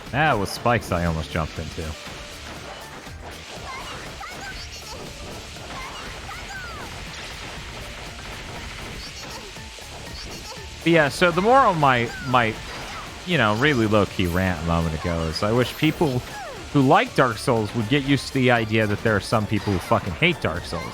That was spikes I almost jumped into. But yeah, so the moral of my really low-key rant a moment ago is I wish people who like Dark Souls would get used to the idea that there are some people who fucking hate Dark Souls.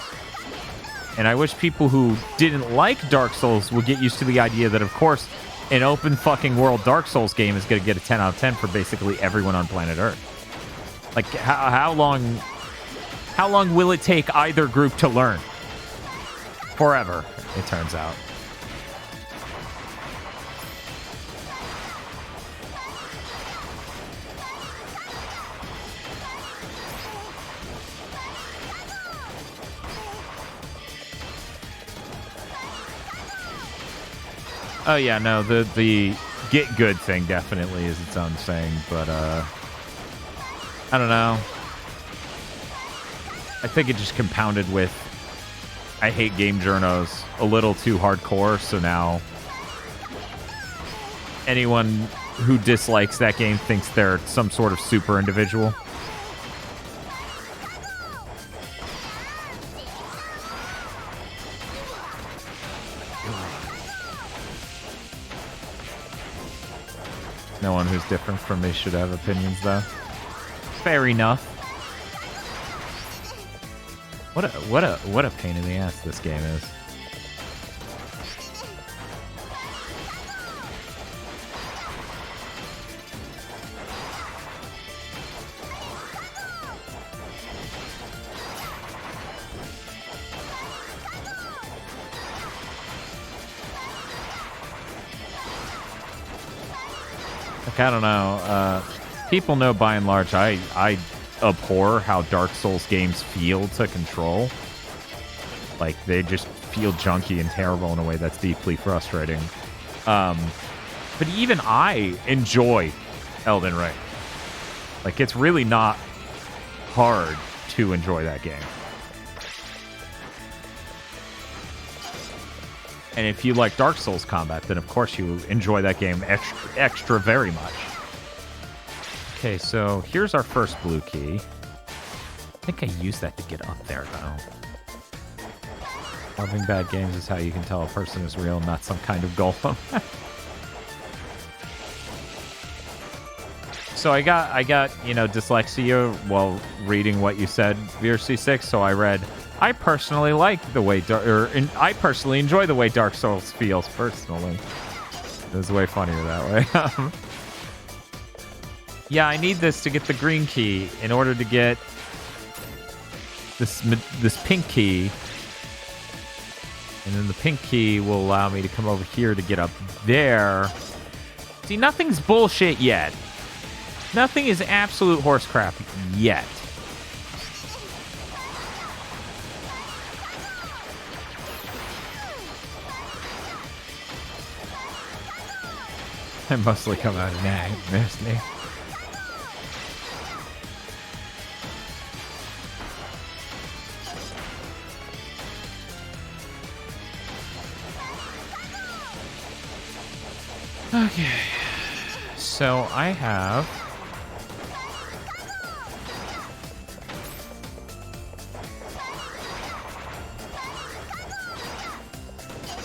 And I wish people who didn't like Dark Souls would get used to the idea that, of course, an open fucking world Dark Souls game is going to get a 10 out of 10 for basically everyone on planet Earth. Like, how long will it take either group to learn? Forever, it turns out. Oh yeah, no, the get good thing definitely is its own thing, but I don't know. I think it just compounded with I hate game journos a little too hardcore, so now anyone who dislikes that game thinks they're some sort of super individual. No one who's different from me should have opinions, though. Fair enough. What a pain in the ass this game is. I don't know. People know by and large I abhor how Dark Souls games feel to control. Like, they just feel junky and terrible in a way that's deeply frustrating. But even I enjoy Elden Ring. Like, it's really not hard to enjoy that game. And if you like Dark Souls combat, then of course you enjoy that game extra very much. Okay, so here's our first blue key. I think I used that to get up there, though. Loving bad games is how you can tell a person is real, not some kind of golem. So I got dyslexia while reading what you said, VRC6, so I read, I personally like the way I personally enjoy the way Dark Souls feels personally. It was way funnier that way. Yeah, I need this to get the green key in order to get this pink key. And then the pink key will allow me to come over here to get up there. See, nothing's bullshit yet. Nothing is absolute horse crap yet. I mostly come out of nag, miss me. Okay, so I have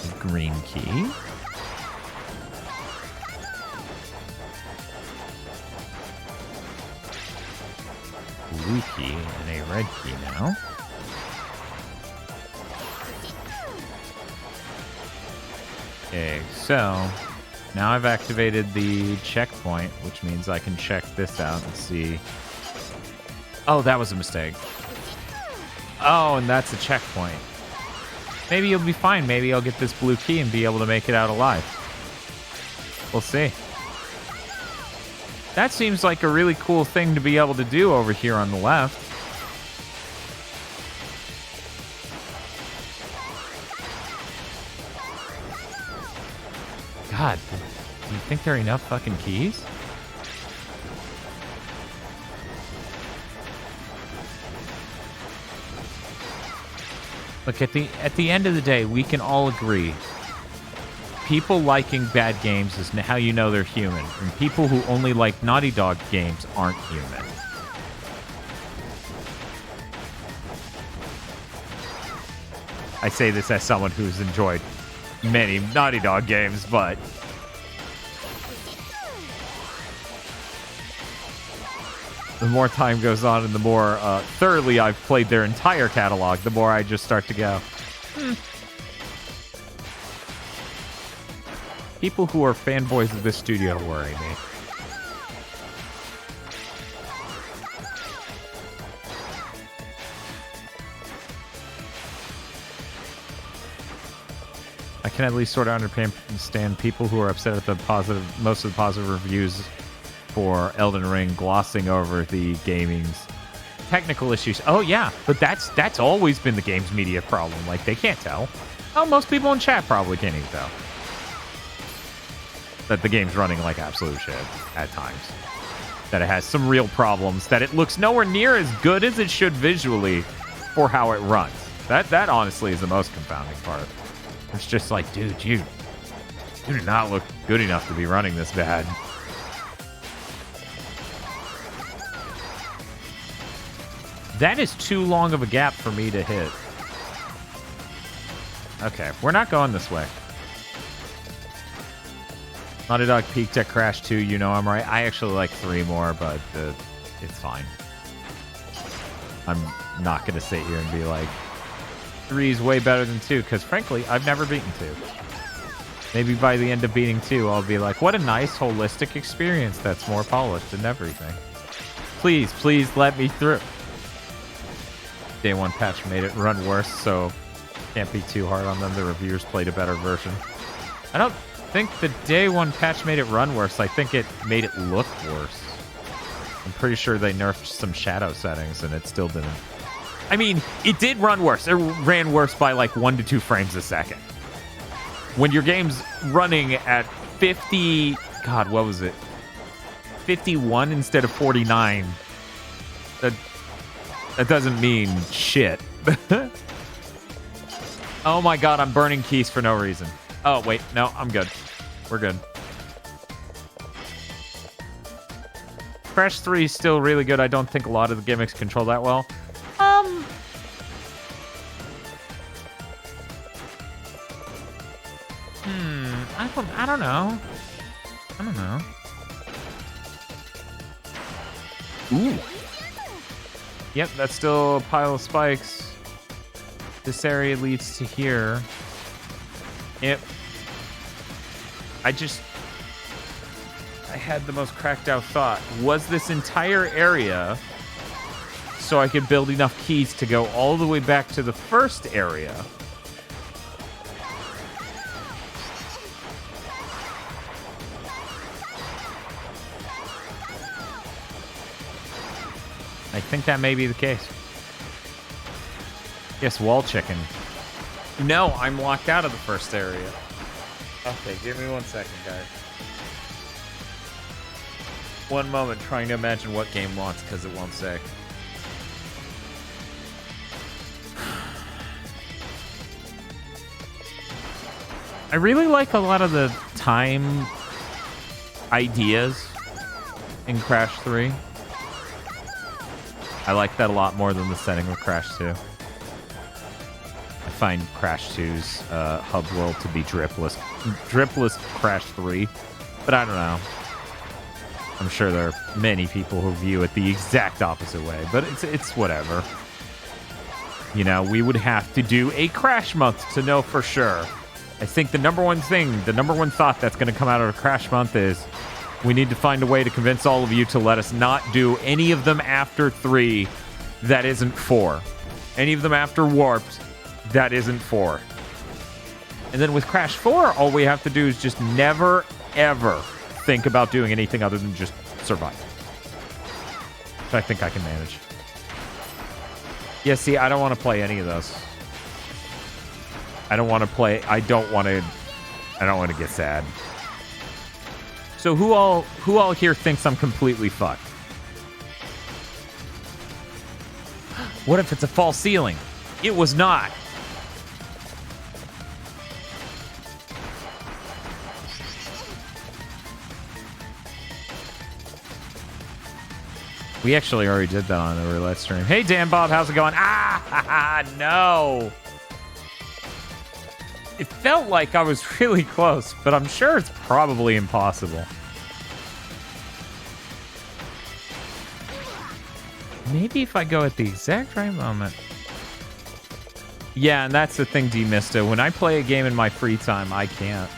a green key. Blue key and a red key now. Okay, so now I've activated the checkpoint, which means I can check this out and see. Oh, that was a mistake. Oh, and that's a checkpoint. Maybe you'll be fine. Maybe I'll get this blue key and be able to make it out alive. We'll see. That seems like a really cool thing to be able to do over here on the left. God, do you think there are enough fucking keys? Look, at the end of the day, we can all agree. People liking bad games is how you know they're human. And people who only like Naughty Dog games aren't human. I say this as someone who's enjoyed many Naughty Dog games, but the more time goes on and the more thoroughly I've played their entire catalog, the more I just start to go, People who are fanboys of this studio worry me. I can at least sort of understand people who are upset at most of the positive reviews for Elden Ring glossing over the gaming's technical issues. Oh yeah, but that's always been the game's media problem. Like, they can't tell. Oh, most people in chat probably can't even tell that the game's running like absolute shit at times. That it has some real problems. That it looks nowhere near as good as it should visually for how it runs. That honestly is the most confounding part. It's just like, dude, you do not look good enough to be running this bad. That is too long of a gap for me to hit. Okay, we're not going this way. Naughty Dog peaked at Crash 2, you know I'm right. I actually like 3 more, but it's fine. I'm not going to sit here and be like, 3 is way better than 2, because frankly, I've never beaten 2. Maybe by the end of beating 2, I'll be like, what a nice, holistic experience that's more polished and everything. Please, please let me through. Day 1 patch made it run worse, so can't be too hard on them. The reviewers played a better version. I don't think the Day 1 patch made it run worse. I think it made it look worse. I'm pretty sure they nerfed some shadow settings, and it still didn't. I mean, it did run worse. It ran worse by like 1 to 2 frames a second. When your game's running at 50... God, what was it? 51 instead of 49. That doesn't mean shit. Oh my god, I'm burning keys for no reason. Oh, wait. No, I'm good. We're good. Crash 3 is still really good. I don't think a lot of the gimmicks control that well. I don't know. I don't know. Ooh. Yep, that's still a pile of spikes. This area leads to here. Yep. I had the most cracked out thought. Was this entire area so I could build enough keys to go all the way back to the first area? I think that may be the case. Yes, wall chicken. No, I'm locked out of the first area. Okay, give me 1 second, guys. One moment trying to imagine what game wants because it won't say. I really like a lot of the time ideas in Crash 3. I like that a lot more than the setting of Crash 2. I find Crash 2's hub world to be dripless Crash 3, but I don't know. I'm sure there are many people who view it the exact opposite way, but it's whatever. You know, we would have to do a Crash month to know for sure. I think the number one thought that's going to come out of a Crash month is we need to find a way to convince all of you to let us not do any of them after 3 that isn't 4. any of them after warped that isn't 4. And then with Crash 4, all we have to do is just never, ever think about doing anything other than just survive. Which I think I can manage. Yeah, see, I don't want to play any of those. I don't want to get sad. So who all here thinks I'm completely fucked? What if it's a false ceiling? It was not. We actually already did that on the roulette stream. Hey, Dan Bob, how's it going? No. It felt like I was really close, but I'm sure it's probably impossible. Maybe if I go at the exact right moment. Yeah, and that's the thing, D-Mista. When I play a game in my free time, I can't.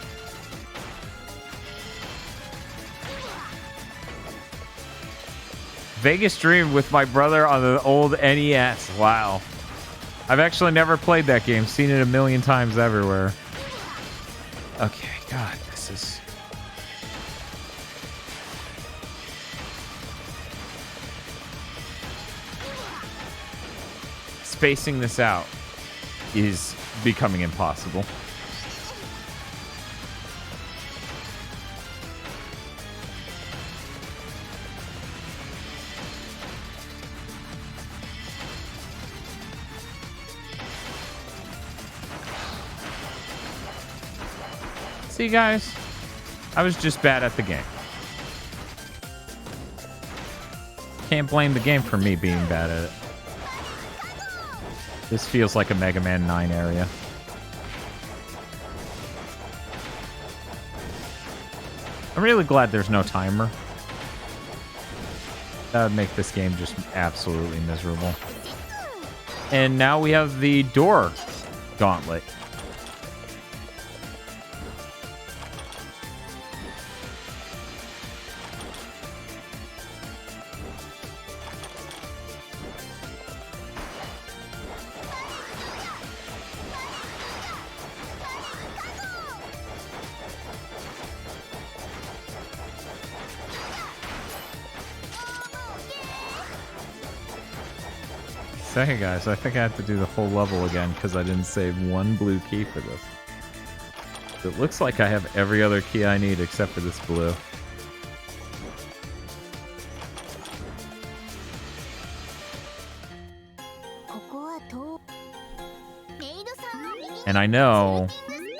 Vegas Dream with my brother on the old NES. Wow. I've actually never played that game. Seen it a million times everywhere. Okay, God, this is... Spacing this out is becoming impossible. See, guys, I was just bad at the game. Can't blame the game for me being bad at it. This feels like a Mega Man 9 area. I'm really glad there's no timer. That would make this game just absolutely miserable. And now we have the door gauntlet. Hey guys, I think I have to do the whole level again because I didn't save one blue key for this. It looks like I have every other key I need except for this blue. And I know,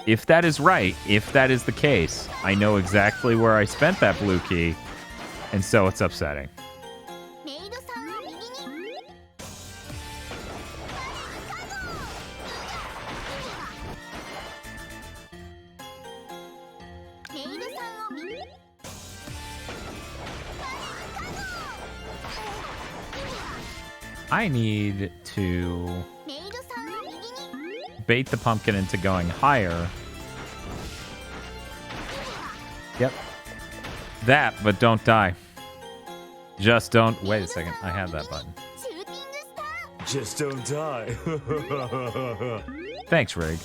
if that is right, if that is the case, I know exactly where I spent that blue key, and so it's upsetting. I need to bait the pumpkin into going higher. Yep. That, but don't die. Just don't... Wait a second. I have that button. Just don't die. Thanks, Rig.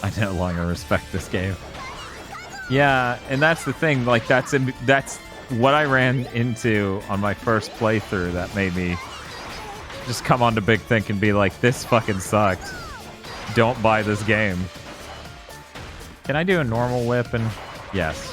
I no longer respect this game. Yeah, and that's the thing. Like, that's what I ran into on my first playthrough that made me just come onto Big Think and be like, this fucking sucked. Don't buy this game. Can I do a normal whip? And yes.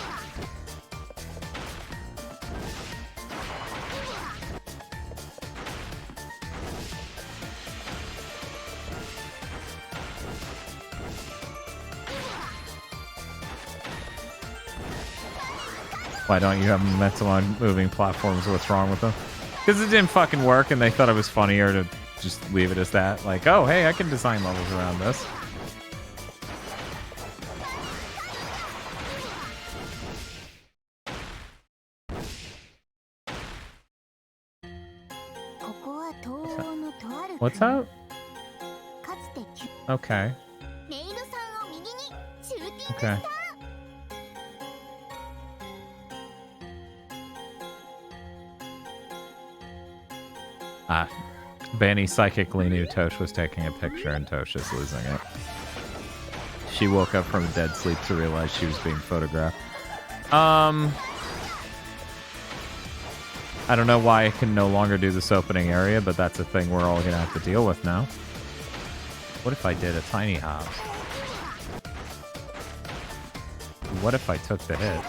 Why don't you have momentum on moving platforms? What's wrong with them? Because it didn't fucking work and they thought it was funnier to just leave it as that. Like, oh, hey, I can design levels around this. What's up? Okay. メイドさんを右にシューティングスター。 Okay. Ah, Banny psychically knew Tosh was taking a picture and Tosh is losing it. She woke up from a dead sleep to realize she was being photographed. I don't know why I can no longer do this opening area, but that's a thing we're all gonna have to deal with now. What if I did a tiny hop? What if I took the hit?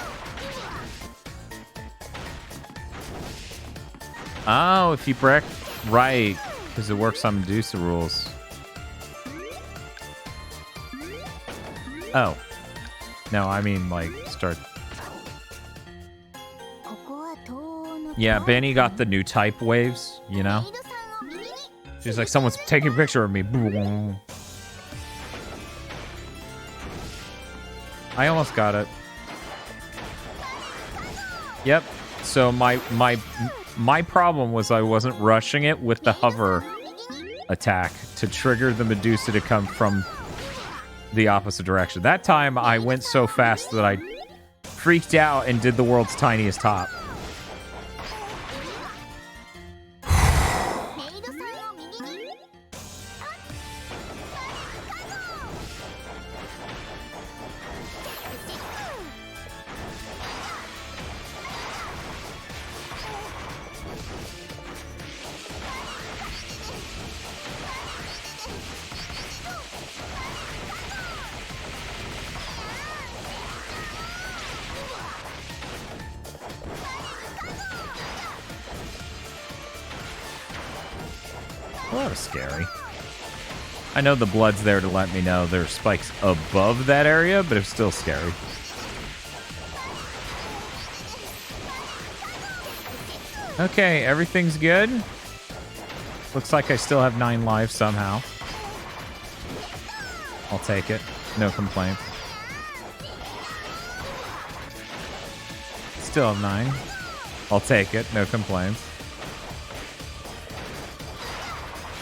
Oh, if you break... Right, because it works on Medusa rules. Oh. No, I mean, like, start... Yeah, Benny got the new type waves, you know? She's like, someone's taking a picture of me. I almost got it. Yep. So my problem was I wasn't rushing it with the hover attack to trigger the Medusa to come from the opposite direction. That time I went so fast that I freaked out and did the world's tiniest hop. Well, that was scary. I know the blood's there to let me know there's spikes above that area, but it's still scary. Okay, everything's good. Looks like I still have 9 lives somehow. I'll take it. No complaints. Still have 9. I'll take it. No complaints.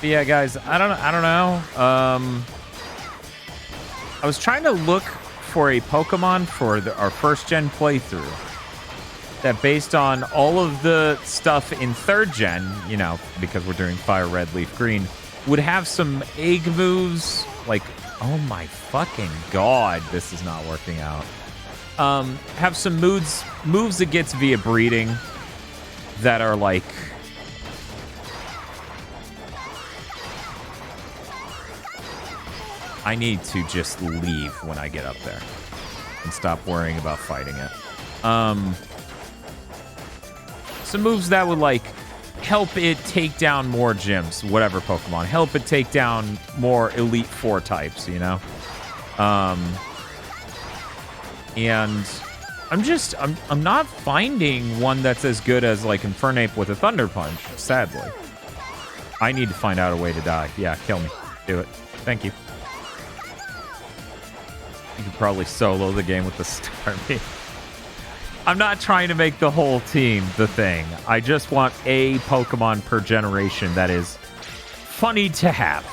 But yeah, guys, I don't know. I was trying to look for a Pokemon for our first gen playthrough that, based on all of the stuff in 3rd gen, you know, because we're doing Fire Red, Leaf Green, would have some egg moves. Like, oh my fucking god, this is not working out. Have some moves it gets via breeding that are like... I need to just leave when I get up there and stop worrying about fighting it. Some moves that would, like, help it take down more gyms, whatever Pokemon. Help it take down more Elite Four types, you know? And I'm not finding one that's as good as, like, Infernape with a Thunder Punch, sadly. I need to find out a way to die. Yeah, kill me. Do it. Thank you. You could probably solo the game with the Starmie. I'm not trying to make the whole team the thing. I just want a Pokemon per generation that is funny to have.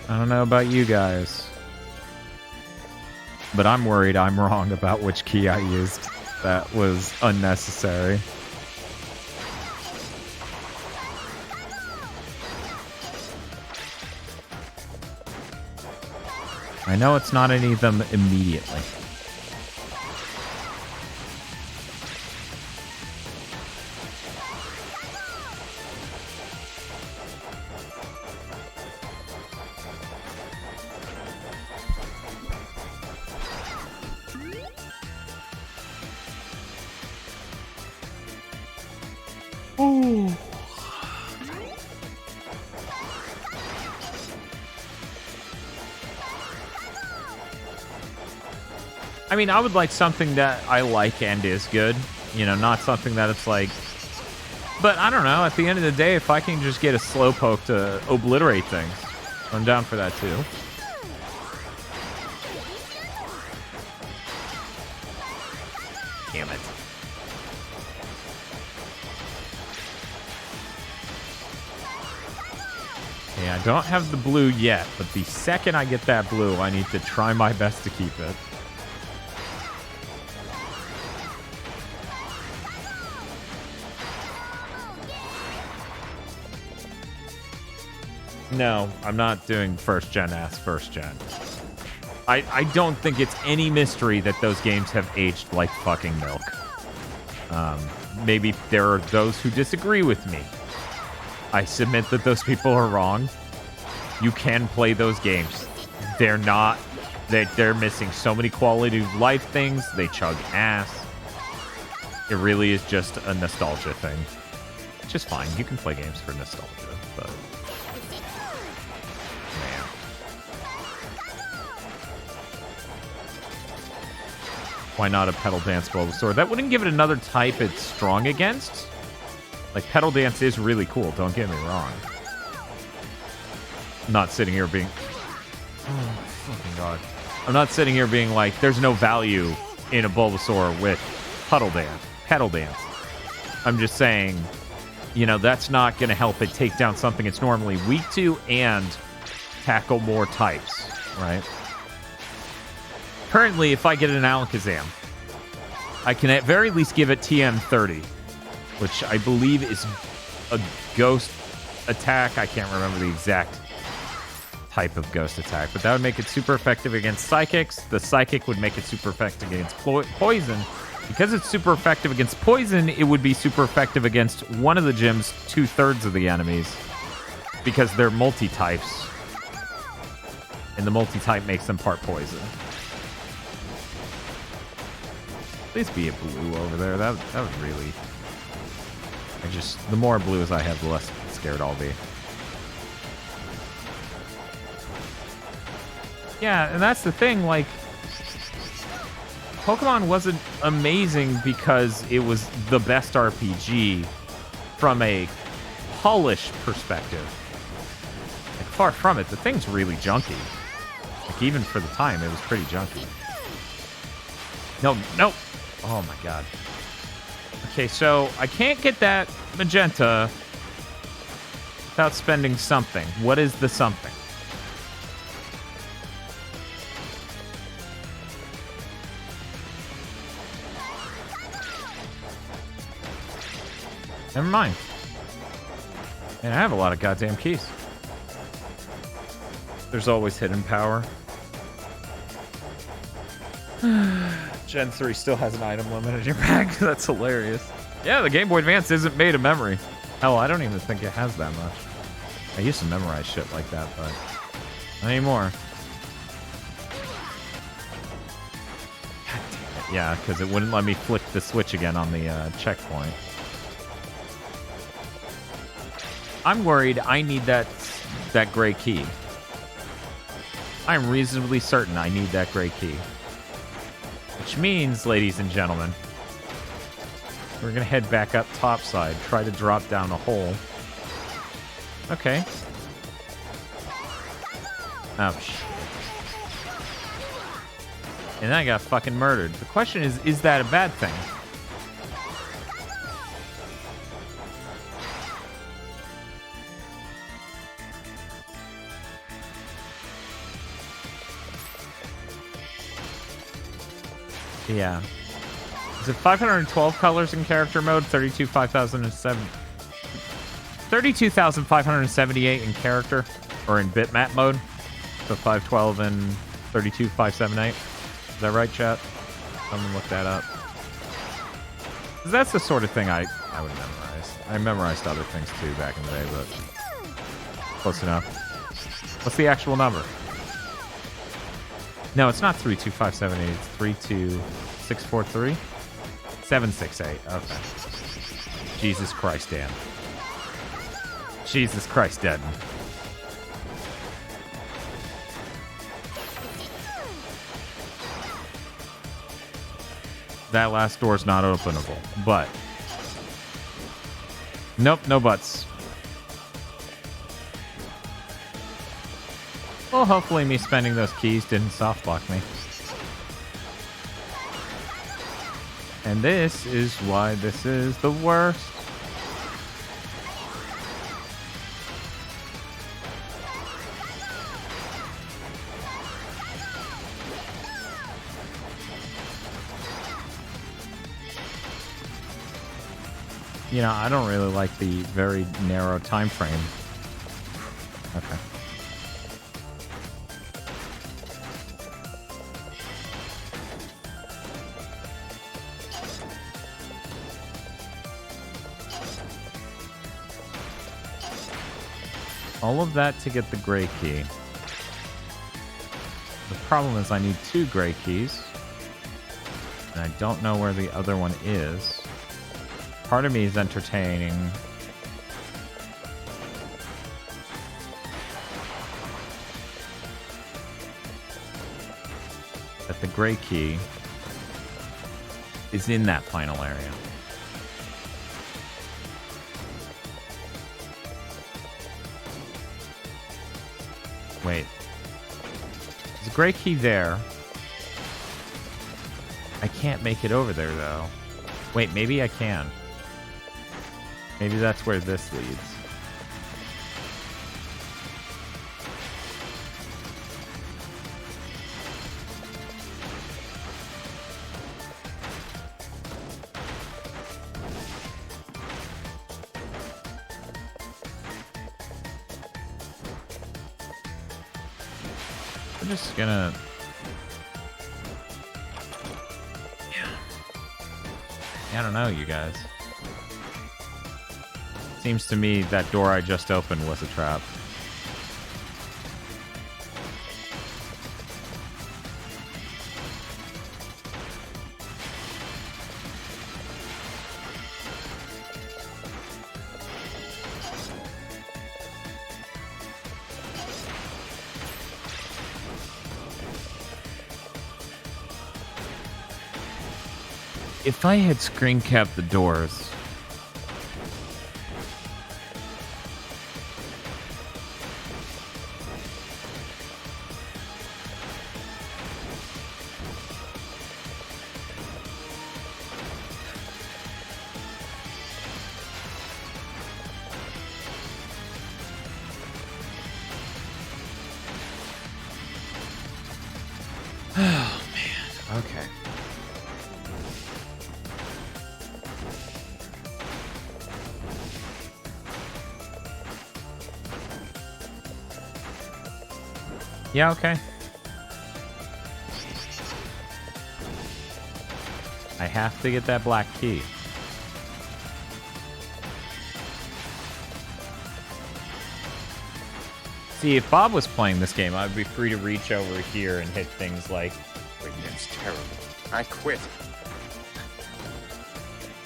I don't know about you guys, but I'm worried I'm wrong about which key I used. That was unnecessary. I know it's not any of them immediately. Ooh. I mean, I would like something that I like and is good. You know, not something that it's like... But I don't know, at the end of the day, if I can just get a Slowpoke to obliterate things, I'm down for that too. Okay, I don't have the blue yet, but the second I get that blue, I need to try my best to keep it. No, I'm not doing first gen as first gen. I don't think it's any mystery that those games have aged like fucking milk. Maybe there are those who disagree with me. I submit that those people are wrong. You can play those games. They're not... They're missing so many quality of life things. They chug ass. It really is just a nostalgia thing. Which is fine. You can play games for nostalgia, but... Man. Why not a pedal dance Bulbasaur? That wouldn't give it another type it's strong against. Like, pedal dance is really cool, don't get me wrong. I'm not sitting here being... Oh, fucking God. I'm not sitting here being like, there's no value in a Bulbasaur with pedal dance. I'm just saying, you know, that's not going to help it take down something it's normally weak to and tackle more types, right? Currently, if I get an Alakazam, I can at very least give it TM30, which I believe is a ghost attack. I can't remember the exact type of ghost attack, but that would make it super effective against psychics. The psychic would make it super effective against poison. Because it's super effective against poison, it would be super effective against one of the gym's 2/3 of the enemies, because they're multi-types, and the multi-type makes them part poison. Please be a blue over there. That would really... the more blues I have, the less scared I'll be. Yeah, and that's the thing, like, Pokemon wasn't amazing because it was the best RPG from a polish perspective. Like, far from it. The thing's really junky. Like, even for the time, it was pretty junky. No. Oh, my God. Okay, so I can't get that magenta without spending something. What is the something? Never mind. Man, I have a lot of goddamn keys. There's always hidden power. Gen 3 still has an item limit in your bag. That's hilarious. Yeah, the Game Boy Advance isn't made of memory. Hell, I don't even think it has that much. I used to memorize shit like that, but not anymore. God damn it. Yeah, because it wouldn't let me flick the switch again on the checkpoint. I'm worried I need that gray key. I'm reasonably certain I need that gray key. Which means, ladies and gentlemen, we're going to head back up topside, try to drop down a hole. Okay. Oh, shit. And then I got fucking murdered. The question is that a bad thing? Yeah. Is it 512 colors in character mode? 32,578 in character, or in bitmap mode. So 512 and 32,578. Is that right, chat? Someone look that up. 'Cause that's the sort of thing I would memorize. I memorized other things too back in the day, but close enough. What's the actual number? No, it's not 32578. It's 32643. 768. Okay. Jesus Christ, Dan. Jesus Christ, Dan. That last door's not openable, but... Nope, no buts. Well, hopefully me spending those keys didn't softblock me. And this is why this is the worst. You know, I don't really like the very narrow time frame. Okay. All of that to get the gray key. The problem is I need 2 gray keys. And I don't know where the other one is. Part of me is entertaining. That the gray key is in that final area. Wait. There's a gray key there. I can't make it over there, though. Wait, maybe I can. Maybe that's where this leads. I'm just gonna... I don't know, you guys. Seems to me that door I just opened was a trap. If I had screen capped the doors... Oh, man. Okay. Yeah, okay. I have to get that black key. See, if Bob was playing this game, I'd be free to reach over here and hit things like... It's terrible. I quit.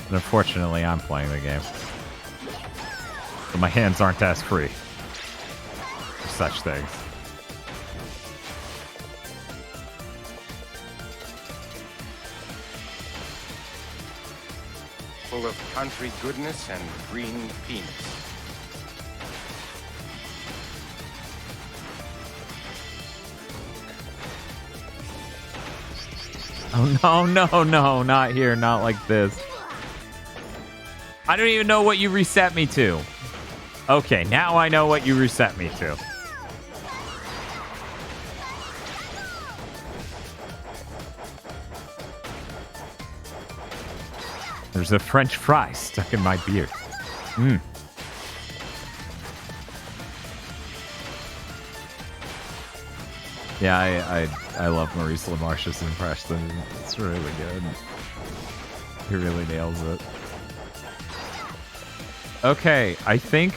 But unfortunately, I'm playing the game. But my hands aren't as free for such things. Full of country goodness and green peanuts. Oh, no, not here, not like this. I don't even know what you reset me to. Okay, now I know what you reset me to. There's a French fry stuck in my beard. Mmm. Yeah, I love Maurice LaMarche's impression. It's really good. He really nails it. Okay, I think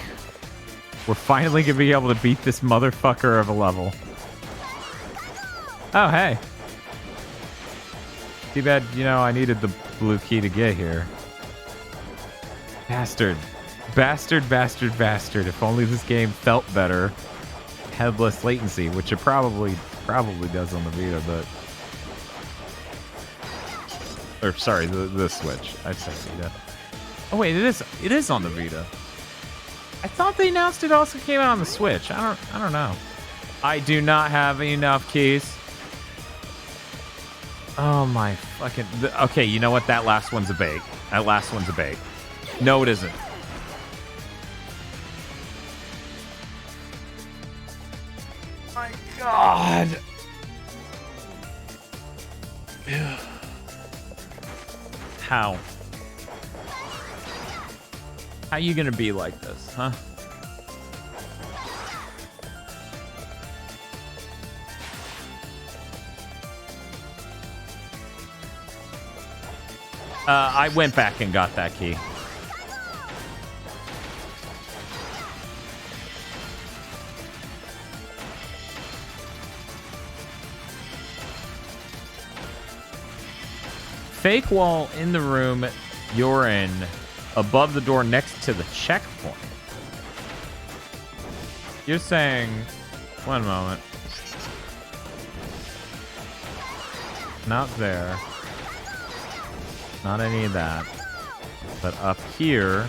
we're finally gonna be able to beat this motherfucker of a level. Oh, hey. Too bad, you know, I needed the blue key to get here. Bastard. Bastard, bastard, bastard. If only this game felt better. Headless latency, which it probably does on the Vita, but... Or, sorry, the Switch. I said Vita. Oh, wait, it is on the Vita. I thought they announced it also came out on the Switch. I don't know. I do not have enough keys. Oh, my fucking... Okay, you know what? That last one's a bait. That last one's a bait. No, it isn't. My God. How? How you gonna be like this, huh? I went back and got that key. Fake wall in the room you're in, above the door next to the checkpoint. You're saying, one moment. Not there. Not any of that. But up here.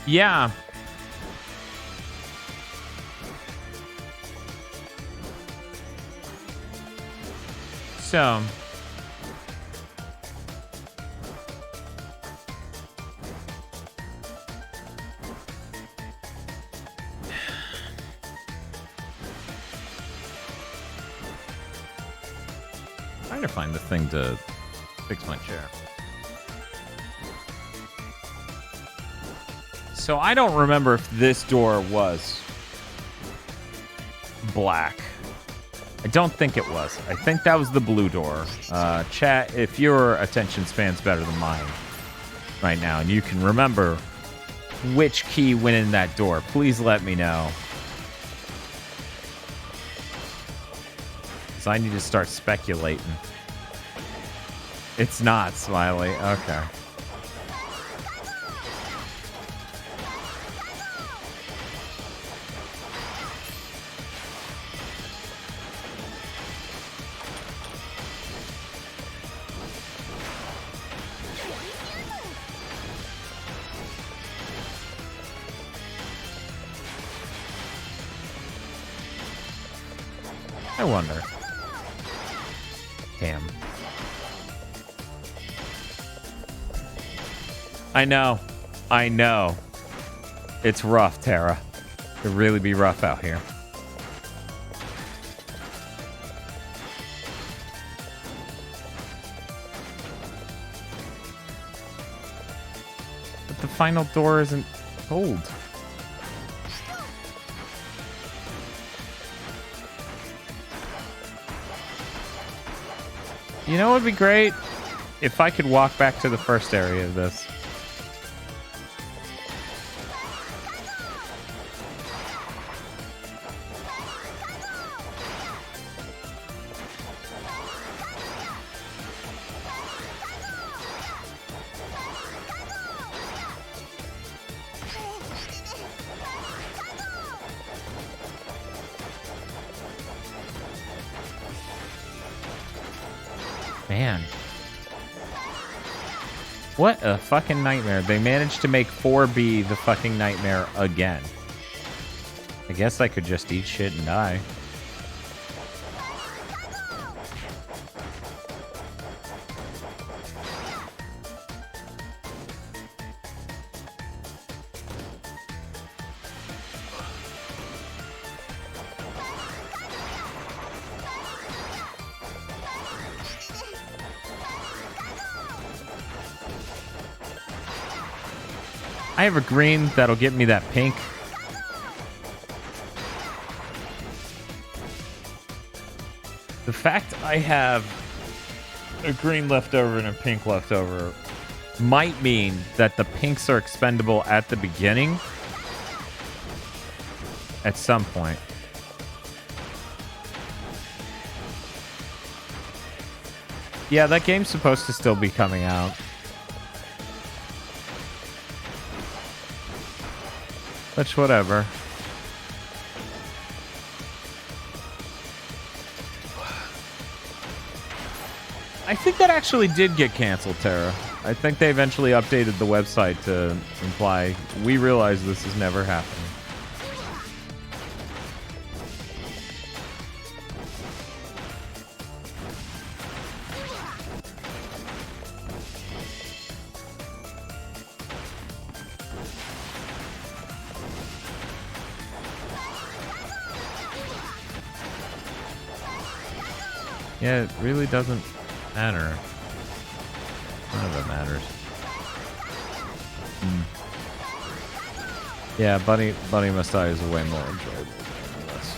Yeah. So. Trying to find the thing to fix my chair. So I don't remember if this door was black. I don't think it was. I think that was the blue door. Chat, if your attention span's better than mine right now, and you can remember which key went in that door, please let me know. Because I need to start speculating. It's not, Smiley. Okay. I wonder. Damn. I know. I know. It's rough, Tara. It'd really be rough out here. But the final door isn't told. You know what would be great? If I could walk back to the first area of this. Man. What a fucking nightmare. They managed to make 4B the fucking nightmare again. I guess I could just eat shit and die. I have a green that'll get me that pink. The fact I have a green left over and a pink left over might mean that the pinks are expendable at the beginning. At some point. Yeah, that game's supposed to still be coming out. Which, whatever. I think that actually did get canceled, Tara. I think they eventually updated the website to imply, we realize this is never happening. Yeah, it really doesn't matter. None of it matters. Yeah, Bunny Must Die is way more enjoyable than this.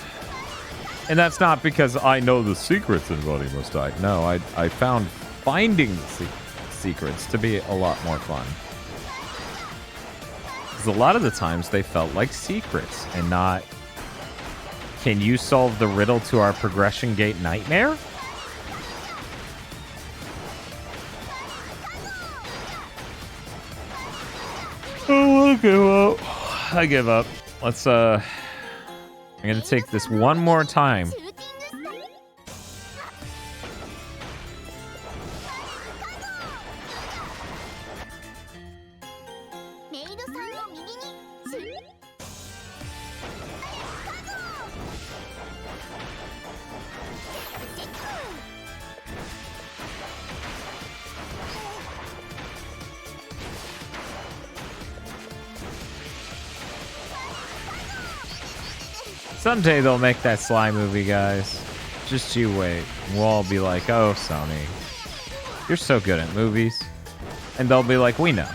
And that's not because I know the secrets in Bunny Must Die. No, I found finding the secrets to be a lot more fun. Because a lot of the times they felt like secrets and not, can you solve the riddle to our progression gate nightmare? Oh, I give up. Let's, I'm gonna take this one more time. Someday they'll make that Sly movie, guys. Just you wait. We'll all be like, oh, Sony, you're so good at movies. And they'll be like, we know.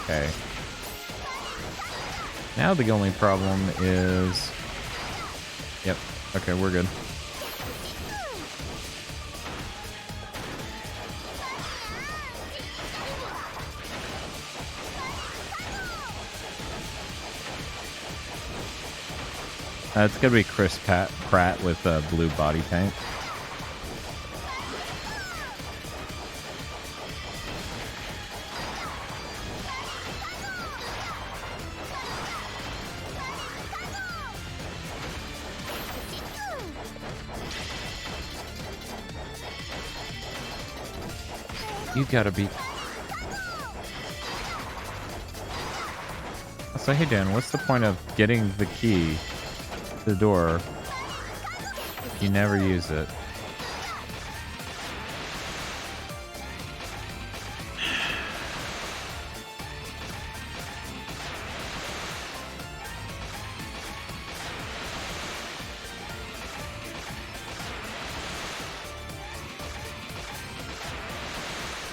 Okay. Now the only problem is... Yep. Okay, we're good. It's gonna be Chris Pratt with blue body paint. You gotta be... So hey Dan, what's the point of getting the key to the door if you never use it?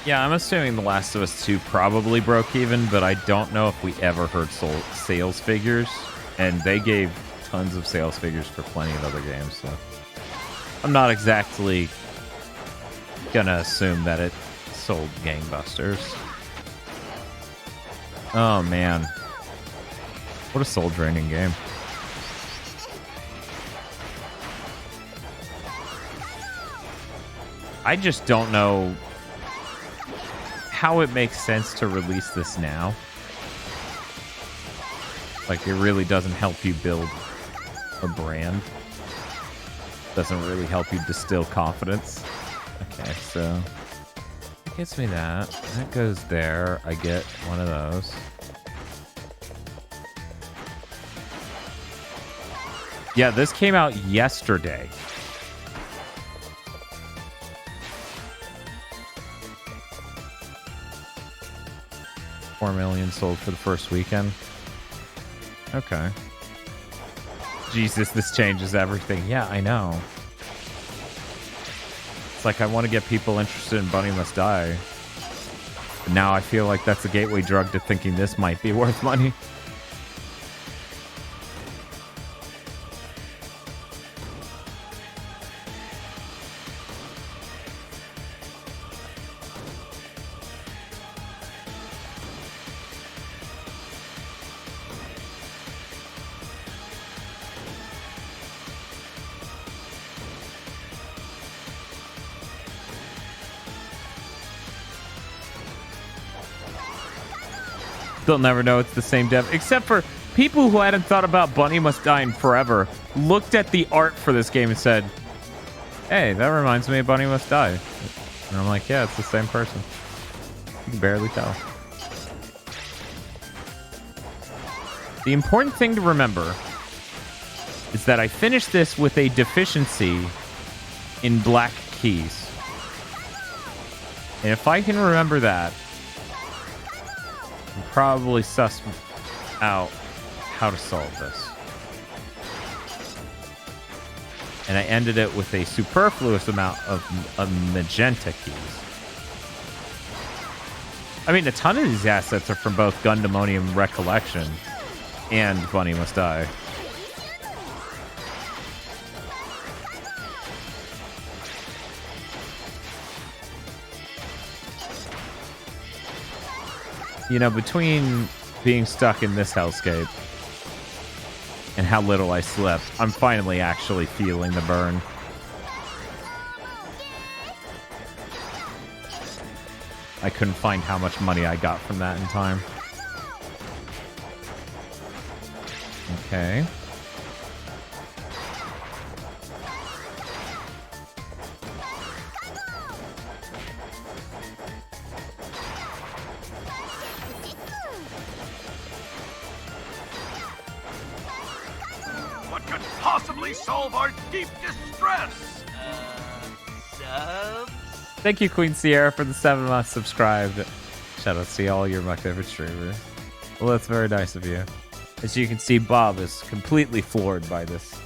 Yeah, I'm assuming The Last of Us 2 probably broke even, but I don't know if we ever heard sales figures, and they gave tons of sales figures for plenty of other games, so I'm not exactly gonna assume that it sold gangbusters. Oh man, what a soul-draining game. I just don't know how it makes sense to release this now. Like, it really doesn't help you build a brand. Doesn't really help you distill confidence. Okay, so it gets me that. That goes there. I get one of those. Yeah, this came out yesterday. $4 million sold for the first weekend. Okay. Jesus, this changes everything. Yeah, I know. It's like I want to get people interested in Bunny Must Die. But now I feel like that's a gateway drug to thinking this might be worth money. They'll never know it's the same dev, except for people who hadn't thought about Bunny Must Die in forever looked at the art for this game and said, hey, that reminds me of Bunny Must Die. And I'm like, yeah, it's the same person. You can barely tell. The important thing to remember is that I finished this with a deficiency in black keys. And if I can remember that, I'm probably suss out how to solve this. And I ended it with a superfluous amount of magenta keys. I mean, a ton of these assets are from both Gundamonium Recollection and Bunny Must Die. You know, between being stuck in this hellscape and how little I slept, I'm finally actually feeling the burn. I couldn't find how much money I got from that in time. Okay. What could possibly solve our deep distress? Subs? Thank you, Queen Sierra, for the 7 months subscribed. Shout out to all your my favorite streamers. Well, that's very nice of you. As you can see, Bob is completely floored by this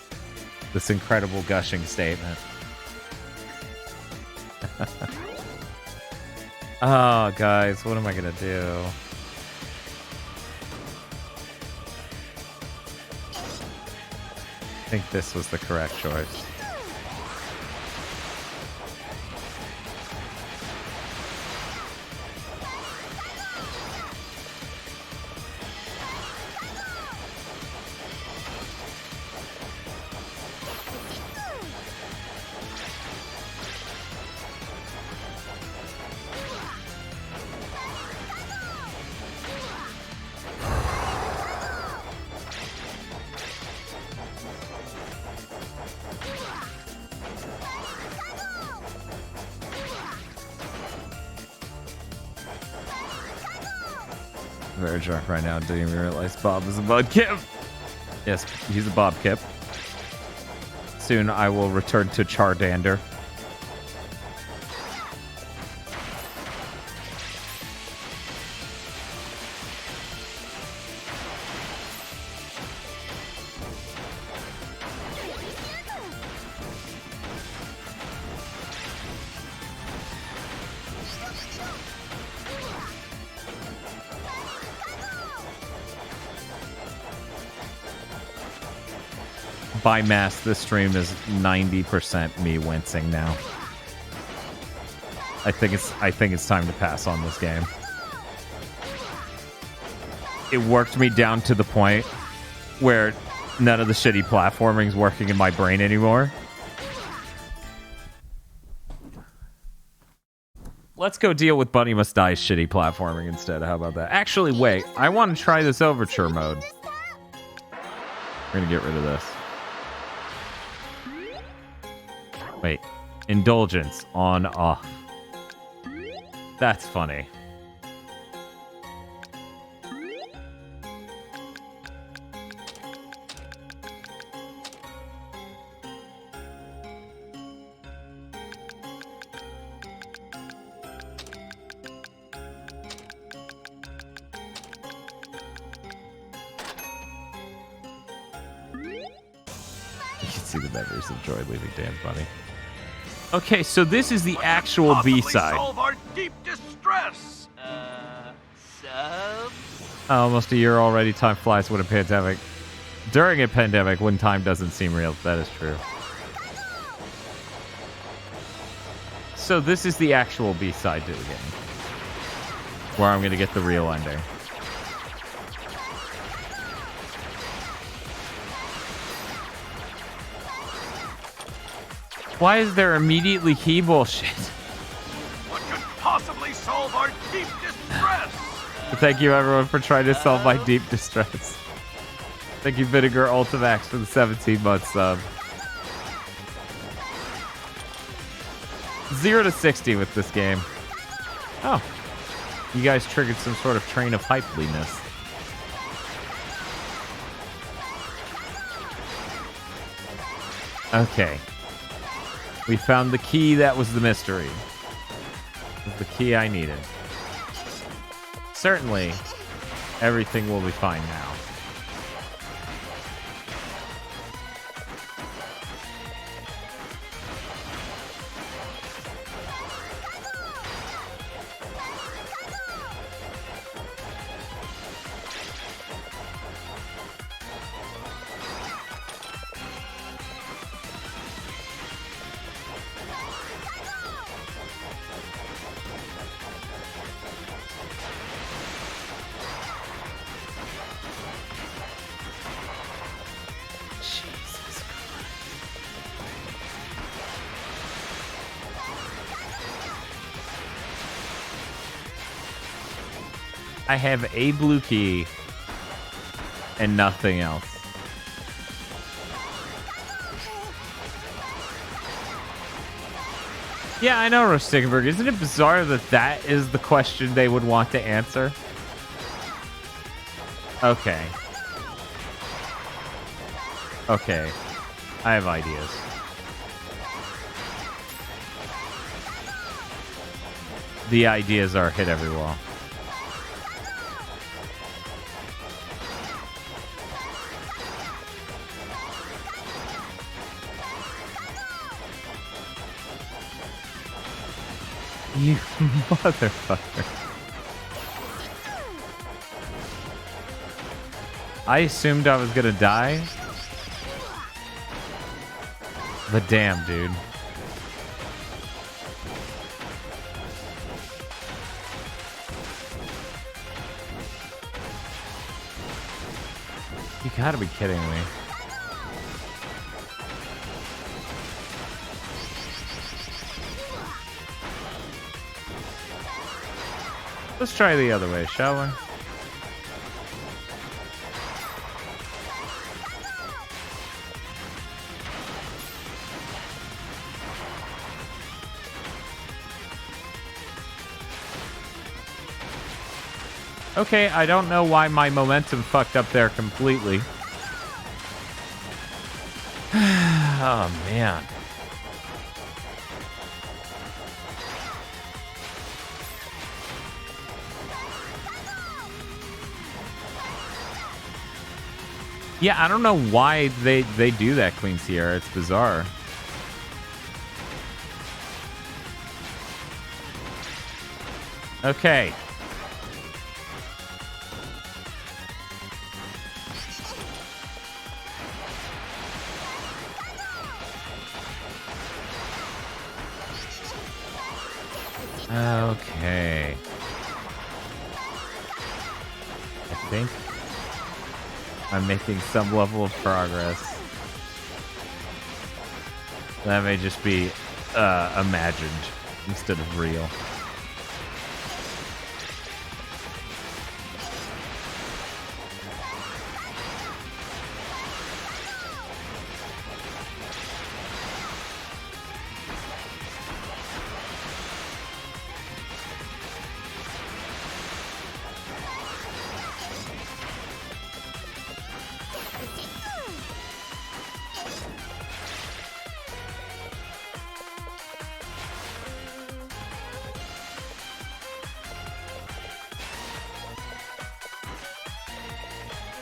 incredible gushing statement. Oh, guys, what am I gonna do? I think this was the correct choice. Very drunk right now. Didn't even realize Bob is a Bud Kip. Yes, he's a Bob Kip. Soon I will return to Chardander. By mass, this stream is 90% me wincing now. I think it's time to pass on this game. It worked me down to the point where none of the shitty platforming is working in my brain anymore. Let's go deal with Bunny Must Die's shitty platforming instead. How about that? Actually, wait. I want to try this overture mode. We're gonna get rid of this. Wait, indulgence on off. That's funny. You can see the memories of joy leaving Dan's body. Okay, so this is the actual B-side. Solve our deep distress. Subs? Almost a year already. Time flies when a pandemic. During a pandemic, when time doesn't seem real. That is true. So this is the actual B-side to the game, where I'm going to get the real ending. Why is there immediately key bullshit? What could possibly solve our deep distress? Thank you, everyone, for trying to solve my deep distress. Thank you, Vinegar Ultimax, for the 17-month sub. 0 to 60 with this game. Oh. You guys triggered some sort of train of hypeliness. Okay. We found the key that was the mystery. It was the key I needed. Certainly, everything will be fine now. I have a blue key and nothing else. Yeah, I know, Rostickenberg. Isn't it bizarre that that is the question they would want to answer? Okay. Okay. I have ideas. The ideas are hit every wall. You motherfucker. I assumed I was gonna die. But damn, dude. You gotta be kidding me. Let's try the other way, shall we? Okay, I don't know why my momentum fucked up there completely. Oh, man. Yeah, I don't know why they do that, Queen Sierra. It's bizarre. Okay. Okay. I think I'm making some level of progress. That may just be imagined instead of real.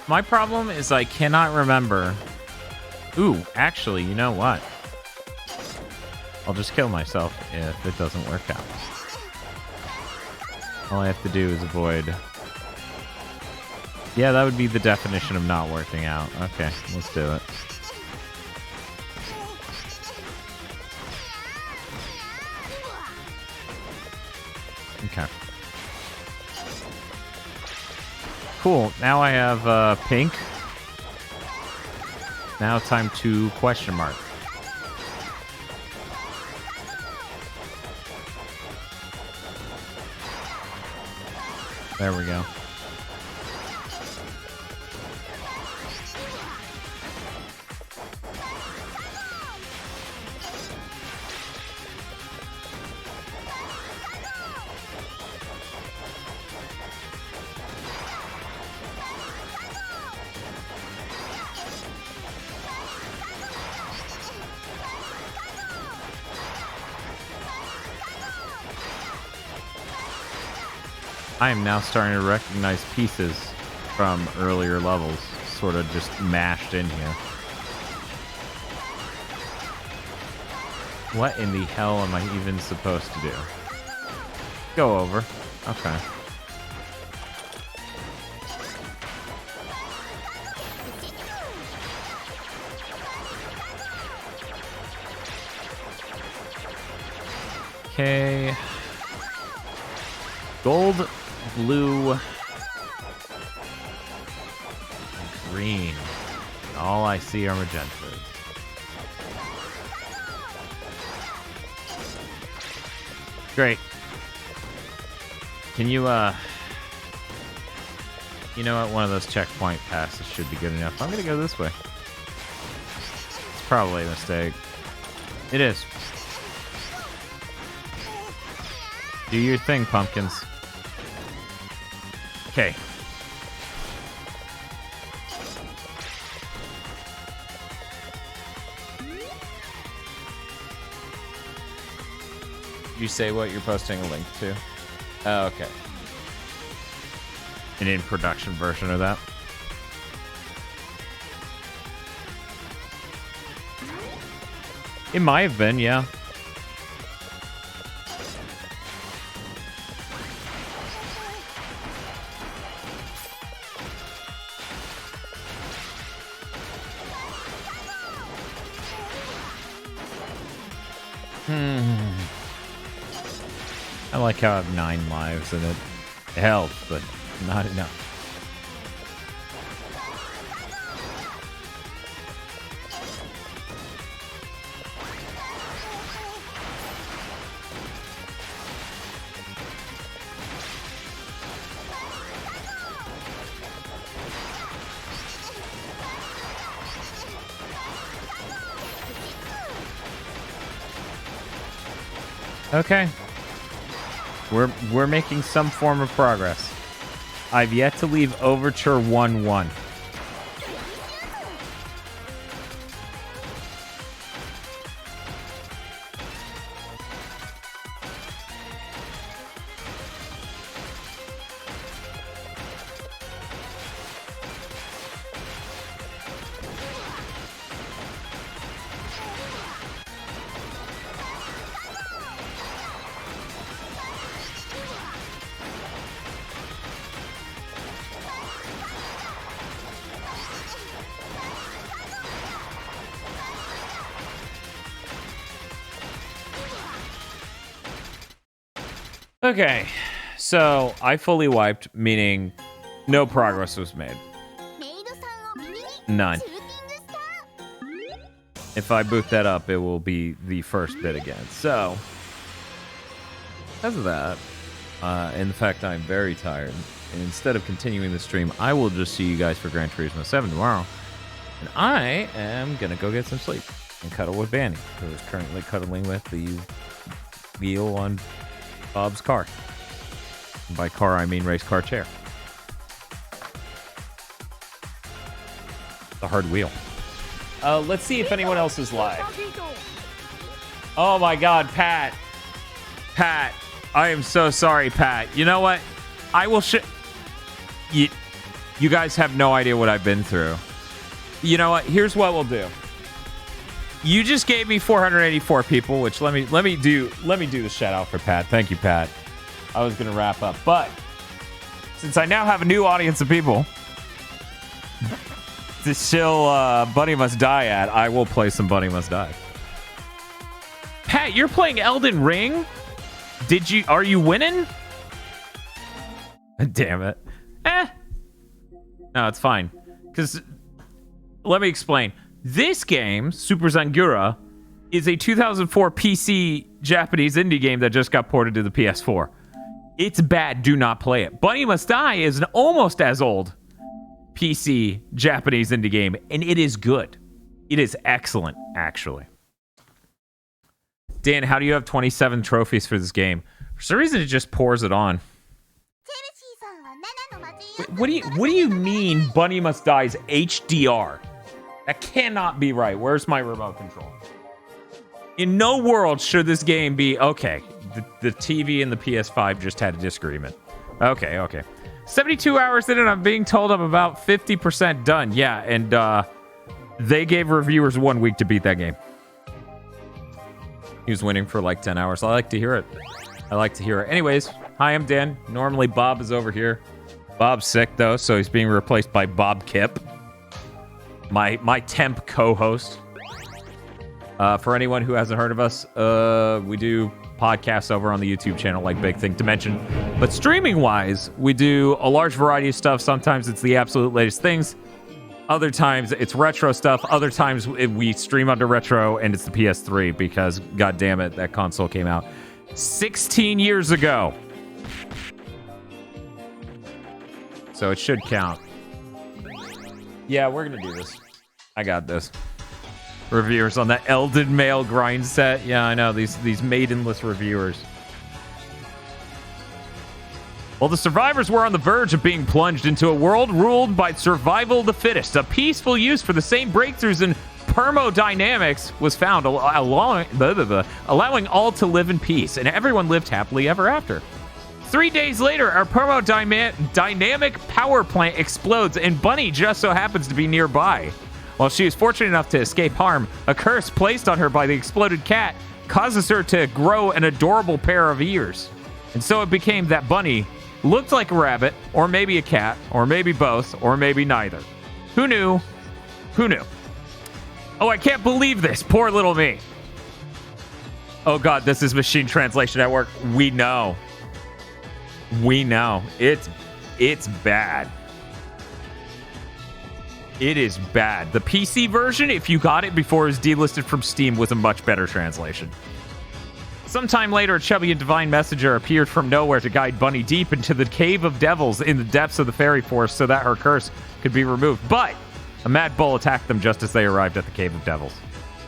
My problem is I cannot remember. Ooh, actually, you know what? I'll just kill myself if it doesn't work out. All I have to do is avoid. Yeah, that would be the definition of not working out. Okay, let's do it. Okay. Cool. Now I have pink. Now time to question mark. There we go. I am now starting to recognize pieces from earlier levels, sort of just mashed in here. What in the hell am I even supposed to do? Go over. Okay. Okay. Gold, blue, green. All I see are magentas. Great. Can you, you know what? One of those checkpoint passes should be good enough. I'm gonna go this way. It's probably a mistake. It is. Do your thing, pumpkins. Okay. You say what you're posting a link to? Oh, okay. An in-production version of that. It might have been, yeah. I like how I have 9 lives and it helps, but not enough. Okay. We're making some form of progress. I've yet to leave Overture 1-1. Okay, so I fully wiped, meaning no progress was made. None. If I boot that up, it will be the first bit again. So, because of that, and the fact I'm very tired, and instead of continuing the stream, I will just see you guys for Gran Turismo 7 tomorrow. And I am going to go get some sleep and cuddle with Banny, who is currently cuddling with the wheel on Bob's car. And by car, I mean race car chair. The hard wheel. Let's see if anyone else is live. Oh my God, Pat. Pat, I am so sorry, Pat. You know what? I will you guys have no idea what I've been through. You know what? Here's what we'll do. You just gave me 484 people, which let me do the shout out for Pat. Thank you, Pat. I was gonna wrap up, but since I now have a new audience of people to still Bunny Must Die at, I will play some Bunny Must Die. Pat, you're playing Elden Ring? Are you winning? Damn it. No, it's fine. Because let me explain. This game, Super Zangyaru, is a 2004 PC Japanese indie game that just got ported to the PS4. It's bad. Do not play it. Bunny Must Die is an almost as old PC Japanese indie game, and it is good. It is excellent, actually. Dan, how do you have 27 trophies for this game? For some reason, it just pours it on. What do you mean Bunny Must Die's HDR? That cannot be right. Where's my remote control? In no world should this game be... Okay, the TV and the PS5 just had a disagreement. Okay. 72 hours in and I'm being told I'm about 50% done. Yeah, and they gave reviewers 1 week to beat that game. He was winning for like 10 hours. I like to hear it. Anyways, hi, I'm Dan. Normally Bob is over here. Bob's sick though, so he's being replaced by Bob Kip, my temp co-host. For anyone who hasn't heard of us, we do podcasts over on the YouTube channel, like Big Thing to mention. But streaming-wise, we do a large variety of stuff. Sometimes it's the absolute latest things. Other times it's retro stuff. Other times we stream under retro and it's the PS3 because, god damn it, that console came out 16 years ago. So it should count. Yeah, we're gonna do this. I got this. Reviewers on that Elden Mail grind set. Yeah, I know, these maidenless reviewers. Well, the survivors were on the verge of being plunged into a world ruled by survival of the fittest. A peaceful use for the same breakthroughs in thermodynamics was found, allowing all to live in peace, and everyone lived happily ever after. 3 days later, our thermodynamic power plant explodes, and Bunny just so happens to be nearby. While she is fortunate enough to escape harm, a curse placed on her by the exploded cat causes her to grow an adorable pair of ears. And so it became that Bunny looked like a rabbit, or maybe a cat, or maybe both, or maybe neither. Who knew? Who knew? Oh, I can't believe this. Poor little me. Oh god, this is machine translation at work. We know. It's bad. It is bad. The PC version, if you got it before it was delisted from Steam, was a much better translation. Sometime later, a chubby and divine messenger appeared from nowhere to guide Bunny deep into the cave of devils in the depths of the fairy forest so that her curse could be removed. But a mad bull attacked them just as they arrived at the cave of devils.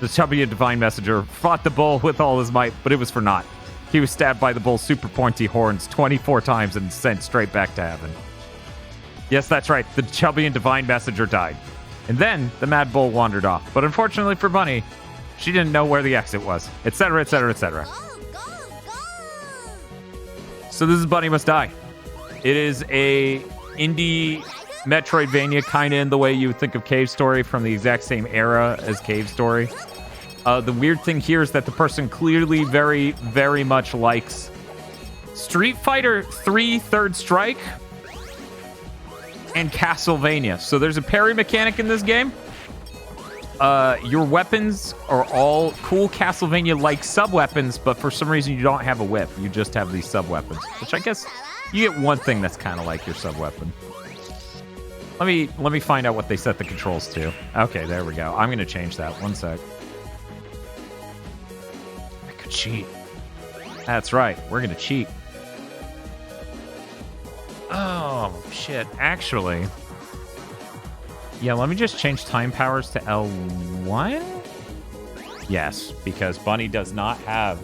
The chubby and divine messenger fought the bull with all his might, but it was for naught. He was stabbed by the bull's super pointy horns 24 times and sent straight back to heaven. Yes, that's right. The chubby and divine messenger died. And then the mad bull wandered off. But unfortunately for Bunny, she didn't know where the exit was, etc., etc., etc. So this is Bunny Must Die. It is a indie Metroidvania, kind of in the way you would think of Cave Story, from the exact same era as Cave Story. The weird thing here is that the person clearly very, very much likes Street Fighter 3 Third Strike and Castlevania. So there's a parry mechanic in this game. Your weapons are all cool Castlevania-like sub-weapons, but for some reason you don't have a whip. You just have these sub-weapons, which I guess you get one thing that's kind of like your sub-weapon. Let me find out what they set the controls to. Okay, there we go. I'm going to change that. One sec. I could cheat. That's right. We're going to cheat. Oh, shit. Actually... yeah, let me just change time powers to L1? Yes, because Bunny does not have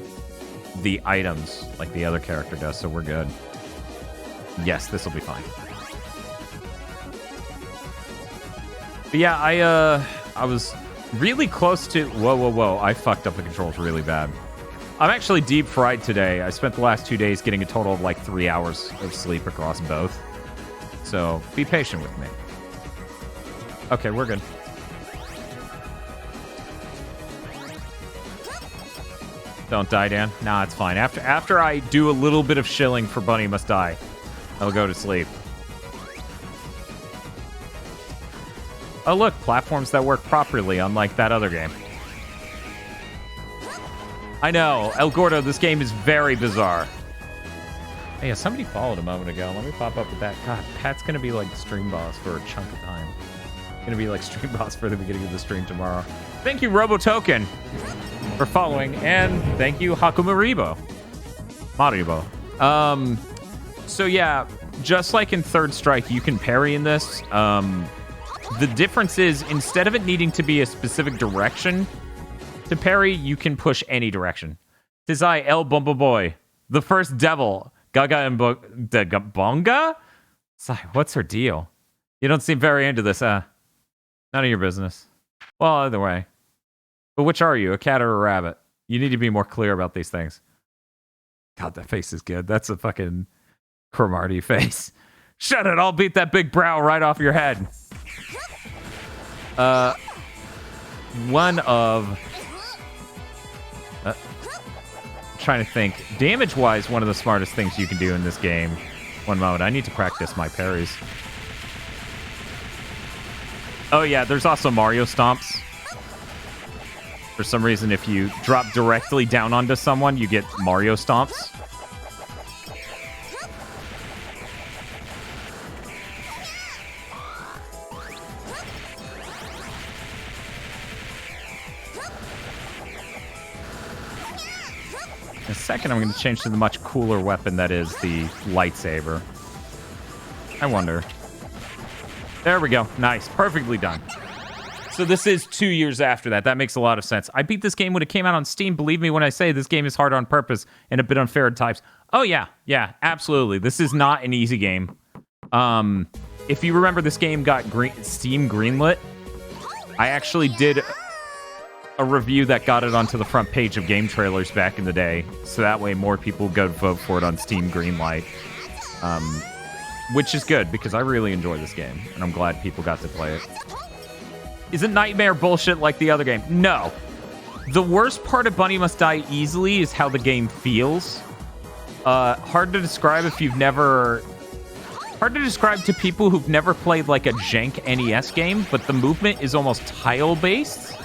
the items like the other character does, so we're good. Yes, this will be fine. But yeah, I was really close to... Whoa. I fucked up the controls really bad. I'm actually deep fried today. I spent the last 2 days getting a total of like 3 hours of sleep across both. So be patient with me. Okay, we're good. Don't die, Dan. Nah, it's fine. After I do a little bit of shilling for Bunny Must Die, I'll go to sleep. Oh, look, platforms that work properly, unlike that other game. I know, El Gordo, this game is very bizarre. Hey, yeah, somebody followed a moment ago. Let me pop up with that. God, Pat's gonna be like the stream boss for a chunk of time. Gonna be like stream boss for the beginning of the stream tomorrow. Thank you, Robotoken, for following, and thank you, Hakumaribo. Maribo. So yeah, just like in Third Strike, you can parry in this. The difference is, instead of it needing to be a specific direction to parry, you can push any direction. Tis I, El Bumbo Boy, the first devil, Gaga and Bonga? Sai, what's her deal? You don't seem very into this, None of your business. Well, either way. But which are you, a cat or a rabbit? You need to be more clear about these things. God, that face is good. That's a fucking... Cromartie face. Shut it, I'll beat that big brow right off your head. One of... trying to think. Damage-wise, one of the smartest things you can do in this game. One moment, I need to practice my parries. Oh yeah, there's also Mario Stomps. For some reason, if you drop directly down onto someone, you get Mario Stomps. In a second, I'm going to change to the much cooler weapon that is the lightsaber. I wonder. There we go. Nice. Perfectly done. So this is 2 years after that. That makes a lot of sense. I beat this game when it came out on Steam. Believe me when I say this game is hard on purpose and a bit unfair at times. Oh, yeah. Yeah, absolutely. This is not an easy game. If you remember, this game got Steam greenlit. I actually did a review that got it onto the front page of game trailers back in the day. So that way more people go vote for it on Steam Greenlight. Which is good, because I really enjoy this game. And I'm glad people got to play it. Is it nightmare bullshit like the other game? No. The worst part of Bunny Must Die Easily is how the game feels. Hard to describe if you've never... Hard to describe to people who've never played like a jank NES game, but the movement is almost tile-based.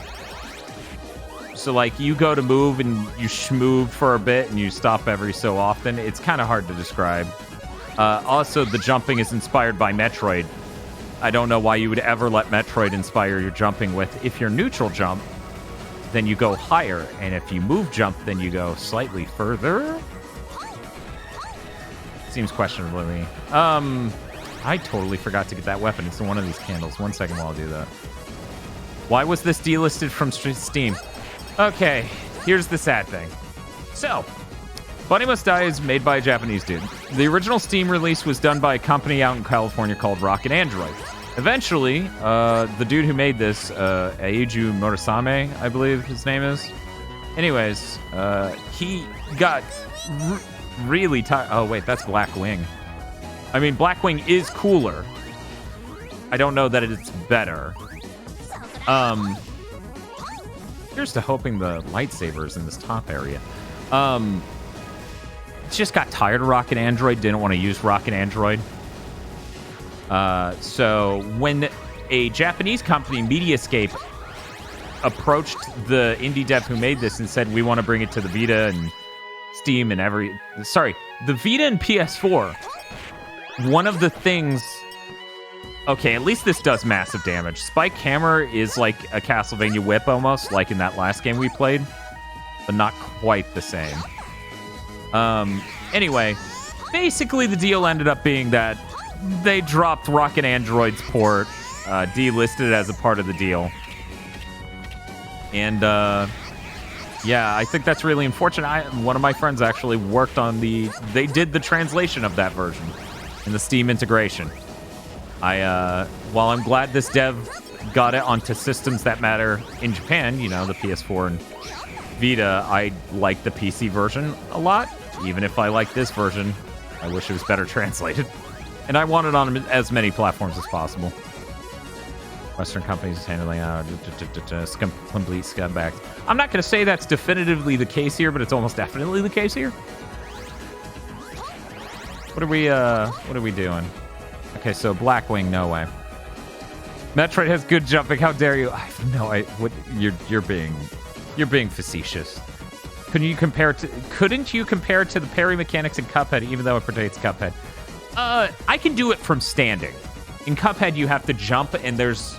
So like you go to move and you schmoove for a bit and you stop every so often. It's kind of hard to describe. Also, the jumping is inspired by Metroid. I don't know why you would ever let Metroid inspire your jumping with. If you're neutral jump, then you go higher. And if you move jump, then you go slightly further. Seems questionable to me. I totally forgot to get that weapon. It's in one of these candles. 1 second while I do that. Why was this delisted from Steam? Okay, here's the sad thing. So, Bunny Must Die is made by a Japanese dude. The original Steam release was done by a company out in California called Rocket Android. Eventually, the dude who made this, Eiju Morisame, I believe his name is. Anyways, he got really tired. Oh, wait, that's Blackwing. I mean, Blackwing is cooler. I don't know that it's better. Here's to hoping the lightsabers in this top area. Just got tired of Rocket Android, didn't want to use Rocket Android. So when a Japanese company, Mediascape, approached the indie dev who made this and said, we want to bring it to the Vita and Steam and the Vita and PS4, one of the things... Okay, at least this does massive damage. Spike Hammer is like a Castlevania whip almost, like in that last game we played, but not quite the same. Anyway, basically the deal ended up being that they dropped Rocket Android's port, delisted it as a part of the deal. And, yeah, I think that's really unfortunate. One of my friends actually worked on they did the translation of that version in the Steam integration. While I'm glad this dev got it onto systems that matter in Japan, you know, the PS4 and Vita, I like the PC version a lot. Even if I like this version, I wish it was better translated. And I want it on as many platforms as possible. Western companies handling complete scumbags. I'm not going to say that's definitively the case here, but it's almost definitely the case here. What are we doing? Okay, so Blackwing, no way. Metroid has good jumping. How dare you? You're being facetious. Couldn't you compare it to the parry mechanics in Cuphead, even though it predates Cuphead? I can do it from standing. In Cuphead, you have to jump, and there's...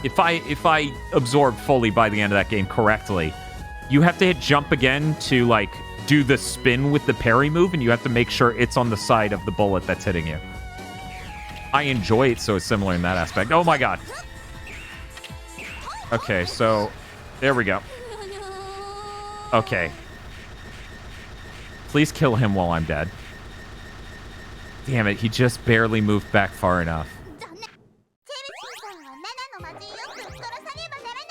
If I absorb fully by the end of that game correctly, you have to hit jump again to, like, do the spin with the parry move, and you have to make sure it's on the side of the bullet that's hitting you. I enjoy it, so it's similar in that aspect. Oh my god. Okay, so... There we go. Okay. Please kill him while I'm dead. Damn it, he just barely moved back far enough.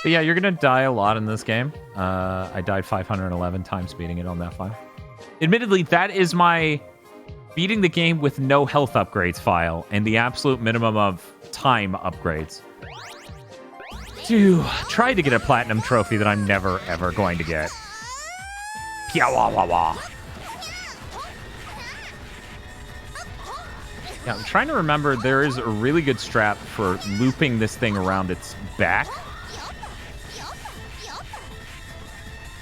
But yeah, you're gonna die a lot in this game. I died 511 times beating it on that file. Admittedly, that is my Beating the game with no health upgrades file and the absolute minimum of time upgrades. Dude, tried to get a platinum trophy that I'm never, ever going to get. Piawawawa. Yeah, I'm trying to remember, there is a really good strat for looping this thing around its back.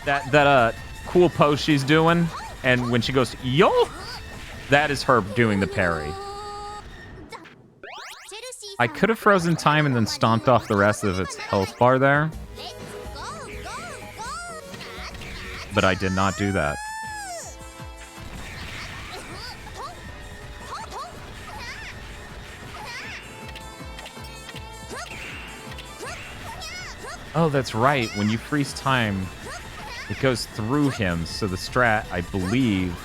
That cool pose she's doing, and when she goes, yo, that is her doing the parry. I could have frozen time and then stomped off the rest of its health bar there. But I did not do that. Oh, that's right. When you freeze time, it goes through him. So the strat, I believe...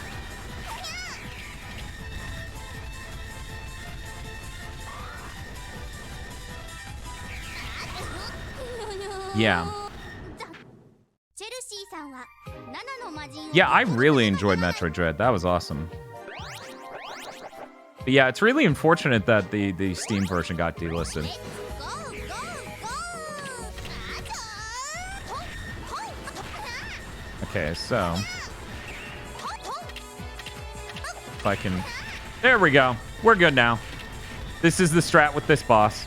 Yeah. Yeah, I really enjoyed Metroid Dread. That was awesome. But yeah, it's really unfortunate that the Steam version got delisted. Okay, so... if I can... There we go. We're good now. This is the strat with this boss.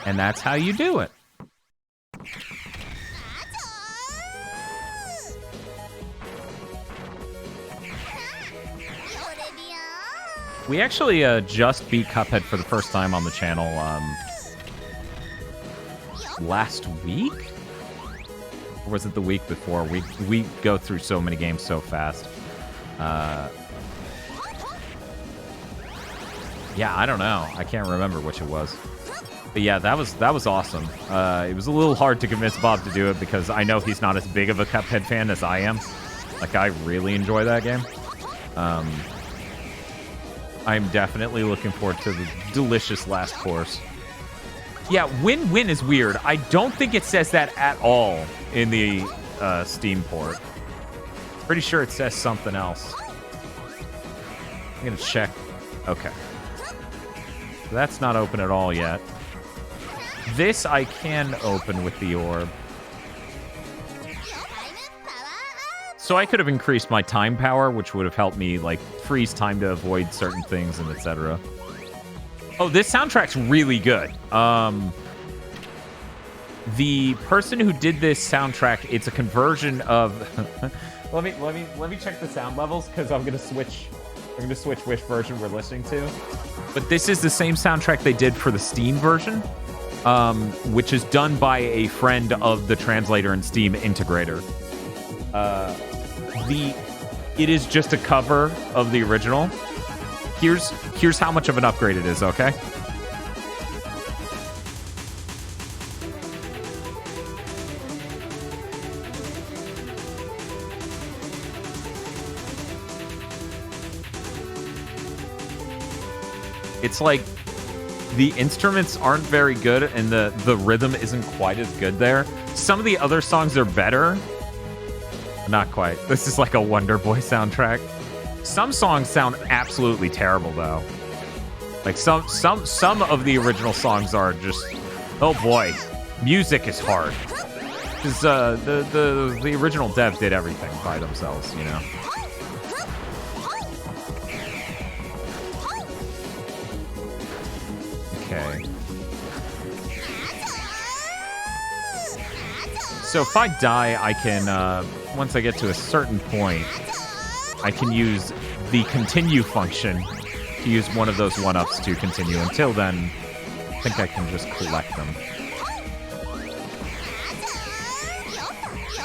And that's how you do it. We actually just beat Cuphead for the first time on the channel last week? Or was it the week before? We go through so many games so fast. Yeah, I don't know. I can't remember which it was. But yeah, that was awesome. It was a little hard to convince Bob to do it because I know he's not as big of a Cuphead fan as I am. Like, I really enjoy that game. I'm definitely looking forward to the delicious last course. Yeah, win-win is weird. I don't think it says that at all in the Steam port. Pretty sure it says something else. I'm gonna check. Okay. So that's not open at all yet. This I can open with the orb. So I could have increased my time power, which would have helped me, like, freeze time to avoid certain things and etc. Oh, this soundtrack's really good. The person who did this soundtrack, it's a conversion of... let me check the sound levels, because I'm gonna switch which version we're listening to. But this is the same soundtrack they did for the Steam version, which is done by a friend of the translator and Steam integrator. It is just a cover of the original. Here's how much of an upgrade it is, okay? It's like the instruments aren't very good and the rhythm isn't quite as good there. Some of the other songs are better. Not quite. This is like a Wonder Boy soundtrack. Some songs sound absolutely terrible though. Like some of the original songs are just, oh boy, music is hard. Because the original dev did everything by themselves, you know. Okay. So if I die, I can, once I get to a certain point, I can use the continue function to use one of those 1-ups to continue. Until then, I think I can just collect them.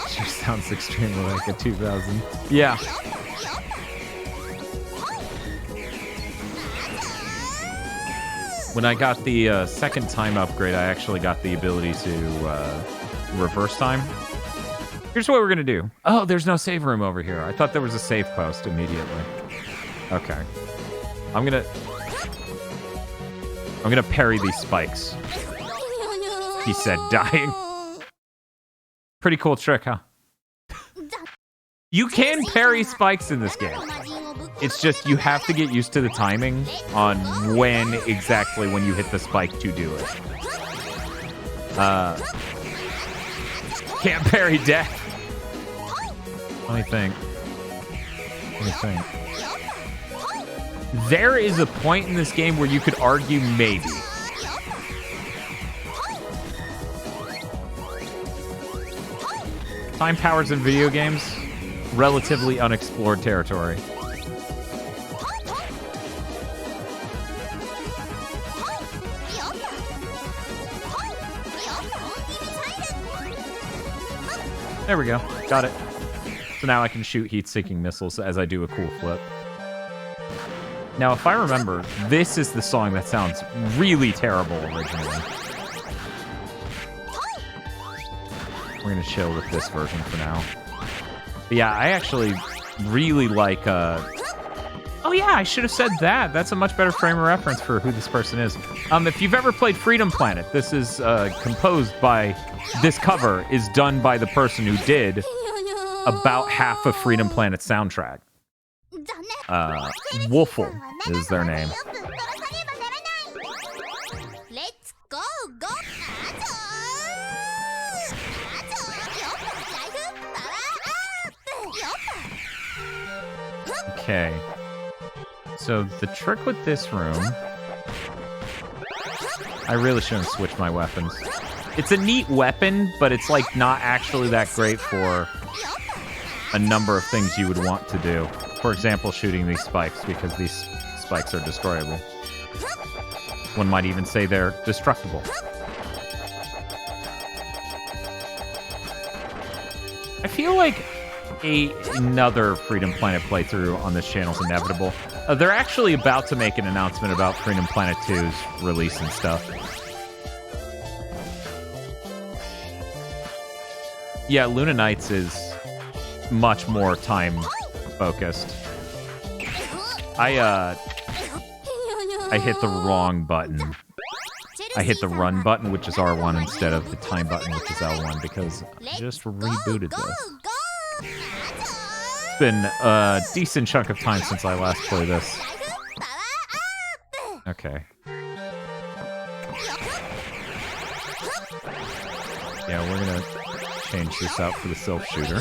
She sounds extremely like a 2000. Yeah. When I got the second time upgrade, I actually got the ability to reverse time. Here's what we're gonna do. Oh, there's no save room over here. I thought there was a save post immediately. Okay. I'm gonna parry these spikes. He said, dying. Pretty cool trick, huh? You can parry spikes in this game. It's just you have to get used to the timing on when exactly when you hit the spike to do it. Can't parry death. Let me think. There is a point in this game where you could argue maybe. Time powers in video games, relatively unexplored territory. There we go. Got it. So now I can shoot heat-seeking missiles as I do a cool flip. Now, if I remember, this is the song that sounds really terrible originally. We're going to chill with this version for now. But yeah, I actually really like... Oh yeah, I should have said that. That's a much better frame of reference for who this person is. If you've ever played Freedom Planet, this is composed by... This cover is done by the person who did about half of Freedom Planet's soundtrack. Wolfle is their name. Let's go. Okay. So the trick with this room... I really shouldn't switch my weapons. It's a neat weapon, but it's like not actually that great for a number of things you would want to do. For example, shooting these spikes, because these spikes are destroyable. One might even say they're destructible. I feel like another Freedom Planet playthrough on this channel is inevitable. They're actually about to make an announcement about Freedom Planet 2's release and stuff. Yeah, Luna Nights is much more time-focused. I hit the wrong button. I hit the run button, which is R1, instead of the time button, which is L1, because I just rebooted this. It's been a decent chunk of time since I last played this. Okay. Yeah, we're gonna change this out for the self shooter.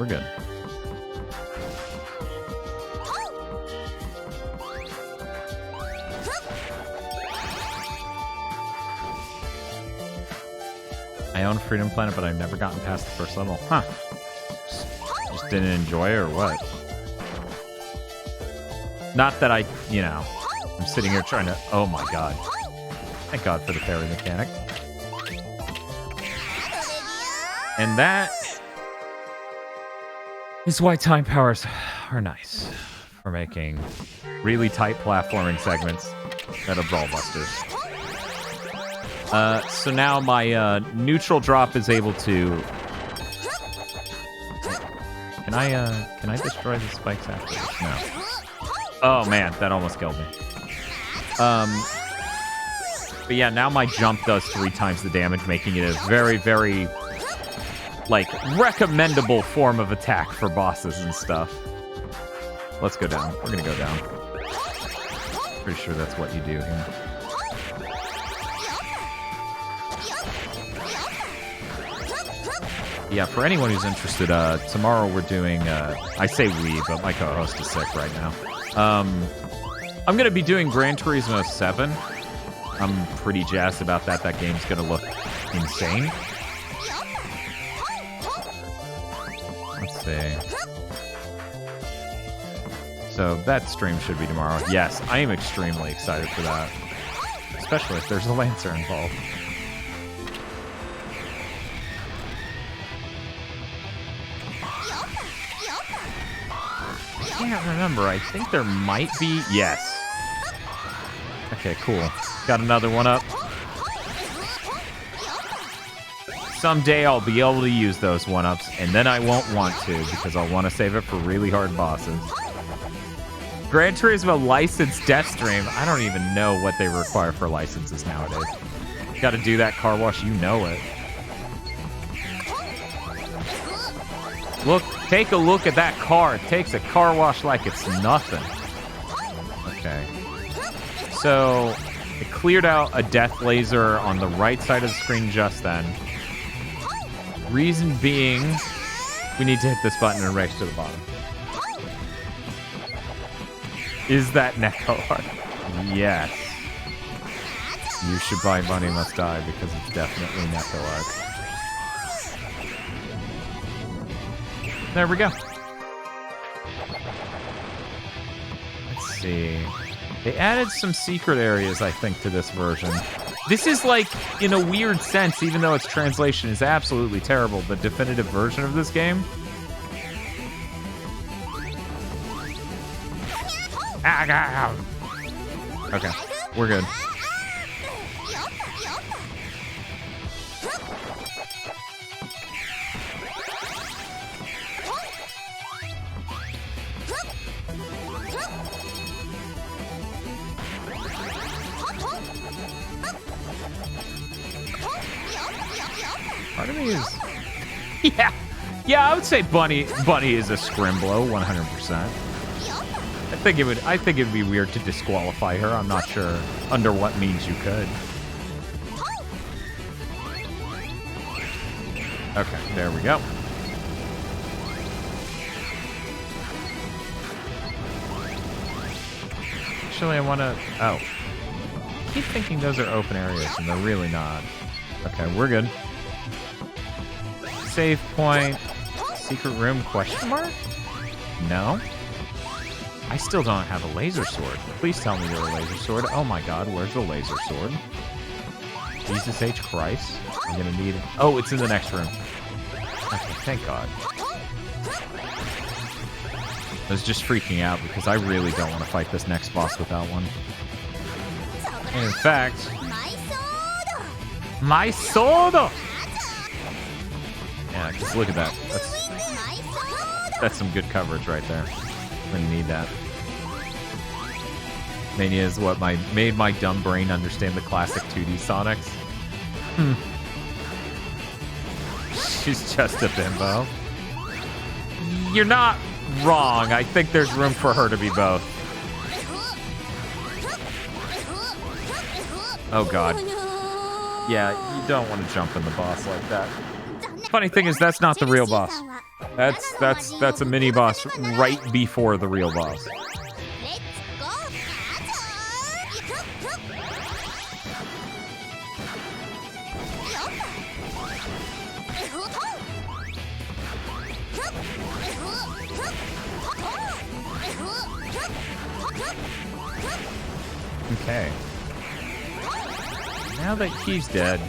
We're good. I own Freedom Planet, but I've never gotten past the first level. Huh. Just didn't enjoy it or what? Not that I, you know, I'm sitting here trying to... Oh my god. Thank god for the parry mechanic. And that is why time powers are nice for making really tight platforming segments that are ball busters. So now my neutral drop is able to... Can I destroy the spikes after this? No. Oh man, that almost killed me. But yeah, now my jump does 3 times the damage, making it a very, very, like, recommendable form of attack for bosses and stuff. Let's go down. We're gonna go down. Pretty sure that's what you do here. Yeah, for anyone who's interested, tomorrow we're doing, I say we, but my co-host is sick right now. I'm going to be doing Gran Turismo 7. I'm pretty jazzed about that. That game's going to look insane. Let's see. So that stream should be tomorrow. Yes, I am extremely excited for that. Especially if there's a Lancer involved. I can't remember. I think there might be... Yes. Okay, cool. Got another one up. Someday I'll be able to use those 1-ups, and then I won't want to because I'll want to save it for really hard bosses. Gran Turismo licensed Death Stream. I don't even know what they require for licenses nowadays. Got to do that car wash, you know it. Look, take a look at that car. It takes a car wash like it's nothing. Okay. So, it cleared out a death laser on the right side of the screen just then. Reason being, we need to hit this button and race to the bottom. Is that Neko art? Yes. You should buy Bunny Must Die because it's definitely Neko art. There we go. Let's see. They added some secret areas, I think, to this version. This is like, in a weird sense, even though its translation is absolutely terrible, the definitive version of this game. Okay, we're good. Part of me is... Yeah, I would say Bunny is a scrimblow, 100%. I think it would be weird to disqualify her. I'm not sure under what means you could. Okay, there we go. Actually, I want to... Oh. I keep thinking those are open areas, and they're really not. Okay, we're good. Save point. Secret room, question mark? No. I still don't have a laser sword. Please tell me you're a laser sword. Oh my god, where's the laser sword? Jesus H. Christ. I'm gonna need it. Oh, it's in the next room. Okay, thank god. I was just freaking out because I really don't want to fight this next boss without one. And in fact... My sword! Yeah, just look at that. That's some good coverage right there. We're gonna need that. Mania is what made my dumb brain understand the classic 2D Sonics. She's just a bimbo. You're not wrong. I think there's room for her to be both. Oh god. Yeah, you don't want to jump in the boss like that. Funny thing is, that's not the real boss. That's a mini boss right before the real boss. Okay. Now that he's dead,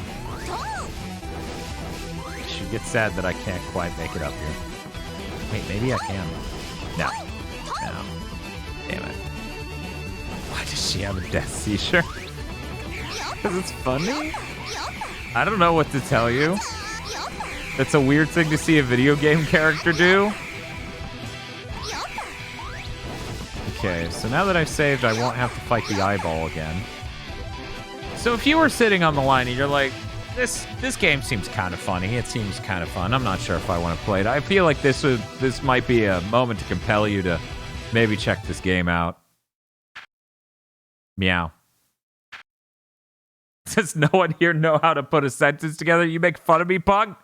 I should get sad that I can't quite make it up here. Wait, maybe I can. No. No. Damn it. Why does she have a death seizure? Because it's funny? I don't know what to tell you. That's a weird thing to see a video game character do. Okay, so now that I've saved, I won't have to fight the eyeball again. So if you were sitting on the line and you're like, this game seems kind of funny, it seems kind of fun, I'm not sure if I want to play it. I feel like this might be a moment to compel you to maybe check this game out. Meow. Does no one here know how to put a sentence together? You make fun of me, pug?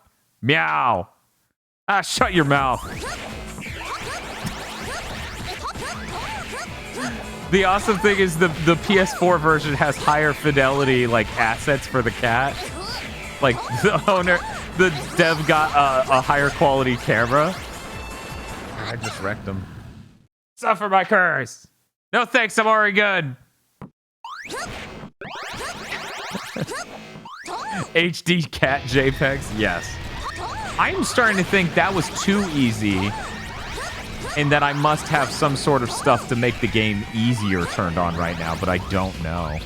Meow. Ah, shut your mouth. The awesome thing is the PS4 version has higher fidelity, like, assets for the cat. Like, the dev got a higher quality camera. I just wrecked him. Suffer my curse. No thanks, I'm already good. HD cat JPEGs, yes. I'm starting to think that was too easy, and that I must have some sort of stuff to make the game easier turned on right now, but I don't know.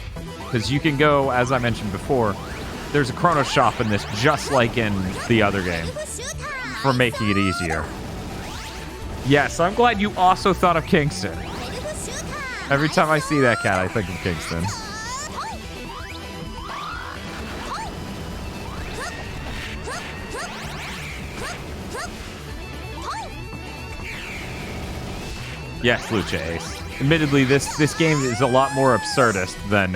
Because you can go, as I mentioned before, there's a chrono shop in this, just like in the other game, for making it easier. Yes, I'm glad you also thought of Kingston. Every time I see that cat, I think of Kingston. Yes, Lucha Ace. Admittedly, this game is a lot more absurdist than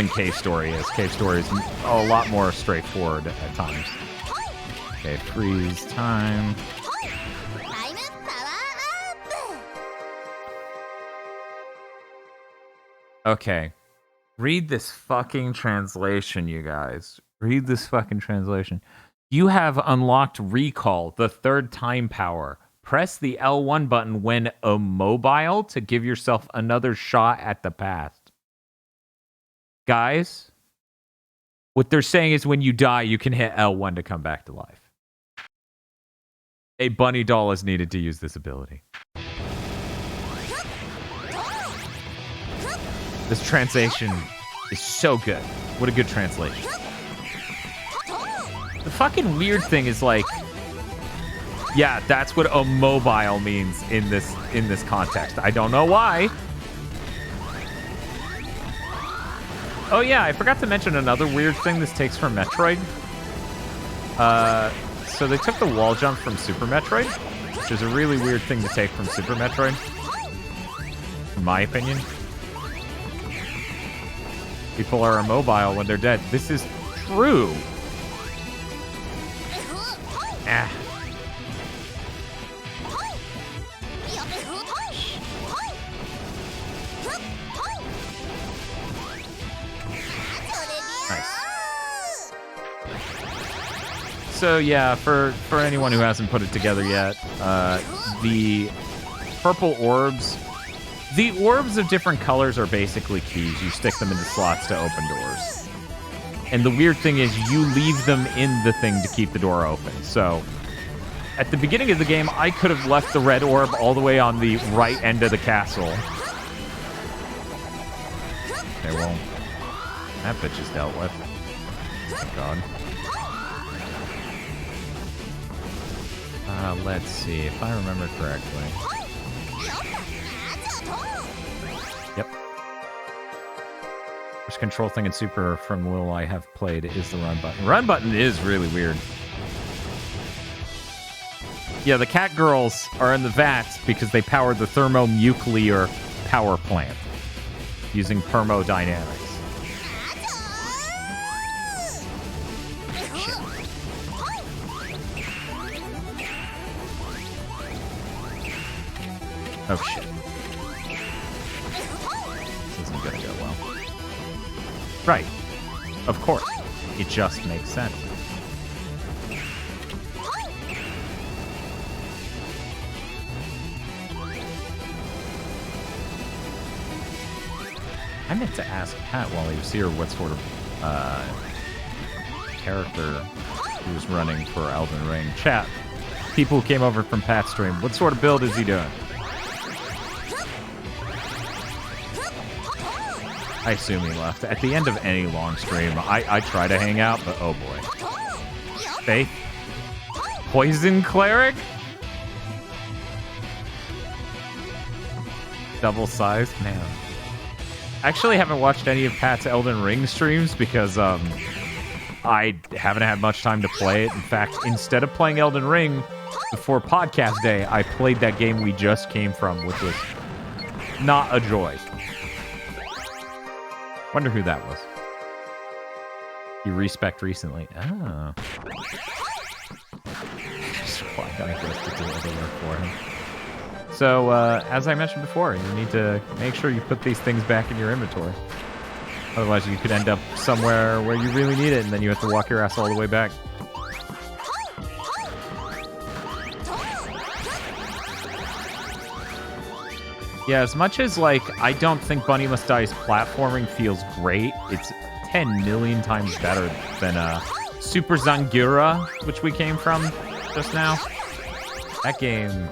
Cave Story is. Cave Story is a lot more straightforward at times. Okay, freeze time. Okay. Read this fucking translation, you guys. Read this fucking translation. You have unlocked Recall, the third time power. Press the L1 button when immobile to give yourself another shot at the past. Guys, what they're saying is when you die, you can hit L1 to come back to life. A bunny doll is needed to use this ability. This translation is so good. What a good translation. The fucking weird thing is like, yeah, that's what immobile means in this context. I don't know why. Oh yeah, I forgot to mention another weird thing this takes from Metroid. So they took the wall jump from Super Metroid, which is a really weird thing to take from Super Metroid, in my opinion. People are immobile when they're dead. This is true. Ah. Nice. So yeah, for anyone who hasn't put it together yet, the purple orbs, the orbs of different colors are basically keys. You stick them into slots to open doors. And the weird thing is you leave them in the thing to keep the door open. So at the beginning of the game, I could have left the red orb all the way on the right end of the castle. Okay, well, that bitch is dealt with. Thank God. Let's see if I remember correctly. Yep. First control thing in Super from the little I have played is the run button. Run button is really weird. Yeah, the cat girls are in the vats because they powered the thermonuclear power plant using thermodynamics. Shit. Oh shit. This isn't gonna go well. Right. Of course. It just makes sense. I meant to ask Pat while he was here what sort of character he was running for Elden Ring. Chat, people who came over from Pat's stream, what sort of build is he doing? I assume he left. At the end of any long stream, I try to hang out, but oh boy. Faith? Poison Cleric? Double size? Man. I actually haven't watched any of Pat's Elden Ring streams because I haven't had much time to play it. In fact, instead of playing Elden Ring before podcast day, I played that game we just came from, which was not a joy. Wonder who that was. You respect recently. Oh. Why I guess to do other work for him. So, as I mentioned before, you need to make sure you put these things back in your inventory. Otherwise, you could end up somewhere where you really need it, and then you have to walk your ass all the way back. Yeah, as much as, like, I don't think Bunny Must Die's platforming feels great, it's 10 million times better than Super Zangyaru, which we came from just now. That game,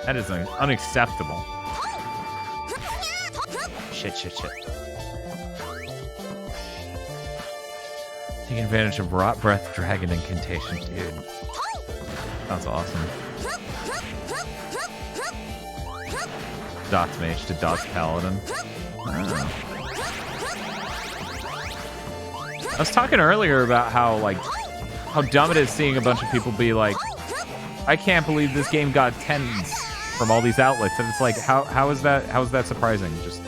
that is unacceptable. Shit. Taking advantage of Rot Breath, Dragon Incantation, dude. Sounds awesome. Dots Mage to Dots Paladin. Oh. I was talking earlier about how dumb it is seeing a bunch of people be like, I can't believe this game got 10s from all these outlets. And it's like, how is that surprising? Just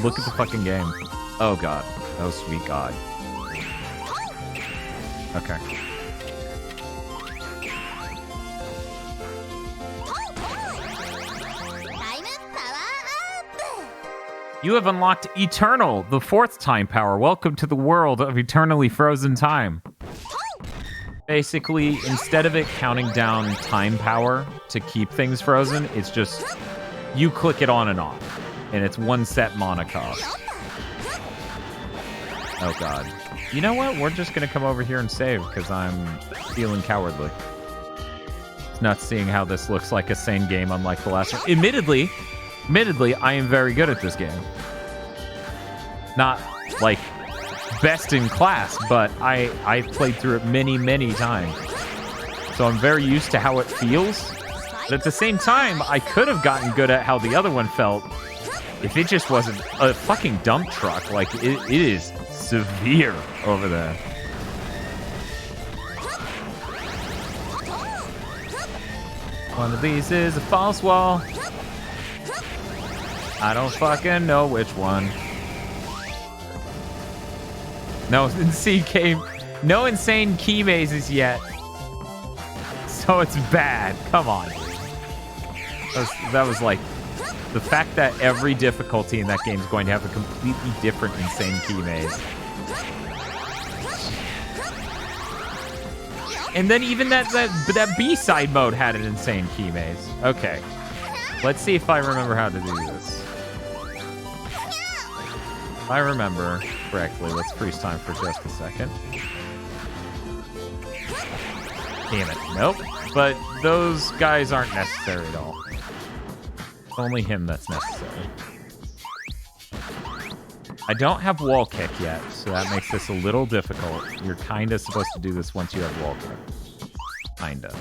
look at the fucking game. Oh god. Oh sweet god. Okay. You have unlocked Eternal, the 4th time power. Welcome to the world of eternally frozen time. Basically, instead of it counting down time power to keep things frozen, it's just you click it on and off. And it's one set mana cost. Oh god. You know what? We're just gonna come over here and save because I'm feeling cowardly. It's not seeing how this looks like a sane game unlike the last one. Admittedly, I am very good at this game. Not, like, best in class, but I've played through it many, many times. So I'm very used to how it feels. But at the same time, I could have gotten good at how the other one felt if it just wasn't a fucking dump truck. Like, it is severe over there. One of these is a false wall. I don't fucking know which one. No insane key mazes yet. So it's bad. Come on. That was like the fact that every difficulty in that game is going to have a completely different insane key maze. And then even that B-side mode had an insane key maze. Okay. Let's see if I remember how to do this. If I remember correctly, let's freeze time for just a second. Damn it. Nope. But those guys aren't necessary at all. It's only him that's necessary. I don't have wall kick yet, so that makes this a little difficult. You're kind of supposed to do this once you have wall kick. Kind of.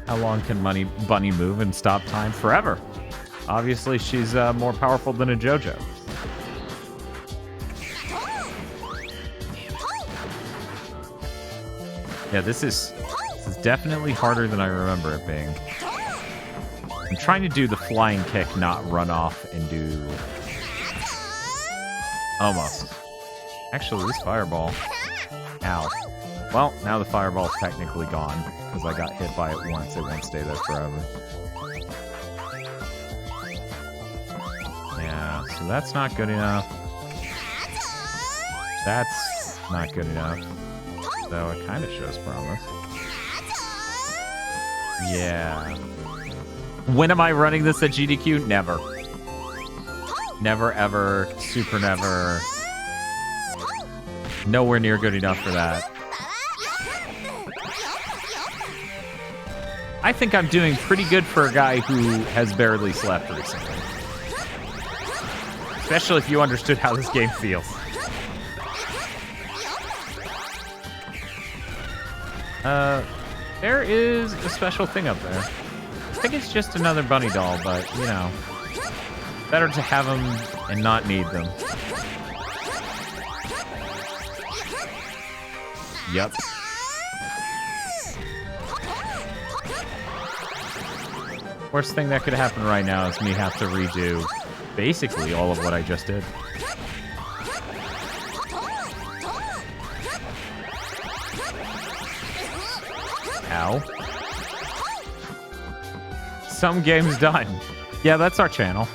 How long can Bunny move and stop time? Forever. Obviously, she's more powerful than a JoJo. Yeah, this is definitely harder than I remember it being. I'm trying to do the flying kick, not run off and do... Almost. Actually, this fireball... Ow. Well, now the fireball's technically gone, because I got hit by it once. It won't stay there forever. Yeah, so that's not good enough. That's not good enough. Though it kind of shows promise. Yeah. When am I running this at GDQ? Never. Never, ever. Super never. Nowhere near good enough for that. I think I'm doing pretty good for a guy who has barely slept recently. Especially if you understood how this game feels. There is a special thing up there. I think it's just another bunny doll, but, you know, better to have them and not need them. Yep. Worst thing that could happen right now is me have to redo basically all of what I just did. Ow. Some game's done. Yeah, that's our channel.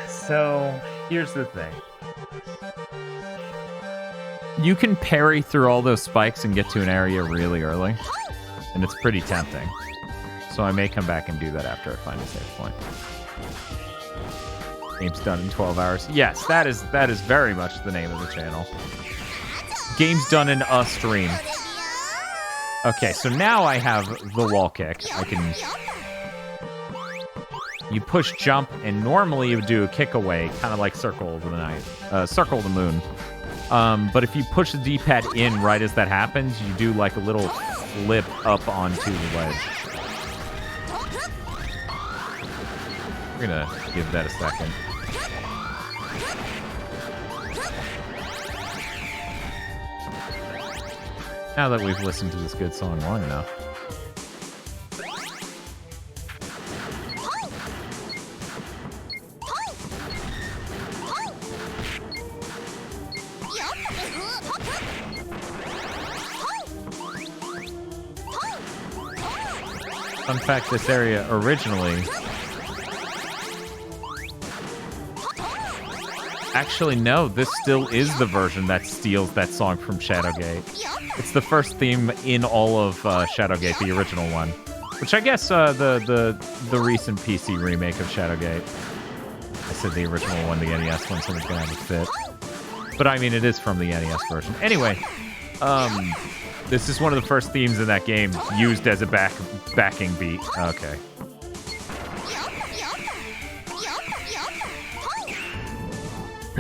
So, here's the thing. You can parry through all those spikes and get to an area really early. And it's pretty tempting. So So I may come back and do that after I find a save point. Game's done in 12 hours. Yes, that is very much the name of the channel. Game's done in a stream. Okay, so now I have the wall kick. I can... You push jump, and normally you would do a kick away, kind of like Circle of the Night. Circle of the Moon. But if you push the D-pad in right as that happens, you do like a little flip up onto the ledge. We're gonna give that a second. Now that we've listened to this good song long enough. Fun fact, this area originally... Actually, no, this still is the version that steals that song from Shadowgate. It's the first theme in all of Shadowgate, the original one. Which I guess the recent PC remake of Shadowgate. I said the original one, the NES one, so it's gonna have a fit. But I mean, it is from the NES version. Anyway, this is one of the first themes in that game used as a backing beat. Okay.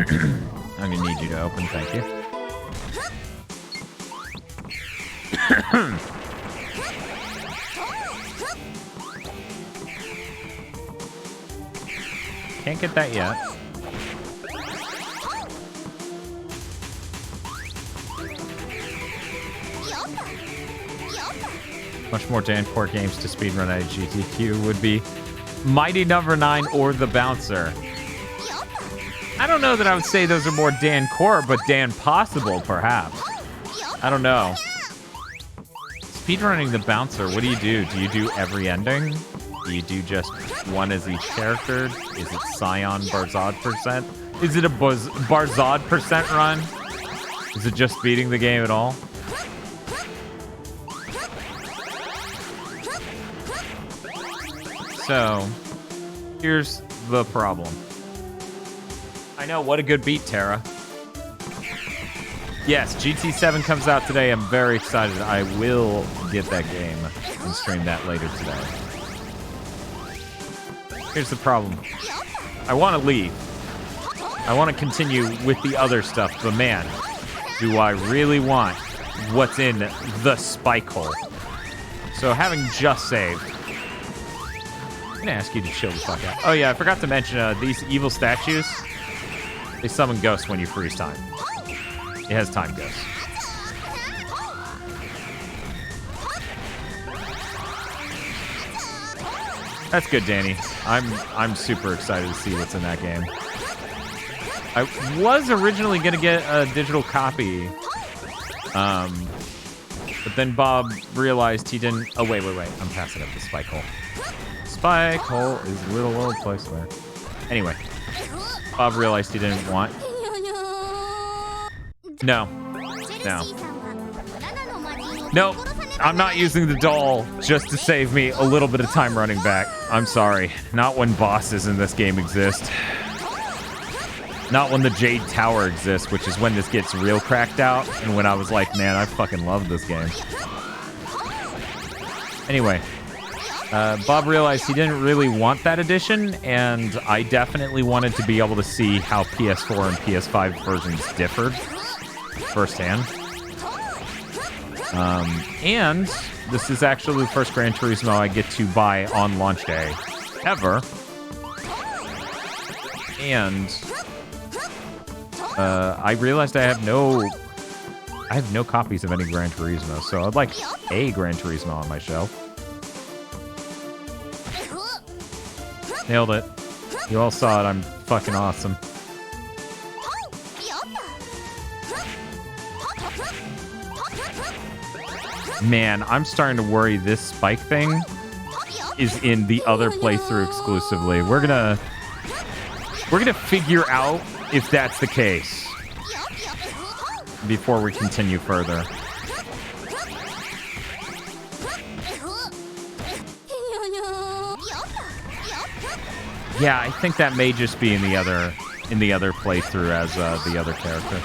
I'm gonna need you to open, thank you. Can't get that yet. Much more Dan-core games to speedrun at GTQ would be Mighty Number 9 or The Bouncer. I don't know that I would say those are more Dan-core, but Dan-possible, perhaps. I don't know. Speedrunning The Bouncer, what do? Do you do every ending? Do you do just one as each character? Is it Scion Barzad percent? Is it a Barzad percent run? Is it just beating the game at all? So, here's the problem. I know, what a good beat, Tara. Yes, GT7 comes out today. I'm very excited. I will get that game and stream that later today. Here's the problem. I want to leave. I want to continue with the other stuff, but man, do I really want what's in the spike hole. So having just saved, I'm going to ask you to chill the fuck out. Oh yeah, I forgot to mention these evil statues. They summon ghosts when you freeze time. It has time ghosts. That's good, Danny. I'm super excited to see what's in that game. I was originally gonna get a digital copy, but then Bob realized he didn't. Oh wait. I'm passing up the spike hole. Spike hole is a little old place there. Anyway. Bob realized he didn't want. No. Nope. I'm not using the doll just to save me a little bit of time running back. I'm sorry. Not when bosses in this game exist. Not when the Jade Tower exists, which is when this gets real cracked out, and when I was like, man, I fucking love this game. Anyway. Bob realized he didn't really want that edition, and I definitely wanted to be able to see how PS4 and PS5 versions differed firsthand. And this is actually the first Gran Turismo I get to buy on launch day ever. And I realized I have no copies of any Gran Turismo, so I'd like a Gran Turismo on my shelf. Nailed it. You all saw it. I'm fucking awesome. Man, I'm starting to worry this spike thing is in the other playthrough exclusively. We're gonna figure out if that's the case before we continue further. Yeah, I think that may just be in the other playthrough as the other character.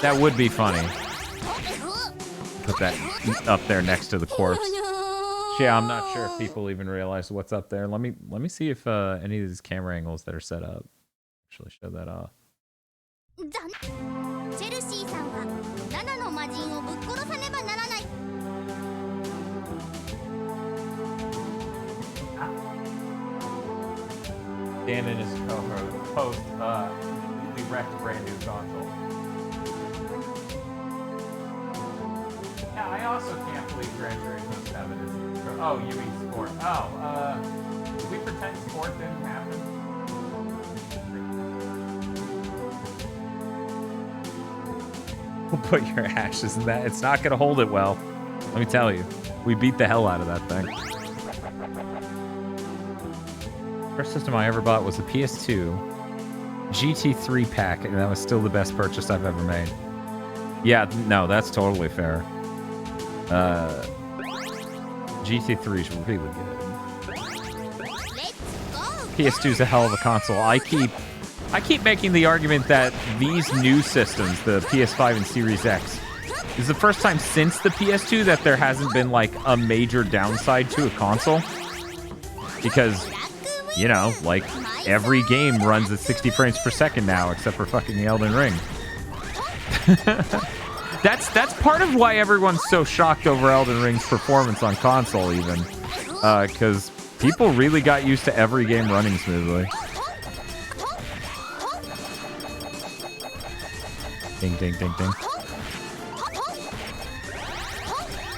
That would be funny. Put that up there next to the corpse. Yeah, I'm not sure if people even realize what's up there. Let me see if any of these camera angles that are set up actually show that off. Dan and his co-host completely wrecked brand new console. Yeah, I also can't believe Gran Turismo 7 is... Oh, you mean sport. Oh, did we pretend sport didn't happen? We'll put your ashes in that. It's not going to hold it well. Let me tell you. We beat the hell out of that thing. First system I ever bought was a PS2 GT3 pack, and that was still the best purchase I've ever made. Yeah, no, that's totally fair. GT3 is really good. PS2's a hell of a console. I keep making the argument that these new systems, the PS5 and Series X, is the first time since the PS2 that there hasn't been like a major downside to a console. Because, you know, like every game runs at 60 frames per second now, except for fucking the Elden Ring. That's part of why everyone's so shocked over Elden Ring's performance on console, even. Because people really got used to every game running smoothly. Ding, ding, ding, ding.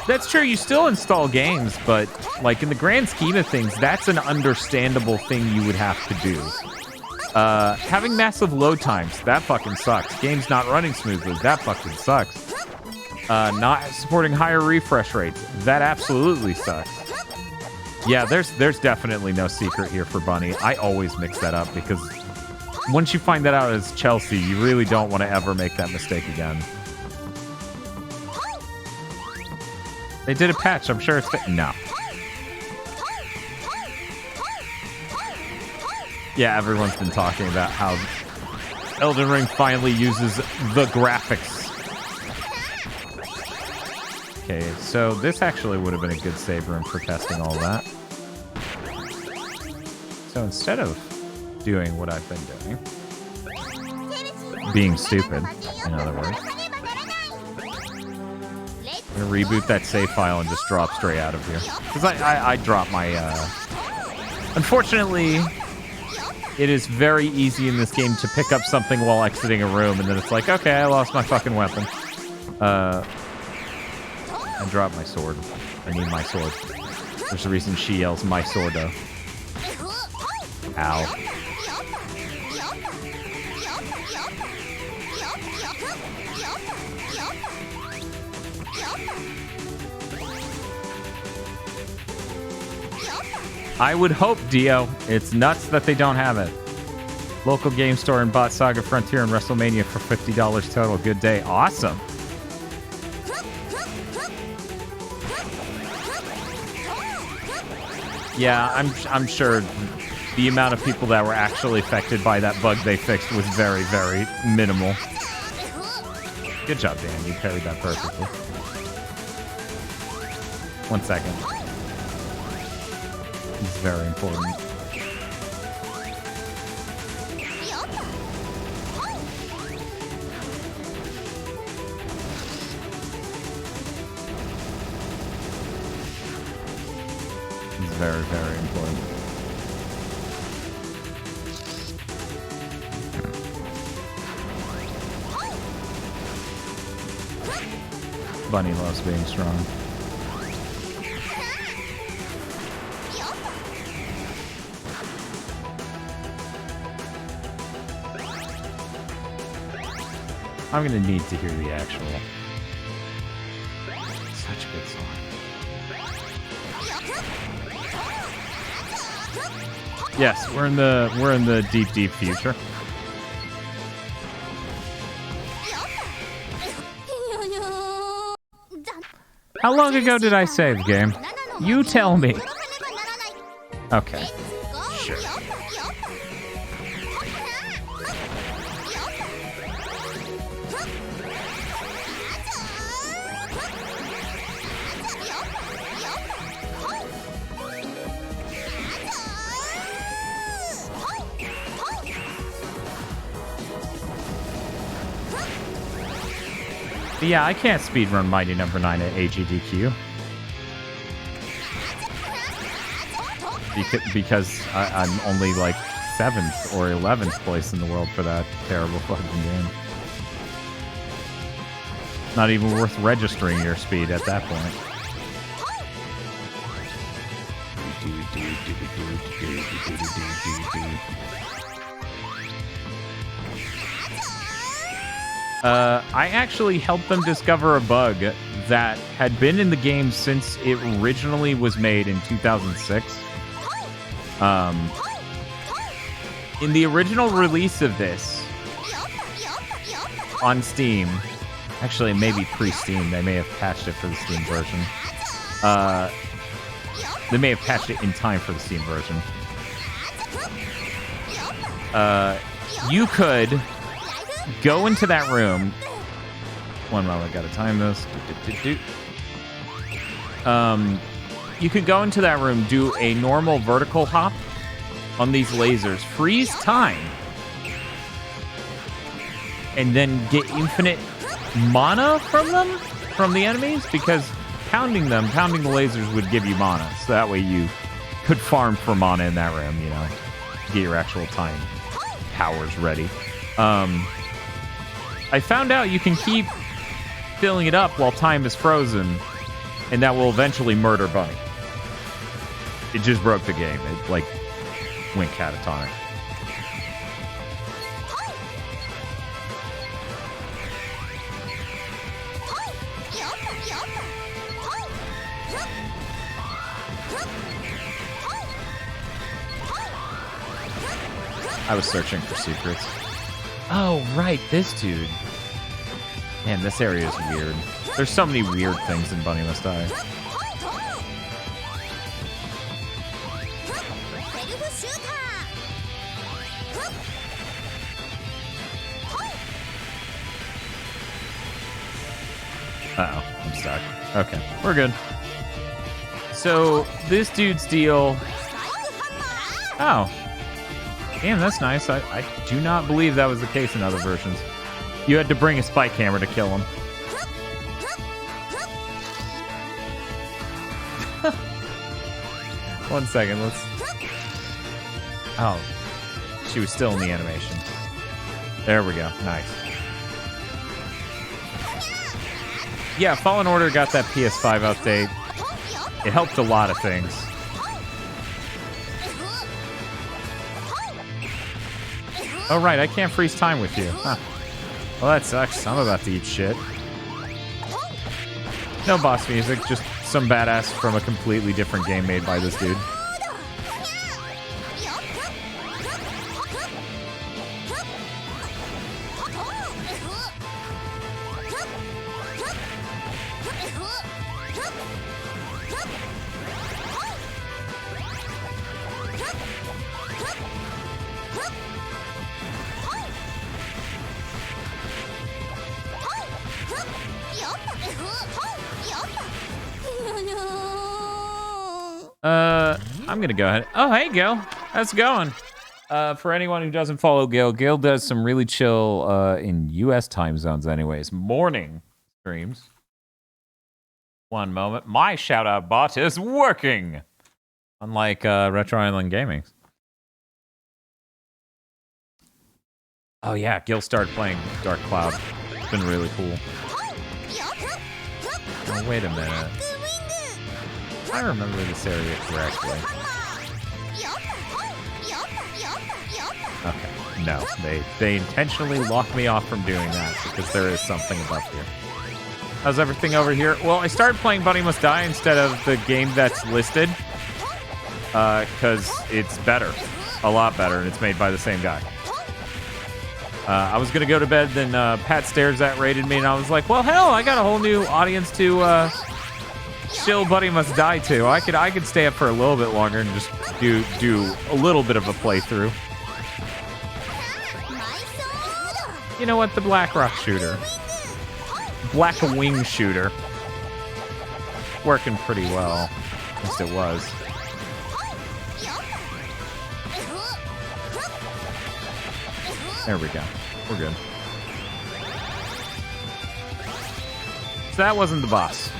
That's true, you still install games, but, like, in the grand scheme of things, that's an understandable thing you would have to do. Having massive load times, that fucking sucks. Games not running smoothly, that fucking sucks. Not supporting higher refresh rates, that absolutely sucks. Yeah, there's definitely no secret here for Bunny. I always mix that up because once you find that out as Chelsea, you really don't want to ever make that mistake again. They did a patch, I'm sure it's no. Yeah, everyone's been talking about how Elden Ring finally uses the graphics. Okay, so this actually would have been a good save room for testing all that. So instead of doing what I've been doing, being stupid, in other words, I'm gonna reboot that save file and just drop straight out of here. Because I dropped my, Unfortunately, it is very easy in this game to pick up something while exiting a room, and then it's like, okay, I lost my fucking weapon. I dropped my sword. I need my sword. There's a reason she yells, my sword, though. Ow. I would hope, Dio. It's nuts that they don't have it. Local game store and bought Saga Frontier and WrestleMania for $50 total. Good day. Awesome. Yeah, I'm sure the amount of people that were actually affected by that bug they fixed was very, very minimal. Good job, Dan. You parried that perfectly. 1 second. It's very important. It's very, very important. Bunny loves being strong. I'm gonna need to hear the actual. Such a good song. Yes, we're in the deep, deep future. How long ago did I save, game? You tell me. Okay. Sure. Yeah, I can't speedrun Mighty Number 9 at AGDQ. Because I'm only like 7th or 11th place in the world for that terrible fucking game. Not even worth registering your speed at that point. I actually helped them discover a bug that had been in the game since it originally was made in 2006. In the original release of this on Steam, actually maybe pre-Steam, they may have patched it for the Steam version. They may have patched it in time for the Steam version. You could go into that room. One moment, I gotta time this. You could go into that room, do a normal vertical hop on these lasers, freeze time, and then get infinite mana from them, from the enemies, because pounding the lasers would give you mana, so that way you could farm for mana in that room, you know, get your actual time powers ready. I found out you can keep filling it up while time is frozen, and that will eventually murder Bunny. It just broke the game. It, like, went catatonic. I was searching for secrets. Oh, right, this dude. Man, this area is weird. There's so many weird things in Bunny Must Die. Uh-oh, I'm stuck. Okay, we're good. So, this dude's deal... Oh. Damn, that's nice. I do not believe that was the case in other versions. You had to bring a spike hammer to kill him. One second, let's... Oh. She was still in the animation. There we go. Nice. Yeah, Fallen Order got that PS5 update. It helped a lot of things. Oh, right, I can't freeze time with you. Huh. Well, that sucks. I'm about to eat shit. No boss music, just some badass from a completely different game made by this dude. I'm gonna go ahead. Oh, hey, Gil. How's it going? For anyone who doesn't follow Gil, Gil does some really chill, in U.S. time zones anyways, morning streams. One moment. My shout-out bot is working! Unlike, Retro Island Gaming. Oh, yeah, Gil started playing Dark Cloud. It's been really cool. Oh, wait a minute. I remember this area correctly. Okay, no. They intentionally locked me off from doing that because there is something above here. How's everything over here? Well, I started playing Bunny Must Die instead of the game that's listed. Because it's better. A lot better, and it's made by the same guy. I was gonna go to bed, then Pat Stares At raided me, and I was like, well, hell, I got a whole new audience to Chill Buddy Must Die too. I could stay up for a little bit longer and just do a little bit of a playthrough. You know what? The Black Rock shooter. Black Wing shooter. Working pretty well. At least it was. There we go. We're good. So that wasn't the boss.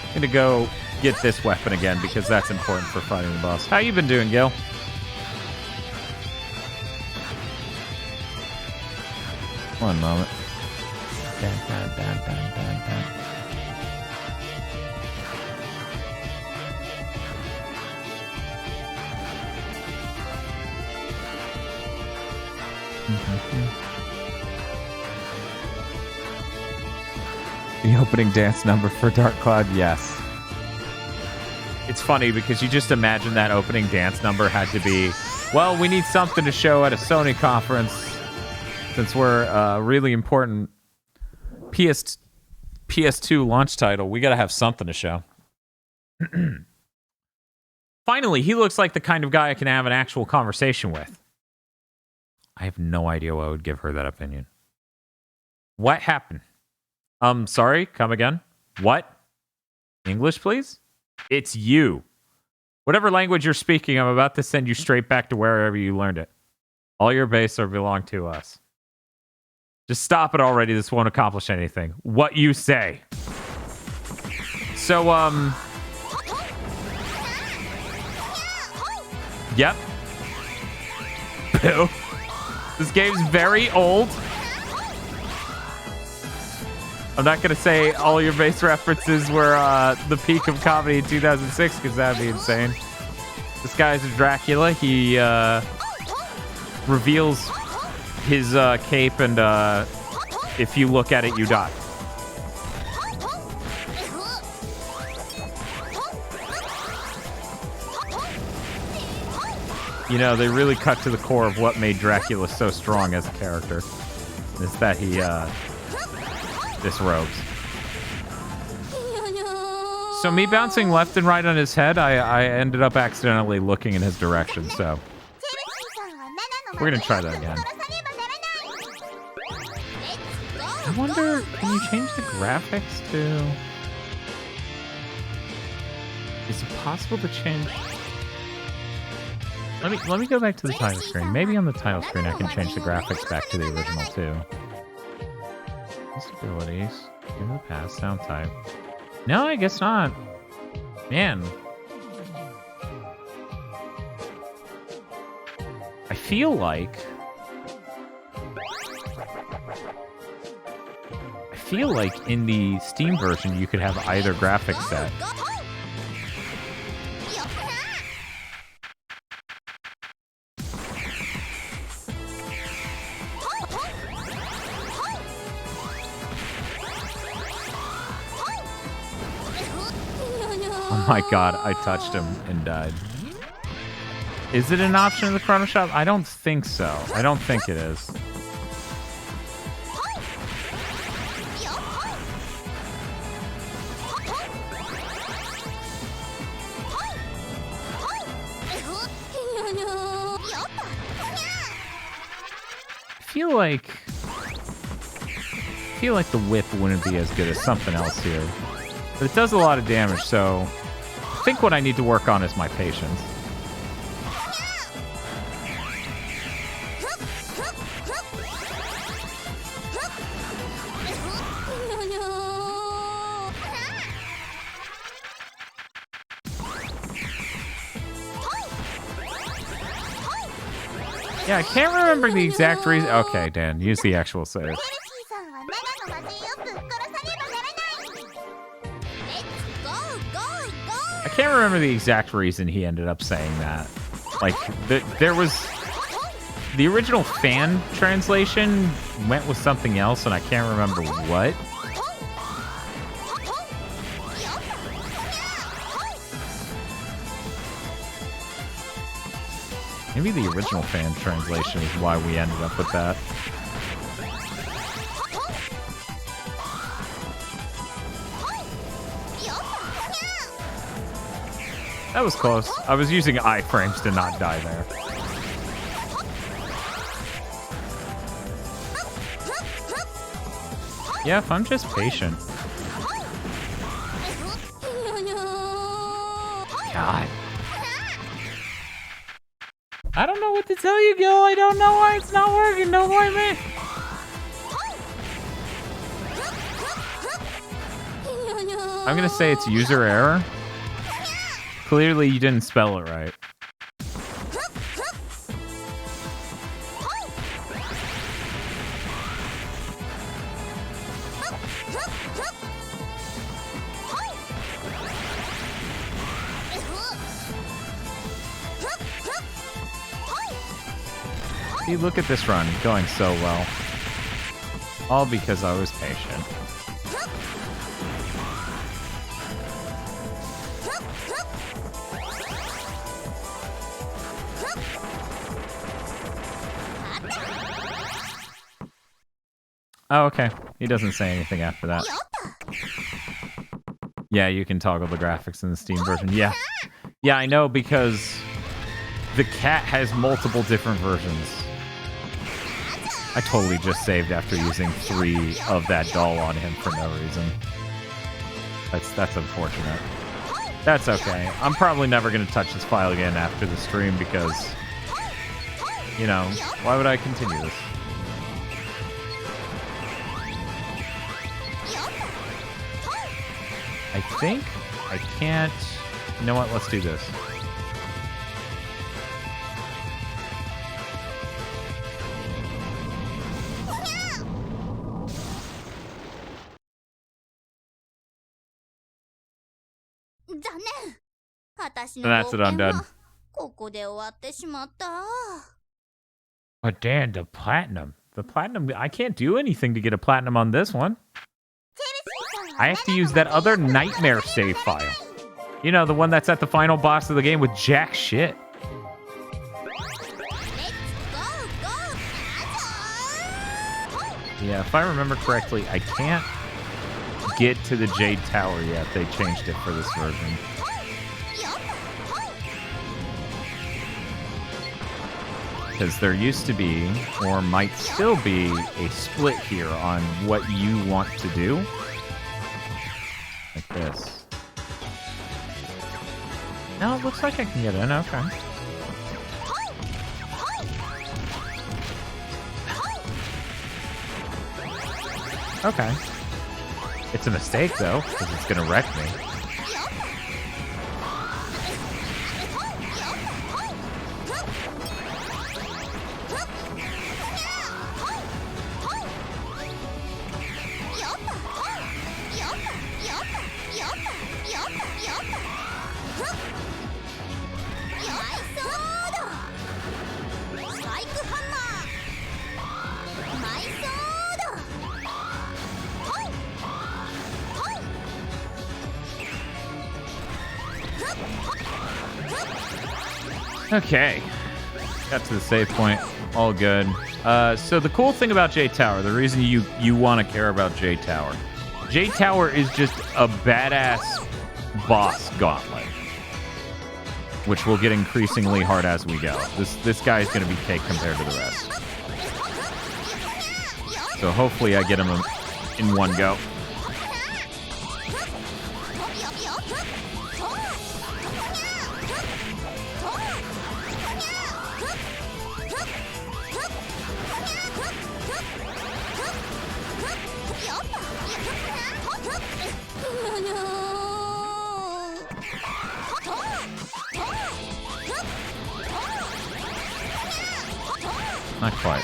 I'm gonna go get this weapon again because that's important for fighting the boss. How you been doing, Gil? One moment. Dun, dun, dun, dun, dun, dun. The opening dance number for Dark Cloud, yes. It's funny because you just imagine that opening dance number had to be, well, we need something to show at a Sony conference since we're a really important PS2 launch title. We gotta have something to show. Finally, he looks like the kind of guy I can have an actual conversation with. I have no idea why I would give her that opinion. What happened? Sorry, come again? What? English, please? It's you. Whatever language you're speaking, I'm about to send you straight back to wherever you learned it. All your base are belong to us. Just stop it already. This won't accomplish anything. What you say. So, Yep. Bill. This game's very old. I'm not going to say all your base references were the peak of comedy in 2006, because that would be insane. This guy's a Dracula. He reveals his cape, and if you look at it, you die. You know, they really cut to the core of what made Dracula so strong as a character. Is that he disrobes. So me bouncing left and right on his head, I ended up accidentally looking in his direction, so we're gonna try that again. I wonder, can you change the graphics to... Is it possible to change... Let me go back to the title screen. Maybe on the title screen I can change the graphics back to the original too. Abilities. Give the pass. Sound type. No, I guess not. Man. I feel like in the Steam version you could have either graphic set. Oh my god, I touched him and died. Is it an option in the Chrono Shop? I don't think so. I don't think it is. I feel like the whip wouldn't be as good as something else here. But it does a lot of damage, so I think what I need to work on is my patience. Yeah, I can't remember the exact reason. Okay, Dan, use the actual save. I can't remember the exact reason he ended up saying that. Like, there was... The original fan translation went with something else, and I can't remember what. Maybe the original fan translation is why we ended up with that. That was close. I was using iframes to not die there. Yeah, if I'm just patient. God. I don't know what to tell you, Gil. I don't know why it's not working. Don't blame me. I'm gonna say it's user error. Clearly you didn't spell it right. See, look at this run, going so well. All because I was patient. Oh, okay. He doesn't say anything after that. Yeah, you can toggle the graphics in the Steam version. Yeah. Yeah, I know, because the cat has multiple different versions. I totally just saved after using 3 of that doll on him for no reason. That's unfortunate. That's okay. I'm probably never going to touch this file again after the stream because, you know, why would I continue this? I think I can't... You know what? Let's do this. And that's it, I'm done. But Dan, the platinum. The platinum, I can't do anything to get a platinum on this one. I have to use that other nightmare save file. You know, the one that's at the final boss of the game with jack shit. Yeah, if I remember correctly, I can't get to the Jade Tower yet. They changed it for this version. Because there used to be, or might still be, a split here on what you want to do. Like this. No, it looks like I can get in. Okay. Okay. It's a mistake, though, because it's going to wreck me. Okay. Got to the save point. All good. So the cool thing about Jade Tower, the reason you want to care about Jade Tower. Jade Tower is just a badass boss gauntlet. Which will get increasingly hard as we go. This guy is going to be cake compared to the rest. So hopefully I get him in one go. Not quite.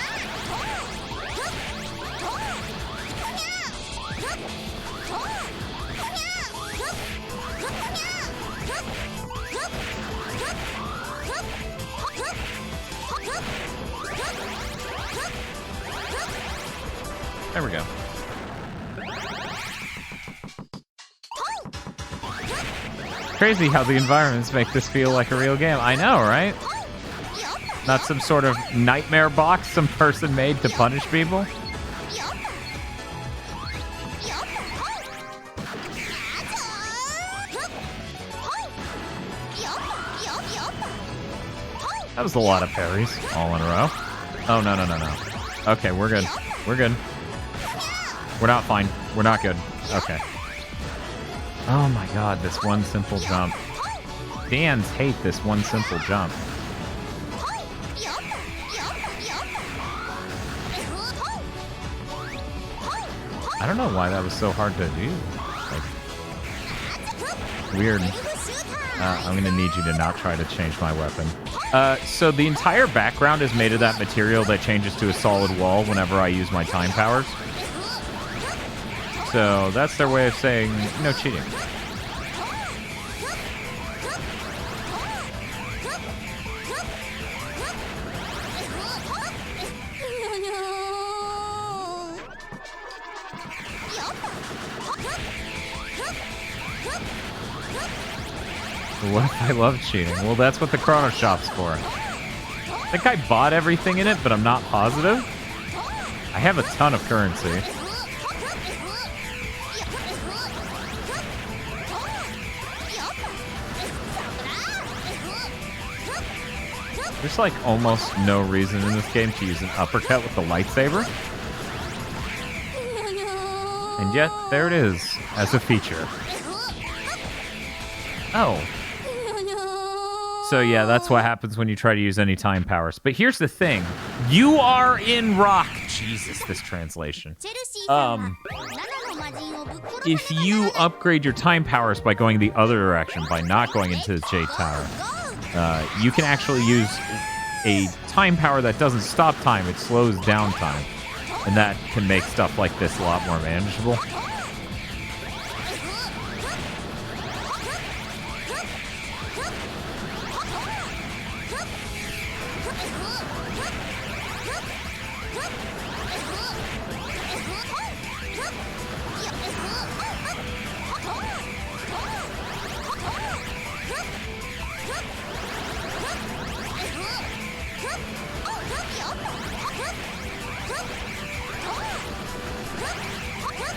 There we go. Crazy how the environments make this feel like a real game. I know, right? Not some sort of nightmare box some person made to punish people. That was a lot of parries all in a row. Oh, no, no, no, no. Okay, we're good. We're good. We're not fine. We're not good. Okay. Oh my god, this one simple jump. Fans hate this one simple jump. I don't know why that was so hard to do. Like, weird. I'm gonna need you to not try to change my weapon. So the entire background is made of that material that changes to a solid wall whenever I use my time powers. So that's their way of saying no cheating. What if I love cheating? Well, that's what the Chrono Shop's for. I think I bought everything in it, but I'm not positive. I have a ton of currency. There's like almost no reason in this game to use an uppercut with the lightsaber. And yet, there it is, as a feature. Oh. So yeah, that's what happens when you try to use any time powers. But here's the thing. You are in rock. Jesus, this translation. If you upgrade your time powers by going the other direction, by not going into the Jade Tower, you can actually use a time power that doesn't stop time. It slows down time. And that can make stuff like this a lot more manageable.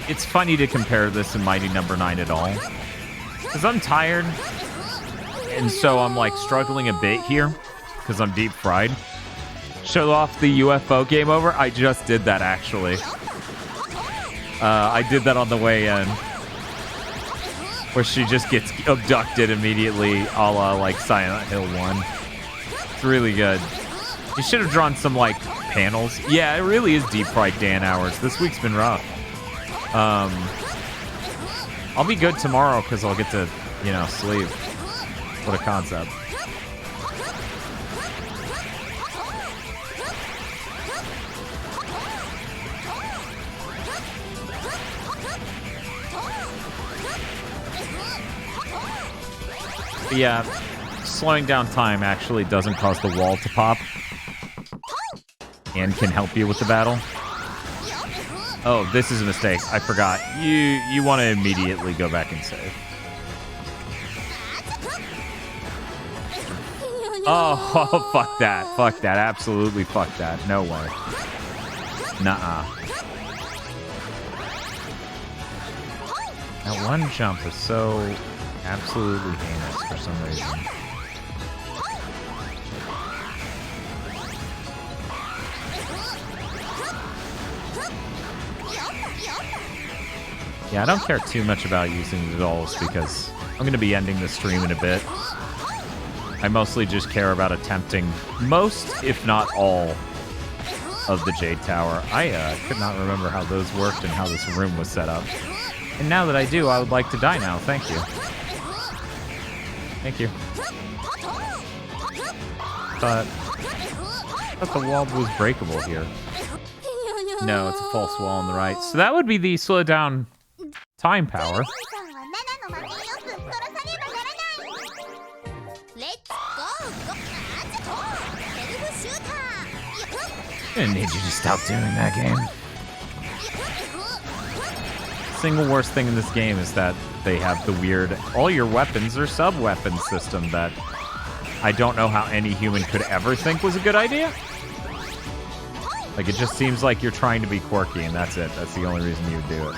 It's funny to compare this to Mighty Number 9 at all. Because I'm tired. And so I'm like struggling a bit here. Because I'm deep fried. Show off the UFO game over. I just did that actually. I did that on the way in. Where she just gets abducted immediately, a la like Silent Hill 1. It's really good. You should have drawn some like panels. Yeah, it really is deep fried Dan hours. This week's been rough. I'll be good tomorrow because I'll get to, you know, sleep. What a concept. But yeah, slowing down time actually doesn't cause the wall to pop and can help you with the battle. Oh, this is a mistake. I forgot. You want to immediately go back and save. Oh, fuck that. Fuck that. Absolutely fuck that. No way. Nuh-uh. That one jump is so absolutely heinous for some reason. Yeah, I don't care too much about using the dolls because I'm going to be ending the stream in a bit. I mostly just care about attempting most, if not all, of the Jade Tower. I could not remember how those worked and how this room was set up. And now that I do, I would like to die now. Thank you. Thank you. But I thought the wall was breakable here. No, it's a false wall on the right. So that would be the slow down time power. I need you to stop doing that game. Single worst thing in this game is that they have the weird all your weapons are sub-weapon system that I don't know how any human could ever think was a good idea. Like, it just seems like you're trying to be quirky, and that's it. That's the only reason you would do it.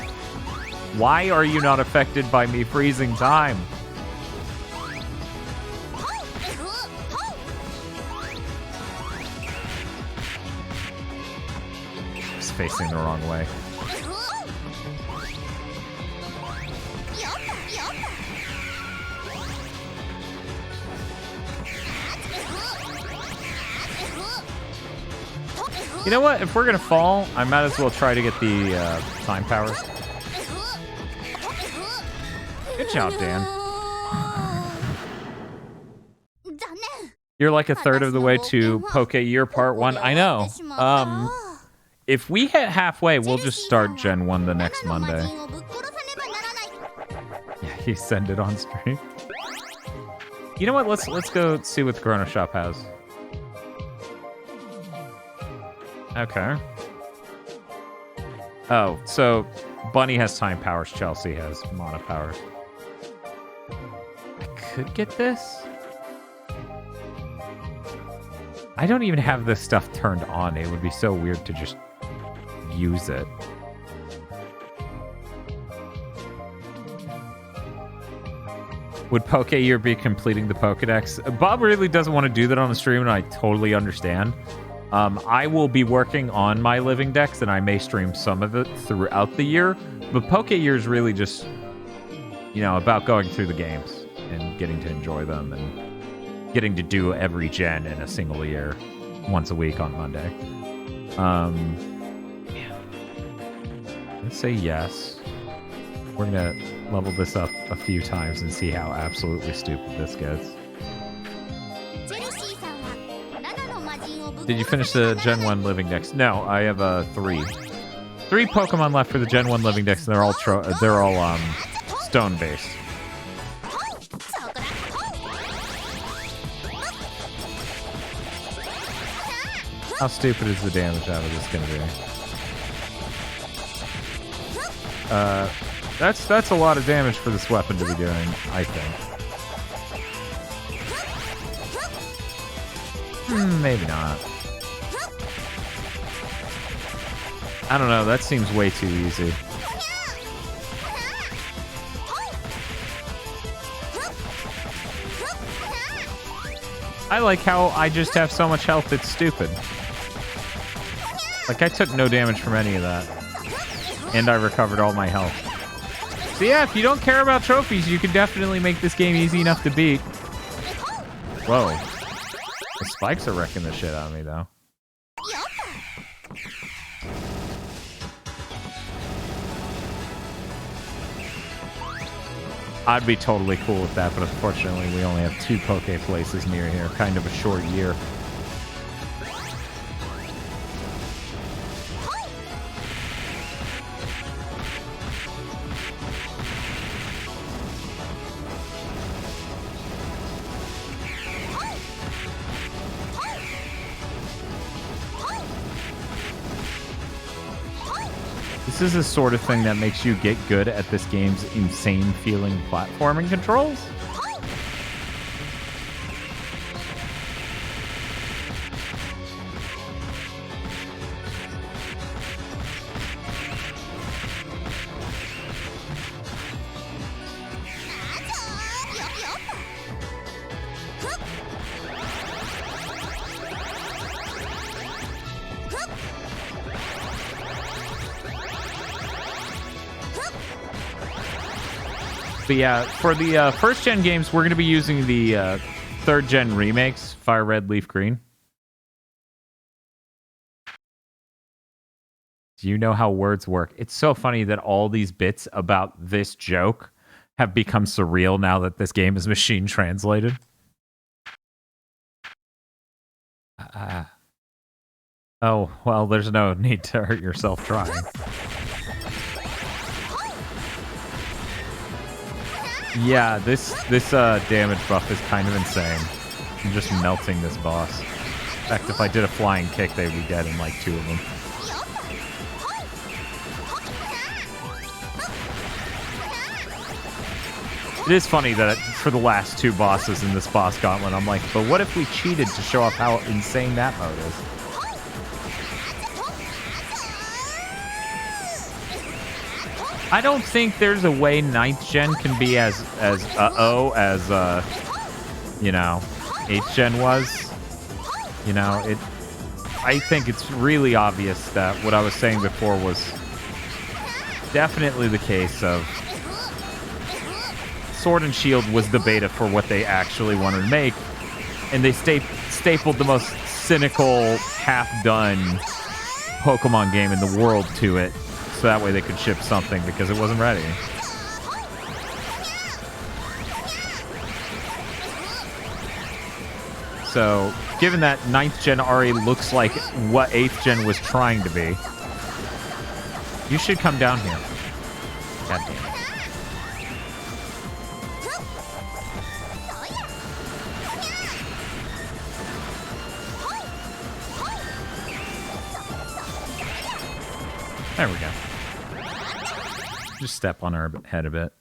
Why are you not affected by me freezing time? facing the wrong way. You know what? If we're gonna fall, I might as well try to get the time powers. Good job, Dan. You're like a third of the way to Poke Year Part 1. I know. If we hit halfway, we'll just start Gen 1 the next Monday. Yeah, he sent it on stream. You know what? Let's go see what the Chrono Shop has. Okay. Oh, so Bunny has time powers, Chelsea has mana powers. I could get this. I don't even have this stuff turned on. It would be so weird to just use it. Would Poke Year be completing the Pokedex? Bob really doesn't want to do that on the stream, and I totally understand. I will be working on my living decks, and I may stream some of it throughout the year. But Poke Year is really just, you know, about going through the games and getting to enjoy them and getting to do every gen in a single year, once a week on Monday. Let's say yes. We're gonna level this up a few times and see how absolutely stupid this gets. Did you finish the Gen 1 living decks? No, I have 3. 3 Pokemon left for the Gen 1 living decks, and they're all stone based. How stupid is the damage out of this gonna be? That's a lot of damage for this weapon to be doing, I think. Maybe not. I don't know, that seems way too easy. I like how I just have so much health, it's stupid. Like, I took no damage from any of that. And I recovered all my health. So yeah, if you don't care about trophies, you can definitely make this game easy enough to beat. Whoa. The spikes are wrecking the shit out of me, though. I'd be totally cool with that, but unfortunately we only have 2 Poke places near here. Kind of a short year. This is the sort of thing that makes you get good at this game's insane feeling platforming controls. But yeah, for the first gen games, we're going to be using the third gen remakes, Fire Red, Leaf Green. Do you know how words work? It's so funny that all these bits about this joke have become surreal now that this game is machine translated. Oh, well, there's no need to hurt yourself trying. Yeah, this damage buff is kind of insane. I'm just melting this boss. In fact, if I did a flying kick, they'd be dead in like 2 of them. It is funny that for the last 2 bosses in this boss gauntlet, I'm like, but what if we cheated to show off how insane that mode is? I don't think there's a way 9th gen can be as you know, 8th gen was. You know, I think it's really obvious that what I was saying before was definitely the case of Sword and Shield was the beta for what they actually wanted to make, and they stapled the most cynical, half-done Pokemon game in the world to it, so that way they could ship something because it wasn't ready. So, given that 9th Gen already looks like what 8th Gen was trying to be, you should come down here. God damn it. There we go. Just step on her head a bit.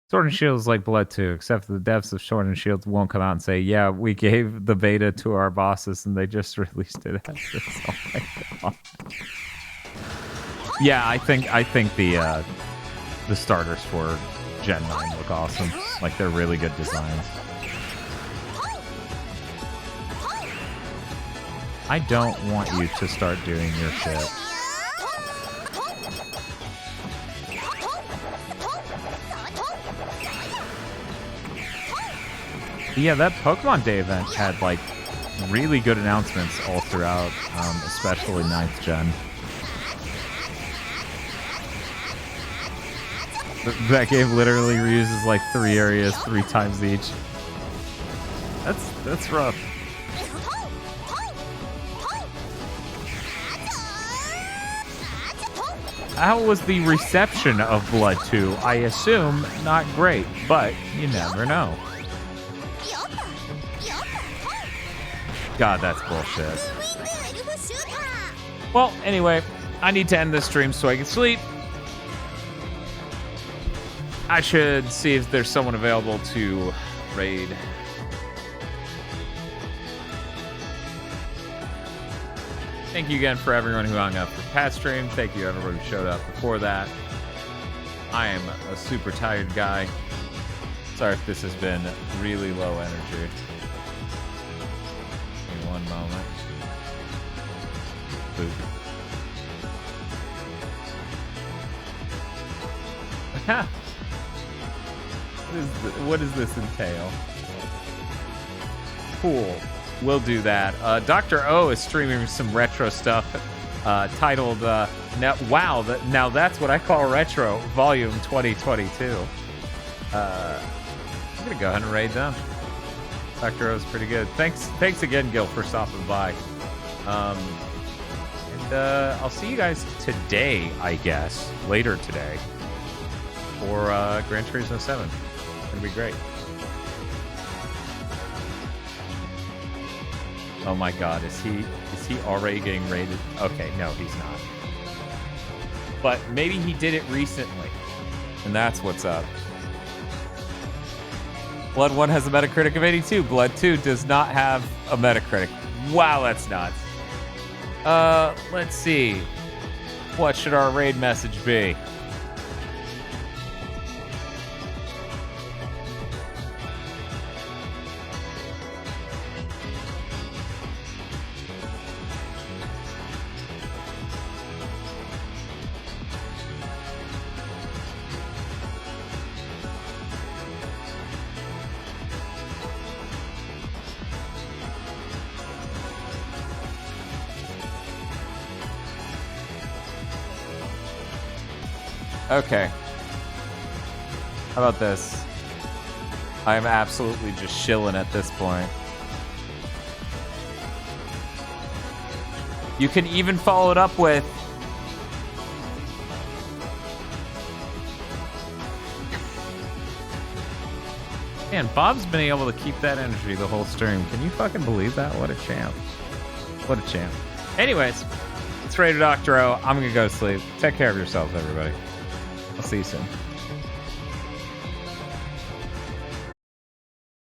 Sword and Shield is like Blood 2, except the devs of Sword and Shield won't come out and say, yeah, we gave the beta to our bosses and they just released it as this. Oh my god. Yeah, I think the starters for Gen 9 look awesome. Like, they're really good designs. I don't want you to start doing your shit. Yeah, that Pokemon Day event had, like, really good announcements all throughout, especially 9th Gen. That game literally reuses, like, 3 areas 3 times each. That's rough. How was the reception of Blood 2? I assume not great, but you never know. God, that's bullshit. Well, anyway, I need to end this stream so I can sleep. I should see if there's someone available to raid. Thank you again for everyone who hung up for past stream. Thank you everyone who showed up before that. I am a super tired guy. Sorry if this has been really low energy. One moment. Boop. What does this entail? Cool. We'll do that. Dr. O is streaming some retro stuff titled now that's what I call retro, volume 2022. I'm gonna go ahead and raid them. Dr. O's pretty good. Thanks again, Gil, for stopping by. And I'll see you guys today, I guess, later today, for Gran Turismo 7. It's gonna be great. Oh my god, is he already getting rated? Okay, no, he's not. But maybe he did it recently, and that's what's up. Blood 1 has a Metacritic of 82. Blood 2 does not have a Metacritic. Wow, that's nuts. Let's see. What should our raid message be? Okay. How about this? I am absolutely just shilling at this point. You can even follow it up with... Man, Bob's been able to keep that energy the whole stream. Can you fucking believe that? What a champ. What a champ. Anyways, it's Raider Dr. O. I'm gonna go to sleep. Take care of yourselves, everybody. I'll see you soon.